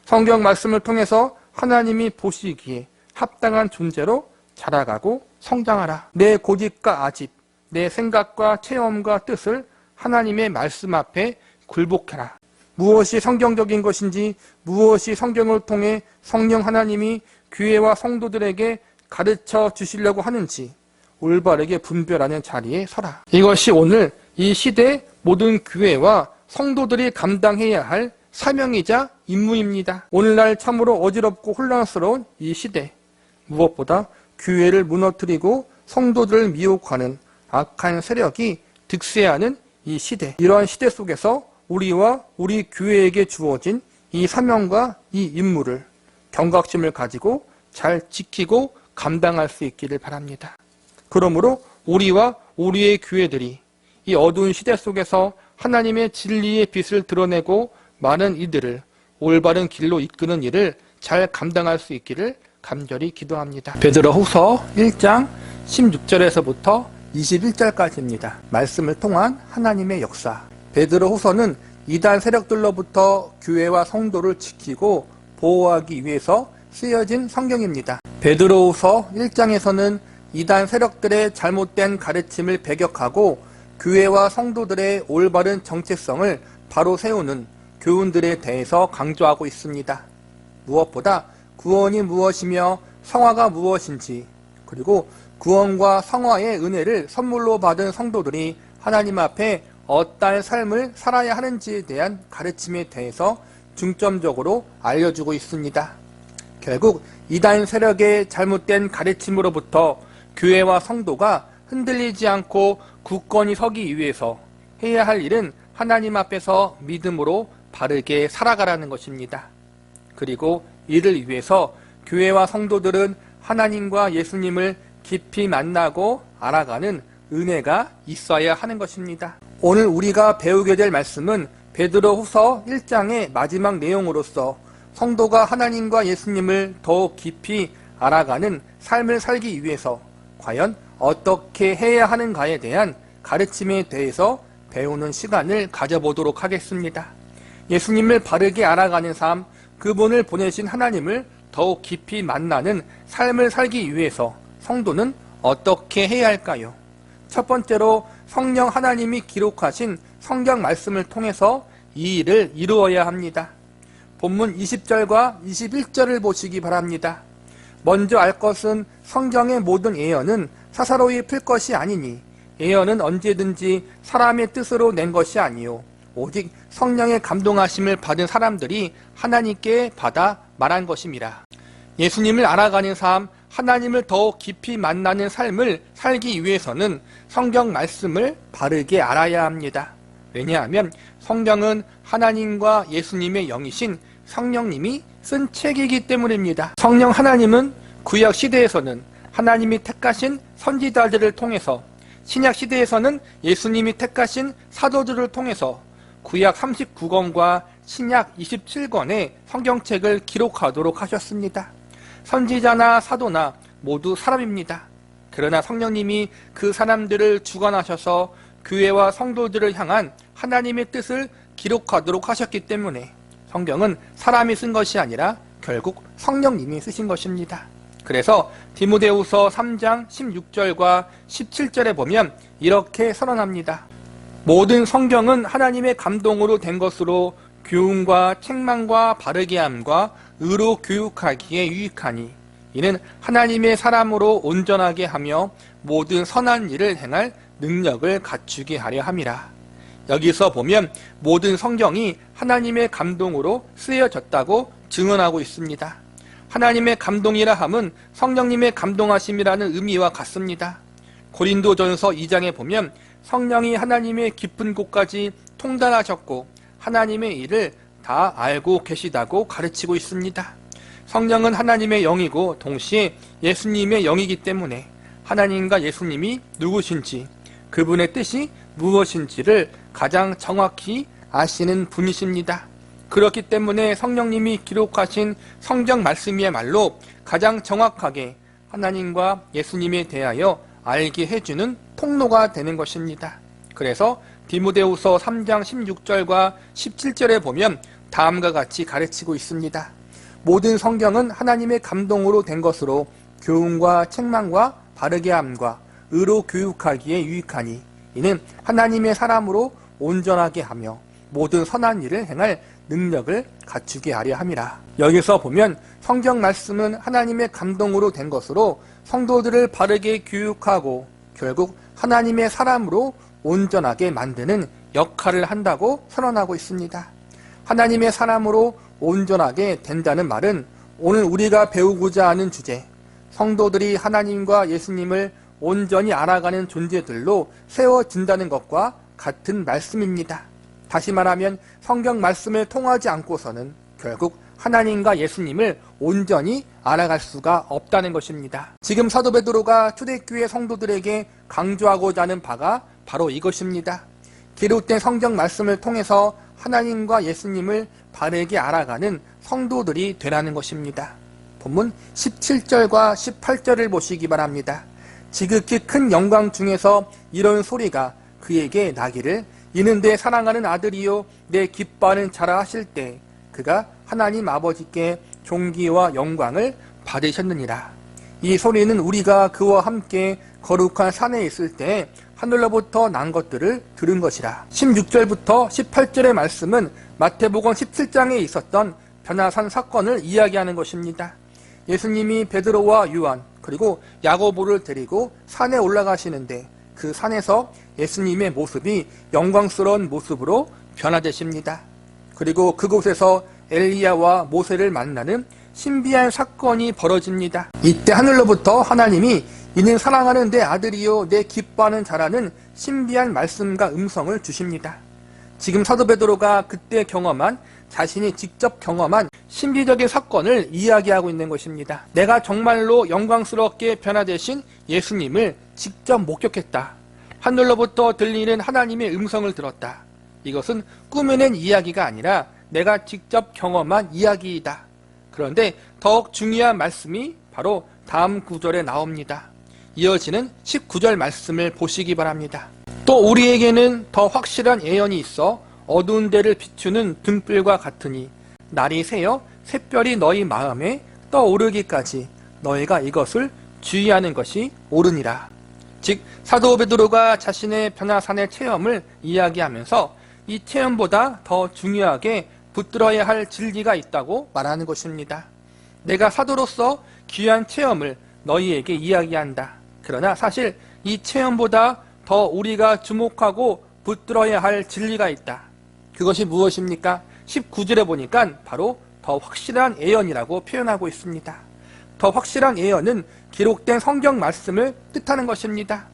성경 말씀을 통해서 하나님이 보시기에 합당한 존재로 자라가고 성장하라. 내 고집과 아집, 내 생각과 체험과 뜻을 하나님의 말씀 앞에 굴복해라. 무엇이 성경적인 것인지, 무엇이 성경을 통해 성령 하나님이 교회와 성도들에게 가르쳐 주시려고 하는지 올바르게 분별하는 자리에 서라. 이것이 오늘 이 시대 모든 교회와 성도들이 감당해야 할 사명이자 임무입니다. 오늘날 참으로 어지럽고 혼란스러운 이 시대, 무엇보다 교회를 무너뜨리고 성도들을 미혹하는 악한 세력이 득세하는 이 시대, 이러한 시대 속에서 우리와 우리 교회에게 주어진 이 사명과 이 임무를 경각심을 가지고 잘 지키고 감당할 수 있기를 바랍니다. 그러므로 우리와 우리의 교회들이 이 어두운 시대 속에서 하나님의 진리의 빛을 드러내고 많은 이들을 올바른 길로 이끄는 일을 잘 감당할 수 있기를 간절히 기도합니다. 베드로후서 1장 16절에서부터 21절까지입니다. 말씀을 통한 하나님의 역사. 베드로후서는 이단 세력들로부터 교회와 성도를 지키고 보호하기 위해서 쓰여진 성경입니다. 베드로후서 1장에서는 이단 세력들의 잘못된 가르침을 배격하고 교회와 성도들의 올바른 정체성을 바로 세우는 교훈들에 대해서 강조하고 있습니다. 무엇보다 구원이 무엇이며 성화가 무엇인지, 그리고 구원과 성화의 은혜를 선물로 받은 성도들이 하나님 앞에 어떠한 삶을 살아야 하는지에 대한 가르침에 대해서 중점적으로 알려주고 있습니다. 결국 이단 세력의 잘못된 가르침으로부터 교회와 성도가 흔들리지 않고 굳건히 서기 위해서 해야 할 일은 하나님 앞에서 믿음으로 바르게 살아가라는 것입니다. 그리고 이를 위해서 교회와 성도들은 하나님과 예수님을 깊이 만나고 알아가는 은혜가 있어야 하는 것입니다. 오늘 우리가 배우게 될 말씀은 베드로후서 1장의 마지막 내용으로서 성도가 하나님과 예수님을 더욱 깊이 알아가는 삶을 살기 위해서 과연 어떻게 해야 하는가에 대한 가르침에 대해서 배우는 시간을 가져보도록 하겠습니다. 예수님을 바르게 알아가는 삶, 그분을 보내신 하나님을 더욱 깊이 만나는 삶을 살기 위해서 성도는 어떻게 해야 할까요? 첫 번째로 성령 하나님이 기록하신 성경 말씀을 통해서 이 일을 이루어야 합니다. 본문 20절과 21절을 보시기 바랍니다. 먼저 알 것은 성경의 모든 예언은 사사로이 풀 것이 아니니 예언은 언제든지 사람의 뜻으로 낸 것이 아니요 오직 성령의 감동하심을 받은 사람들이 하나님께 받아 말한 것임이라. 예수님을 알아가는 삶, 하나님을 더욱 깊이 만나는 삶을 살기 위해서는 성경 말씀을 바르게 알아야 합니다. 왜냐하면 성경은 하나님과 예수님의 영이신 성령님이 쓴 책이기 때문입니다. 성령 하나님은 구약 시대에서는 하나님이 택하신 선지자들을 통해서, 신약 시대에서는 예수님이 택하신 사도들을 통해서 구약 39권과 신약 27권의 성경책을 기록하도록 하셨습니다. 선지자나 사도나 모두 사람입니다. 그러나 성령님이 그 사람들을 주관하셔서 교회와 성도들을 향한 하나님의 뜻을 기록하도록 하셨기 때문에 성경은 사람이 쓴 것이 아니라 결국 성령님이 쓰신 것입니다. 그래서 디모데후서 3장 16절과 17절에 보면 이렇게 선언합니다. 모든 성경은 하나님의 감동으로 된 것으로 교훈과 책망과 바르게 함과 의로 교육하기에 유익하니 이는 하나님의 사람으로 온전하게 하며 모든 선한 일을 행할 능력을 갖추게 하려 함이라. 여기서 보면 모든 성경이 하나님의 감동으로 쓰여졌다고 증언하고 있습니다. 하나님의 감동이라 함은 성령님의 감동하심이라는 의미와 같습니다. 고린도전서 2장에 보면 성령이 하나님의 깊은 곳까지 통달하셨고 하나님의 일을 다 알고 계시다고 가르치고 있습니다. 성령은 하나님의 영이고 동시에 예수님의 영이기 때문에 하나님과 예수님이 누구신지, 그분의 뜻이 무엇인지를 가장 정확히 아시는 분이십니다. 그렇기 때문에 성령님이 기록하신 성경 말씀이야말로 가장 정확하게 하나님과 예수님에 대하여 알게 해주는 통로가 되는 것입니다. 그래서 디모데후서 3장 16절과 17절에 보면 다음과 같이 가르치고 있습니다. 모든 성경은 하나님의 감동으로 된 것으로 교훈과 책망과 바르게 함과 의로 교육하기에 유익하니 이는 하나님의 사람으로 온전하게 하며 모든 선한 일을 행할 능력을 갖추게 하려 함이라. 여기서 보면 성경 말씀은 하나님의 감동으로 된 것으로 성도들을 바르게 교육하고 결국 하나님의 사람으로 온전하게 만드는 역할을 한다고 선언하고 있습니다. 하나님의 사람으로 온전하게 된다는 말은 오늘 우리가 배우고자 하는 주제, 성도들이 하나님과 예수님을 온전히 알아가는 존재들로 세워진다는 것과 같은 말씀입니다. 다시 말하면 성경 말씀을 통하지 않고서는 결국 하나님과 예수님을 온전히 알아갈 수가 없다는 것입니다. 지금 사도 베드로가 초대교회 성도들에게 강조하고자 하는 바가 바로 이것입니다. 기록된 성경 말씀을 통해서 하나님과 예수님을 바르게 알아가는 성도들이 되라는 것입니다. 본문 17절과 18절을 보시기 바랍니다. 지극히 큰 영광 중에서 이런 소리가 그에게 나기를 이는 내 사랑하는 아들이요 내 기뻐하는 자라 하실 때 그가 하나님 아버지께 존귀와 영광을 받으셨느니라. 이 소리는 우리가 그와 함께 거룩한 산에 있을 때 하늘로부터 난 것들을 들은 것이라. 16절부터 18절의 말씀은 마태복음 17장에 있었던 변화산 사건을 이야기하는 것입니다. 예수님이 베드로와 요한 그리고 야고보를 데리고 산에 올라가시는데 그 산에서 예수님의 모습이 영광스러운 모습으로 변화되십니다. 그리고 그곳에서 엘리야와 모세를 만나는 신비한 사건이 벌어집니다. 이때 하늘로부터 하나님이 이는 사랑하는 내 아들이요 내 기뻐하는 자라는 신비한 말씀과 음성을 주십니다. 지금 사도 베드로가 그때 경험한, 자신이 직접 경험한 신비적인 사건을 이야기하고 있는 것입니다. 내가 정말로 영광스럽게 변화되신 예수님을 직접 목격했다. 하늘로부터 들리는 하나님의 음성을 들었다. 이것은 꾸며낸 이야기가 아니라 내가 직접 경험한 이야기이다. 그런데 더욱 중요한 말씀이 바로 다음 구절에 나옵니다. 이어지는 19절 말씀을 보시기 바랍니다. 또 우리에게는 더 확실한 예언이 있어 어두운 데를 비추는 등불과 같으니 날이 새어 샛별이 너희 마음에 떠오르기까지 너희가 이것을 주의하는 것이 옳으니라. 즉 사도 베드로가 자신의 변화산의 체험을 이야기하면서 이 체험보다 더 중요하게 붙들어야 할 진리가 있다고 말하는 것입니다. 내가 사도로서 귀한 체험을 너희에게 이야기한다. 그러나 사실 이 체험보다 더 우리가 주목하고 붙들어야 할 진리가 있다. 그것이 무엇입니까? 19절에 보니까 바로 더 확실한 예언이라고 표현하고 있습니다. 더 확실한 예언은 기록된 성경 말씀을 뜻하는 것입니다.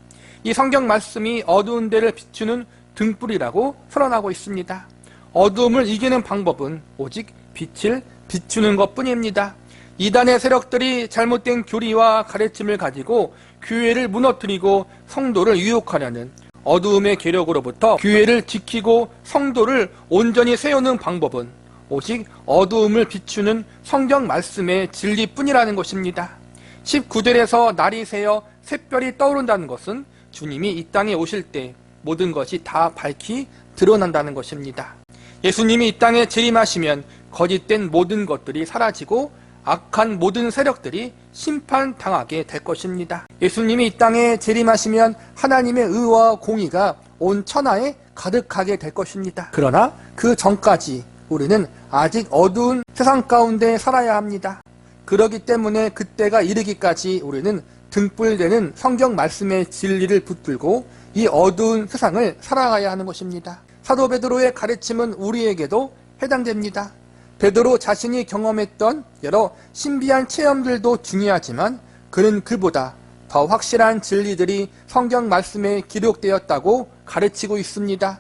이 성경 말씀이 어두운 데를 비추는 등불이라고 선언하고 있습니다. 어두움을 이기는 방법은 오직 빛을 비추는 것뿐입니다. 이단의 세력들이 잘못된 교리와 가르침을 가지고 교회를 무너뜨리고 성도를 유혹하려는 어두움의 계력으로부터 교회를 지키고 성도를 온전히 세우는 방법은 오직 어두움을 비추는 성경 말씀의 진리뿐이라는 것입니다. 19절에서 날이 새어 샛별이 떠오른다는 것은 주님이 이 땅에 오실 때 모든 것이 다 밝히 드러난다는 것입니다. 예수님이 이 땅에 재림하시면 거짓된 모든 것들이 사라지고 악한 모든 세력들이 심판당하게 될 것입니다. 예수님이 이 땅에 재림하시면 하나님의 의와 공의가 온 천하에 가득하게 될 것입니다. 그러나 그 전까지 우리는 아직 어두운 세상 가운데 살아야 합니다. 그렇기 때문에 그때가 이르기까지 우리는 등불되는 성경 말씀의 진리를 붙들고 이 어두운 세상을 살아가야 하는 것입니다. 사도 베드로의 가르침은 우리에게도 해당됩니다. 베드로 자신이 경험했던 여러 신비한 체험들도 중요하지만 그는 그보다 더 확실한 진리들이 성경 말씀에 기록되었다고 가르치고 있습니다.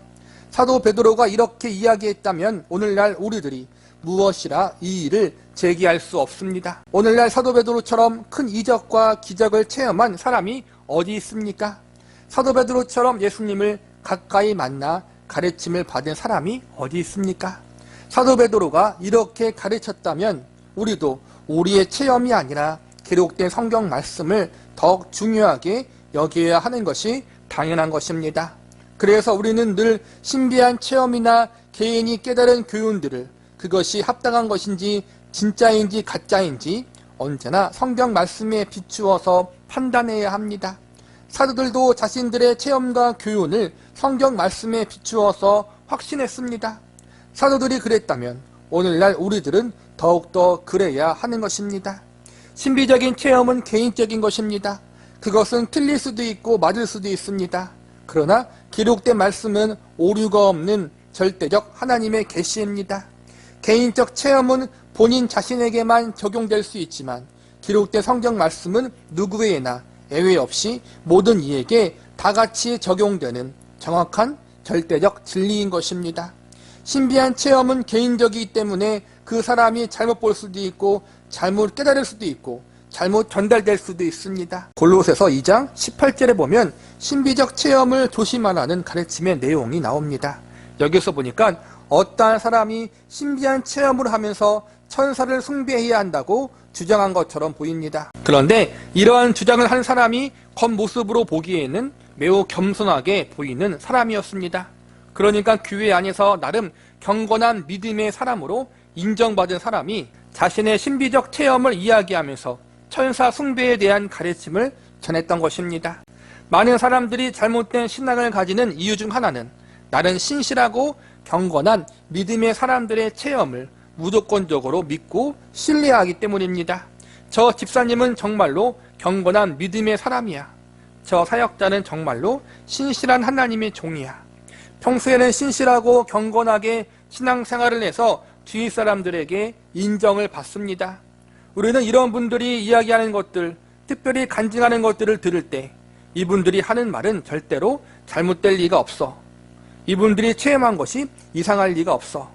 사도 베드로가 이렇게 이야기했다면 오늘날 우리들이 무엇이라 이 일을 제기할 수 없습니다. 오늘날 사도 베드로처럼 큰 이적과 기적을 체험한 사람이 어디 있습니까? 사도 베드로처럼 예수님을 가까이 만나 가르침을 받은 사람이 어디 있습니까? 사도 베드로가 이렇게 가르쳤다면 우리도 우리의 체험이 아니라 기록된 성경 말씀을 더욱 중요하게 여겨야 하는 것이 당연한 것입니다. 그래서 우리는 늘 신비한 체험이나 개인이 깨달은 교훈들을 그것이 합당한 것인지 진짜인지 가짜인지 언제나 성경 말씀에 비추어서 판단해야 합니다. 사도들도 자신들의 체험과 교훈을 성경 말씀에 비추어서 확신했습니다. 사도들이 그랬다면 오늘날 우리들은 더욱더 그래야 하는 것입니다. 신비적인 체험은 개인적인 것입니다. 그것은 틀릴 수도 있고 맞을 수도 있습니다. 그러나 기록된 말씀은 오류가 없는 절대적 하나님의 계시입니다. 개인적 체험은 본인 자신에게만 적용될 수 있지만 기록된 성경 말씀은 누구에게나 예외 없이 모든 이에게 다 같이 적용되는 정확한 절대적 진리인 것입니다. 신비한 체험은 개인적이기 때문에 그 사람이 잘못 볼 수도 있고 잘못 깨달을 수도 있고 잘못 전달될 수도 있습니다. 골로새서 2장 18절에 보면 신비적 체험을 조심하라는 가르침의 내용이 나옵니다. 여기서 보니까 어떠한 사람이 신비한 체험을 하면서 천사를 숭배해야 한다고 주장한 것처럼 보입니다. 그런데 이러한 주장을 한 사람이 겉모습으로 보기에는 매우 겸손하게 보이는 사람이었습니다. 그러니까 교회 안에서 나름 경건한 믿음의 사람으로 인정받은 사람이 자신의 신비적 체험을 이야기하면서 천사 숭배에 대한 가르침을 전했던 것입니다. 많은 사람들이 잘못된 신앙을 가지는 이유 중 하나는 나는 신실하고 경건한 믿음의 사람들의 체험을 무조건적으로 믿고 신뢰하기 때문입니다. 저 집사님은 정말로 경건한 믿음의 사람이야. 저 사역자는 정말로 신실한 하나님의 종이야. 평소에는 신실하고 경건하게 신앙생활을 해서 주위 사람들에게 인정을 받습니다. 우리는 이런 분들이 이야기하는 것들, 특별히 간증하는 것들을 들을 때 이분들이 하는 말은 절대로 잘못될 리가 없어. 이분들이 체험한 것이 이상할 리가 없어.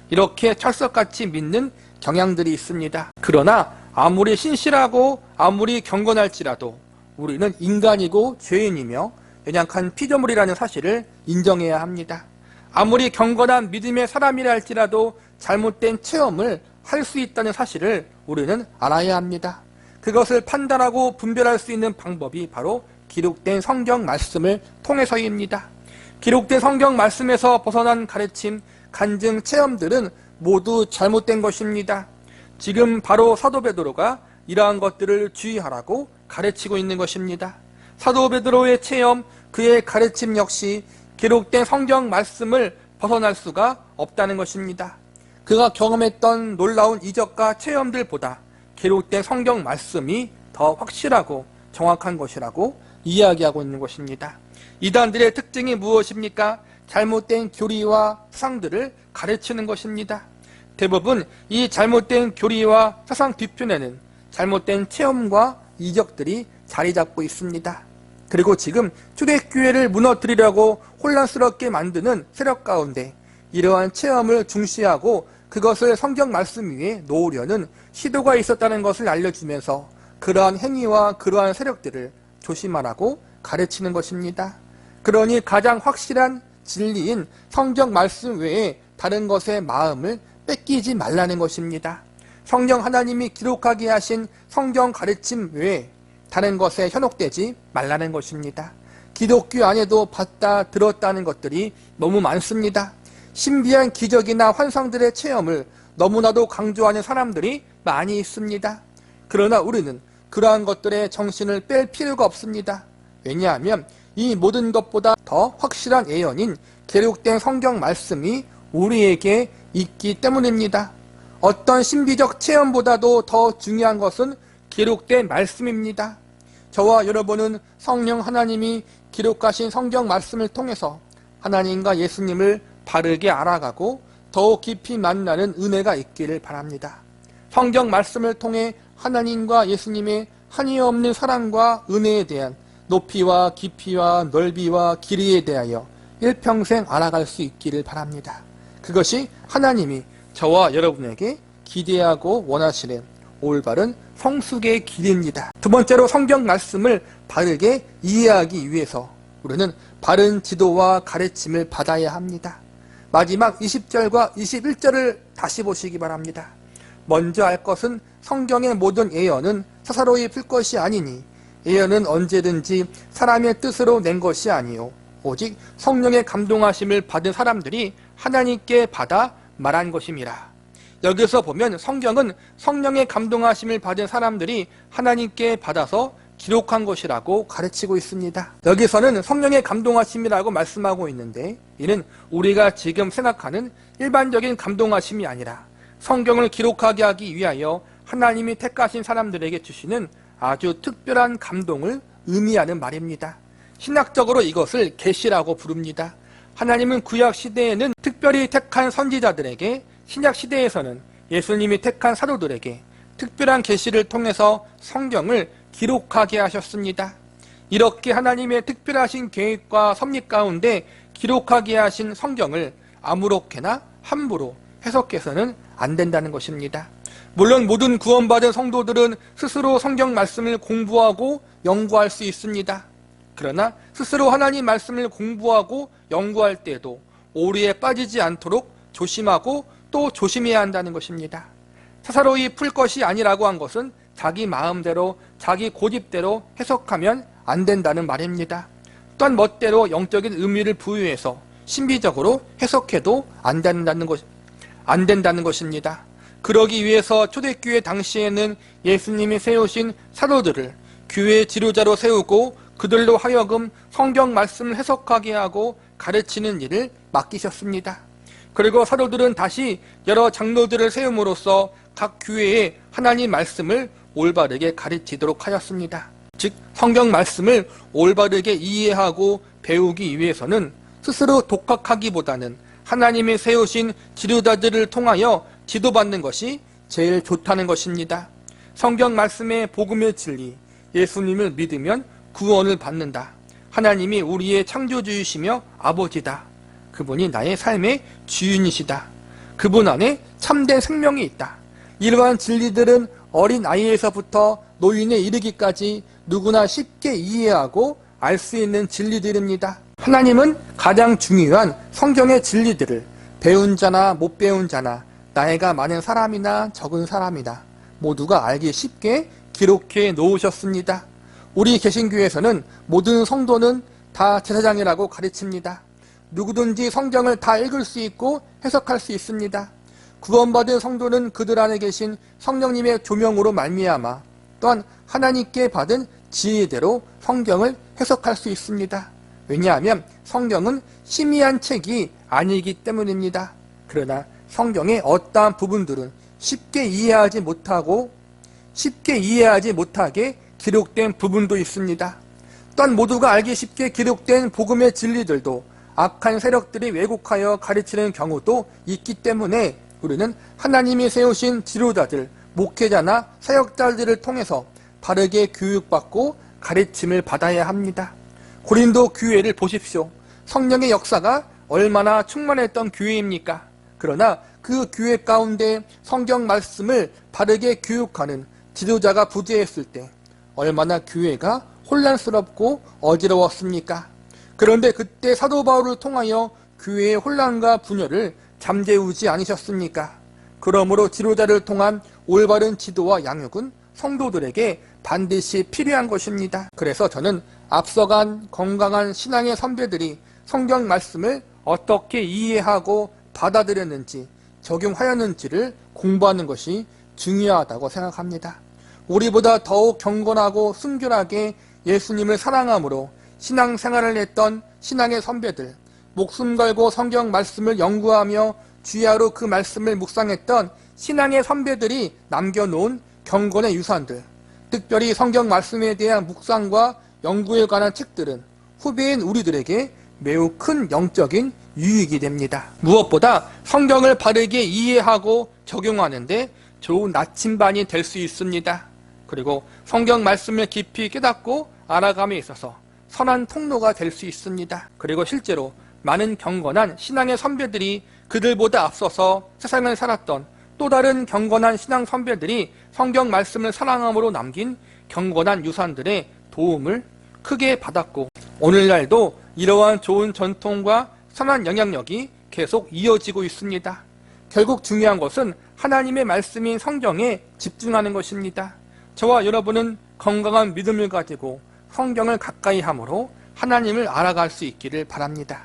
이렇게 철석같이 믿는 경향들이 있습니다. 그러나 아무리 신실하고 아무리 경건할지라도 우리는 인간이고 죄인이며 연약한 피조물이라는 사실을 인정해야 합니다. 아무리 경건한 믿음의 사람이라 할지라도 잘못된 체험을 할 수 있다는 사실을 우리는 알아야 합니다. 그것을 판단하고 분별할 수 있는 방법이 바로 기록된 성경 말씀을 통해서입니다. 기록된 성경 말씀에서 벗어난 가르침, 간증, 체험들은 모두 잘못된 것입니다. 지금 바로 사도 베드로가 이러한 것들을 주의하라고 가르치고 있는 것입니다. 사도 베드로의 체험, 그의 가르침 역시 기록된 성경 말씀을 벗어날 수가 없다는 것입니다. 그가 경험했던 놀라운 이적과 체험들보다 기록된 성경 말씀이 더 확실하고 정확한 것이라고 이야기하고 있는 것입니다. 이단들의 특징이 무엇입니까? 잘못된 교리와 사상들을 가르치는 것입니다. 대부분 이 잘못된 교리와 사상 뒤편에는 잘못된 체험과 이적들이 자리 잡고 있습니다. 그리고 지금 초대교회를 무너뜨리려고 혼란스럽게 만드는 세력 가운데 이러한 체험을 중시하고 그것을 성경 말씀 위에 놓으려는 시도가 있었다는 것을 알려주면서 그러한 행위와 그러한 세력들을 조심하라고 가르치는 것입니다. 그러니 가장 확실한 진리인 성경 말씀 외에 다른 것에 마음을 뺏기지 말라는 것입니다. 성령 하나님이 기록하게 하신 성경 가르침 외에 다른 것에 현혹되지 말라는 것입니다. 기독교 안에도 봤다 들었다는 것들이 너무 많습니다. 신비한 기적이나 환상들의 체험을 너무나도 강조하는 사람들이 많이 있습니다. 그러나 우리는 그러한 것들에 정신을 뺄 필요가 없습니다. 왜냐하면 이 모든 것보다 더 확실한 예언인 기록된 성경 말씀이 우리에게 있기 때문입니다. 어떤 신비적 체험보다도 더 중요한 것은 기록된 말씀입니다. 저와 여러분은 성령 하나님이 기록하신 성경 말씀을 통해서 하나님과 예수님을 바르게 알아가고 더욱 깊이 만나는 은혜가 있기를 바랍니다. 성경 말씀을 통해 하나님과 예수님의 한이없는 사랑과 은혜에 대한 높이와 깊이와 넓이와 길이에 대하여 일평생 알아갈 수 있기를 바랍니다. 그것이 하나님이 저와 여러분에게 기대하고 원하시는 올바른 성숙의 길입니다. 두 번째로 성경 말씀을 바르게 이해하기 위해서 우리는 바른 지도와 가르침을 받아야 합니다. 마지막 20절과 21절을 다시 보시기 바랍니다. 먼저 알 것은 성경의 모든 예언은 사사로이 풀 것이 아니니 예언은 언제든지 사람의 뜻으로 낸 것이 아니요 오직 성령의 감동하심을 받은 사람들이 하나님께 받아 말한 것임이라. 여기서 보면 성경은 성령의 감동하심을 받은 사람들이 하나님께 받아서 기록한 것이라고 가르치고 있습니다. 여기서는 성령의 감동하심이라고 말씀하고 있는데 이는 우리가 지금 생각하는 일반적인 감동하심이 아니라 성경을 기록하게 하기 위하여 하나님이 택하신 사람들에게 주시는 아주 특별한 감동을 의미하는 말입니다. 신학적으로 이것을 계시라고 부릅니다. 하나님은 구약 시대에는 특별히 택한 선지자들에게, 신약 시대에서는 예수님이 택한 사도들에게 특별한 계시를 통해서 성경을 기록하게 하셨습니다. 이렇게 하나님의 특별하신 계획과 섭리 가운데 기록하게 하신 성경을 아무렇게나 함부로 해석해서는 안 된다는 것입니다. 물론 모든 구원받은 성도들은 스스로 성경 말씀을 공부하고 연구할 수 있습니다. 그러나 스스로 하나님 말씀을 공부하고 연구할 때에도 오류에 빠지지 않도록 조심하고 또 조심해야 한다는 것입니다. 사사로이 풀 것이 아니라고 한 것은 자기 마음대로 자기 고집대로 해석하면 안 된다는 말입니다. 또한 멋대로 영적인 의미를 부여해서 신비적으로 해석해도 안 된다는 것입니다. 그러기 위해서 초대교회 당시에는 예수님이 세우신 사도들을 교회의 지도자로 세우고 그들로 하여금 성경 말씀을 해석하게 하고 가르치는 일을 맡기셨습니다. 그리고 사도들은 다시 여러 장로들을 세움으로써 각 교회에 하나님 말씀을 올바르게 가르치도록 하였습니다. 즉 성경 말씀을 올바르게 이해하고 배우기 위해서는 스스로 독학하기보다는 하나님이 세우신 지도자들을 통하여 지도받는 것이 제일 좋다는 것입니다. 성경 말씀의 복음의 진리, 예수님을 믿으면 구원을 받는다. 하나님이 우리의 창조주이시며 아버지다. 그분이 나의 삶의 주인이시다. 그분 안에 참된 생명이 있다. 이러한 진리들은 어린아이에서부터 노인에 이르기까지 누구나 쉽게 이해하고 알 수 있는 진리들입니다. 하나님은 가장 중요한 성경의 진리들을 배운 자나 못 배운 자나 나이가 많은 사람이나 적은 사람이나 모두가 알기 쉽게 기록해 놓으셨습니다. 우리 개신교에서는 모든 성도는 다 제사장이라고 가르칩니다. 누구든지 성경을 다 읽을 수 있고 해석할 수 있습니다. 구원받은 성도는 그들 안에 계신 성령님의 조명으로 말미암아 또한 하나님께 받은 지혜대로 성경을 해석할 수 있습니다. 왜냐하면 성경은 희미한 책이 아니기 때문입니다. 그러나 성경의 어떠한 부분들은 쉽게 이해하지 못하게 기록된 부분도 있습니다. 또한 모두가 알기 쉽게 기록된 복음의 진리들도 악한 세력들이 왜곡하여 가르치는 경우도 있기 때문에 우리는 하나님이 세우신 지도자들, 목회자나 사역자들을 통해서 바르게 교육받고 가르침을 받아야 합니다. 고린도 교회를 보십시오. 성령의 역사가 얼마나 충만했던 교회입니까? 그러나 그 교회 가운데 성경 말씀을 바르게 교육하는 지도자가 부재했을 때 얼마나 교회가 혼란스럽고 어지러웠습니까? 그런데 그때 사도 바울을 통하여 교회의 혼란과 분열을 잠재우지 않으셨습니까? 그러므로 지도자를 통한 올바른 지도와 양육은 성도들에게 반드시 필요한 것입니다. 그래서 저는 앞서간 건강한 신앙의 선배들이 성경 말씀을 어떻게 이해하고 받아들였는지 적용하였는지를 공부하는 것이 중요하다고 생각합니다. 우리보다 더욱 경건하고 순결하게 예수님을 사랑함으로 신앙생활을 했던 신앙의 선배들, 목숨 걸고 성경 말씀을 연구하며 주야로 그 말씀을 묵상했던 신앙의 선배들이 남겨놓은 경건의 유산들, 특별히 성경 말씀에 대한 묵상과 연구에 관한 책들은 후배인 우리들에게 매우 큰 영적인 유익이 됩니다. 무엇보다 성경을 바르게 이해하고 적용하는데 좋은 나침반이 될 수 있습니다. 그리고 성경 말씀을 깊이 깨닫고 알아감에 있어서 선한 통로가 될 수 있습니다. 그리고 실제로 많은 경건한 신앙의 선배들이 그들보다 앞서서 세상을 살았던 또 다른 경건한 신앙 선배들이 성경 말씀을 사랑함으로 남긴 경건한 유산들의 도움을 크게 받았고 오늘날도 이러한 좋은 전통과 선한 영향력이 계속 이어지고 있습니다. 결국 중요한 것은 하나님의 말씀인 성경에 집중하는 것입니다. 저와 여러분은 건강한 믿음을 가지고 성경을 가까이 함으로 하나님을 알아갈 수 있기를 바랍니다.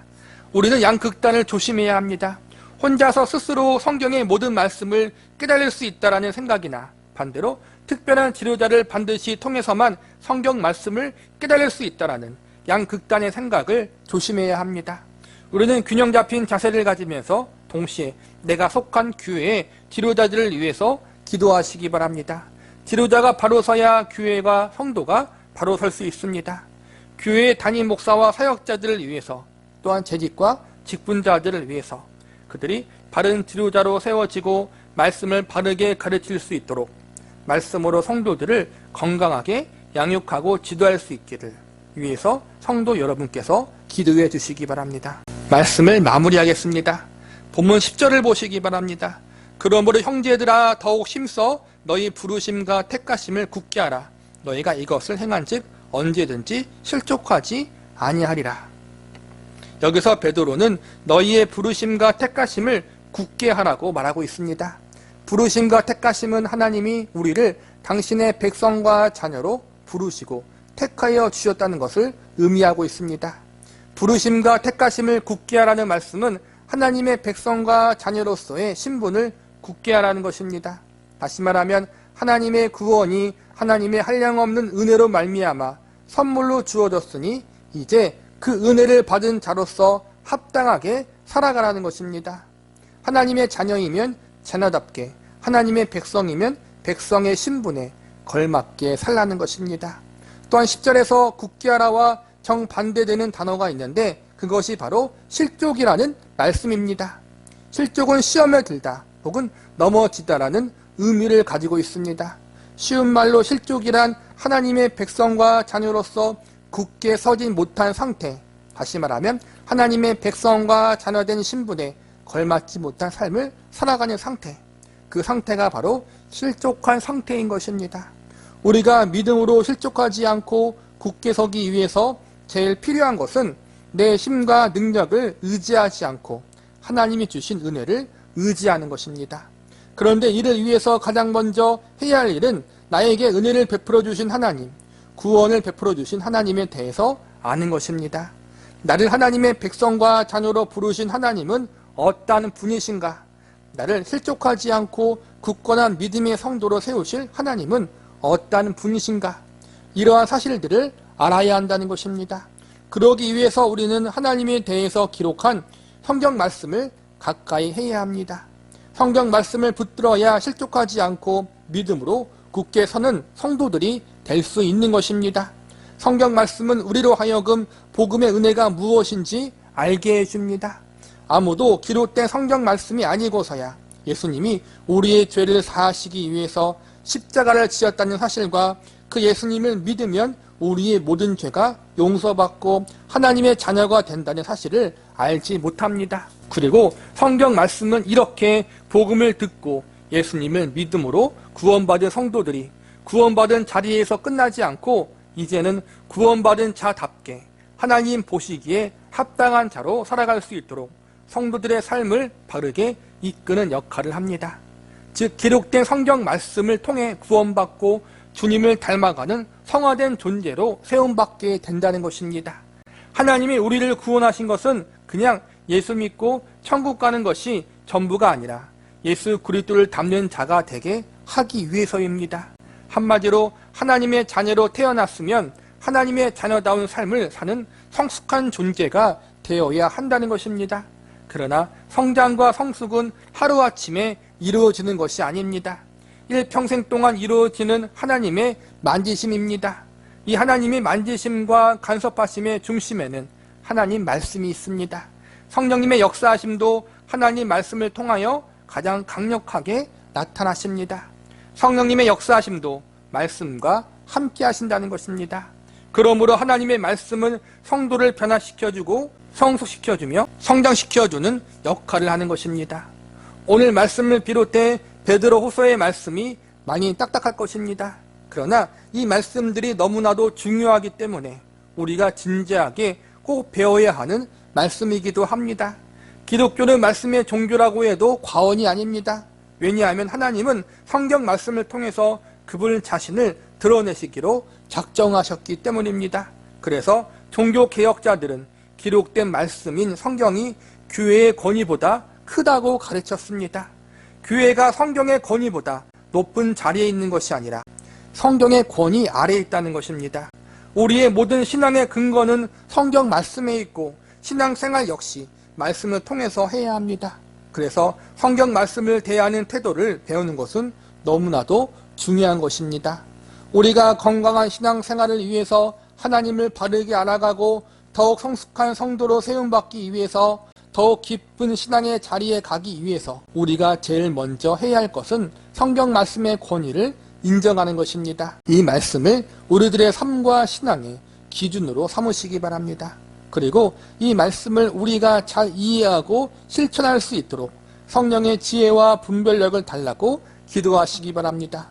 우리는 양극단을 조심해야 합니다. 혼자서 스스로 성경의 모든 말씀을 깨달을 수 있다는 생각이나 반대로 특별한 지도자를 반드시 통해서만 성경 말씀을 깨달을 수 있다는 양극단의 생각을 조심해야 합니다. 우리는 균형 잡힌 자세를 가지면서 동시에 내가 속한 교회의 지도자들을 위해서 기도하시기 바랍니다. 지도자가 바로 서야 교회가 성도가 바로 설 수 있습니다. 교회의 담임 목사와 사역자들을 위해서 또한 재직과 직분자들을 위해서 그들이 바른 지도자로 세워지고 말씀을 바르게 가르칠 수 있도록 말씀으로 성도들을 건강하게 양육하고 지도할 수 있기를 위해서 성도 여러분께서 기도해 주시기 바랍니다. 말씀을 마무리하겠습니다. 본문 10절을 보시기 바랍니다. 그러므로 형제들아 더욱 힘써 너희 부르심과 택하심을 굳게 하라. 너희가 이것을 행한즉 언제든지 실족하지 아니하리라. 여기서 베드로는 너희의 부르심과 택하심을 굳게 하라고 말하고 있습니다. 부르심과 택하심은 하나님이 우리를 당신의 백성과 자녀로 부르시고 택하여 주셨다는 것을 의미하고 있습니다. 부르심과 택하심을 굳게 하라는 말씀은 하나님의 백성과 자녀로서의 신분을 굳게 하라는 것입니다. 다시 말하면 하나님의 구원이 하나님의 한량없는 은혜로 말미암아 선물로 주어졌으니 이제 그 은혜를 받은 자로서 합당하게 살아가라는 것입니다. 하나님의 자녀이면 자녀답게, 하나님의 백성이면 백성의 신분에 걸맞게 살라는 것입니다. 또한 10절에서 굳게 하라와 정반대되는 단어가 있는데 그것이 바로 실족이라는 말씀입니다. 실족은 시험에 들다 혹은 넘어지다라는 의미를 가지고 있습니다. 쉬운 말로 실족이란 하나님의 백성과 자녀로서 굳게 서지 못한 상태, 다시 말하면 하나님의 백성과 자녀된 신분에 걸맞지 못한 삶을 살아가는 상태, 그 상태가 바로 실족한 상태인 것입니다. 우리가 믿음으로 실족하지 않고 굳게 서기 위해서 제일 필요한 것은 내 힘과 능력을 의지하지 않고 하나님이 주신 은혜를 의지하는 것입니다. 그런데 이를 위해서 가장 먼저 해야 할 일은 나에게 은혜를 베풀어 주신 하나님, 구원을 베풀어 주신 하나님에 대해서 아는 것입니다. 나를 하나님의 백성과 자녀로 부르신 하나님은 어떠한 분이신가? 나를 실족하지 않고 굳건한 믿음의 성도로 세우실 하나님은 어떠한 분이신가? 이러한 사실들을 알아야 한다는 것입니다. 그러기 위해서 우리는 하나님에 대해서 기록한 성경 말씀을 가까이 해야 합니다. 성경 말씀을 붙들어야 실족하지 않고 믿음으로 굳게 서는 성도들이 될 수 있는 것입니다. 성경 말씀은 우리로 하여금 복음의 은혜가 무엇인지 알게 해줍니다. 아무도 기록된 성경 말씀이 아니고서야 예수님이 우리의 죄를 사하시기 위해서 십자가를 지었다는 사실과 그 예수님을 믿으면 우리의 모든 죄가 용서받고 하나님의 자녀가 된다는 사실을 알지 못합니다. 그리고 성경 말씀은 이렇게 복음을 듣고 예수님을 믿음으로 구원받은 성도들이 구원받은 자리에서 끝나지 않고 이제는 구원받은 자답게 하나님 보시기에 합당한 자로 살아갈 수 있도록 성도들의 삶을 바르게 이끄는 역할을 합니다. 즉 기록된 성경 말씀을 통해 구원받고 주님을 닮아가는 성화된 존재로 세움받게 된다는 것입니다. 하나님이 우리를 구원하신 것은 그냥 예수 믿고 천국 가는 것이 전부가 아니라 예수 그리스도를 닮는 자가 되게 하기 위해서입니다. 한마디로 하나님의 자녀로 태어났으면 하나님의 자녀다운 삶을 사는 성숙한 존재가 되어야 한다는 것입니다. 그러나 성장과 성숙은 하루아침에 이루어지는 것이 아닙니다. 일평생 동안 이루어지는 하나님의 만지심입니다. 이 하나님의 만지심과 간섭하심의 중심에는 하나님 말씀이 있습니다. 성령님의 역사하심도 하나님 말씀을 통하여 가장 강력하게 나타나십니다. 성령님의 역사하심도 말씀과 함께 하신다는 것입니다. 그러므로 하나님의 말씀은 성도를 변화시켜주고 성숙시켜주며 성장시켜주는 역할을 하는 것입니다. 오늘 말씀을 비롯해 베드로 후서의 말씀이 많이 딱딱할 것입니다. 그러나 이 말씀들이 너무나도 중요하기 때문에 우리가 진지하게 꼭 배워야 하는 말씀이기도 합니다. 기독교는 말씀의 종교라고 해도 과언이 아닙니다. 왜냐하면 하나님은 성경 말씀을 통해서 그분 자신을 드러내시기로 작정하셨기 때문입니다. 그래서 종교개혁자들은 기록된 말씀인 성경이 교회의 권위보다 크다고 가르쳤습니다. 교회가 성경의 권위보다 높은 자리에 있는 것이 아니라 성경의 권위 아래에 있다는 것입니다. 우리의 모든 신앙의 근거는 성경 말씀에 있고 신앙생활 역시 말씀을 통해서 해야 합니다. 그래서 성경 말씀을 대하는 태도를 배우는 것은 너무나도 중요한 것입니다. 우리가 건강한 신앙생활을 위해서 하나님을 바르게 알아가고 더욱 성숙한 성도로 세움받기 위해서 더욱 깊은 신앙의 자리에 가기 위해서 우리가 제일 먼저 해야 할 것은 성경 말씀의 권위를 인정하는 것입니다. 이 말씀을 우리들의 삶과 신앙의 기준으로 삼으시기 바랍니다. 그리고 이 말씀을 우리가 잘 이해하고 실천할 수 있도록 성령의 지혜와 분별력을 달라고 기도하시기 바랍니다.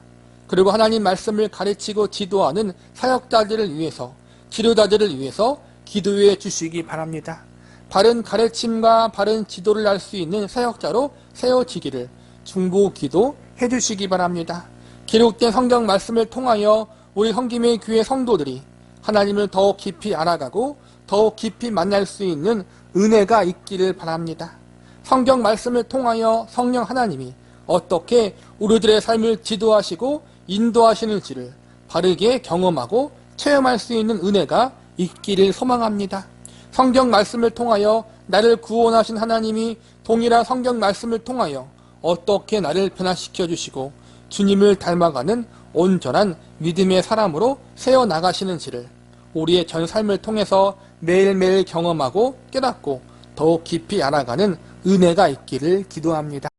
그리고 하나님 말씀을 가르치고 지도하는 사역자들을 위해서, 지도자들을 위해서 기도해 주시기 바랍니다. 바른 가르침과 바른 지도를 할 수 있는 사역자로 세워지기를 중보 기도해 주시기 바랍니다. 기록된 성경 말씀을 통하여 우리 성김의 교회 성도들이 하나님을 더욱 깊이 알아가고 더욱 깊이 만날 수 있는 은혜가 있기를 바랍니다. 성경 말씀을 통하여 성령 하나님이 어떻게 우리들의 삶을 지도하시고 인도하시는지를 바르게 경험하고 체험할 수 있는 은혜가 있기를 소망합니다. 성경 말씀을 통하여 나를 구원하신 하나님이 동일한 성경 말씀을 통하여 어떻게 나를 변화시켜 주시고 주님을 닮아가는 온전한 믿음의 사람으로 세워나가시는지를 우리의 전 삶을 통해서 매일매일 경험하고 깨닫고 더욱 깊이 알아가는 은혜가 있기를 기도합니다.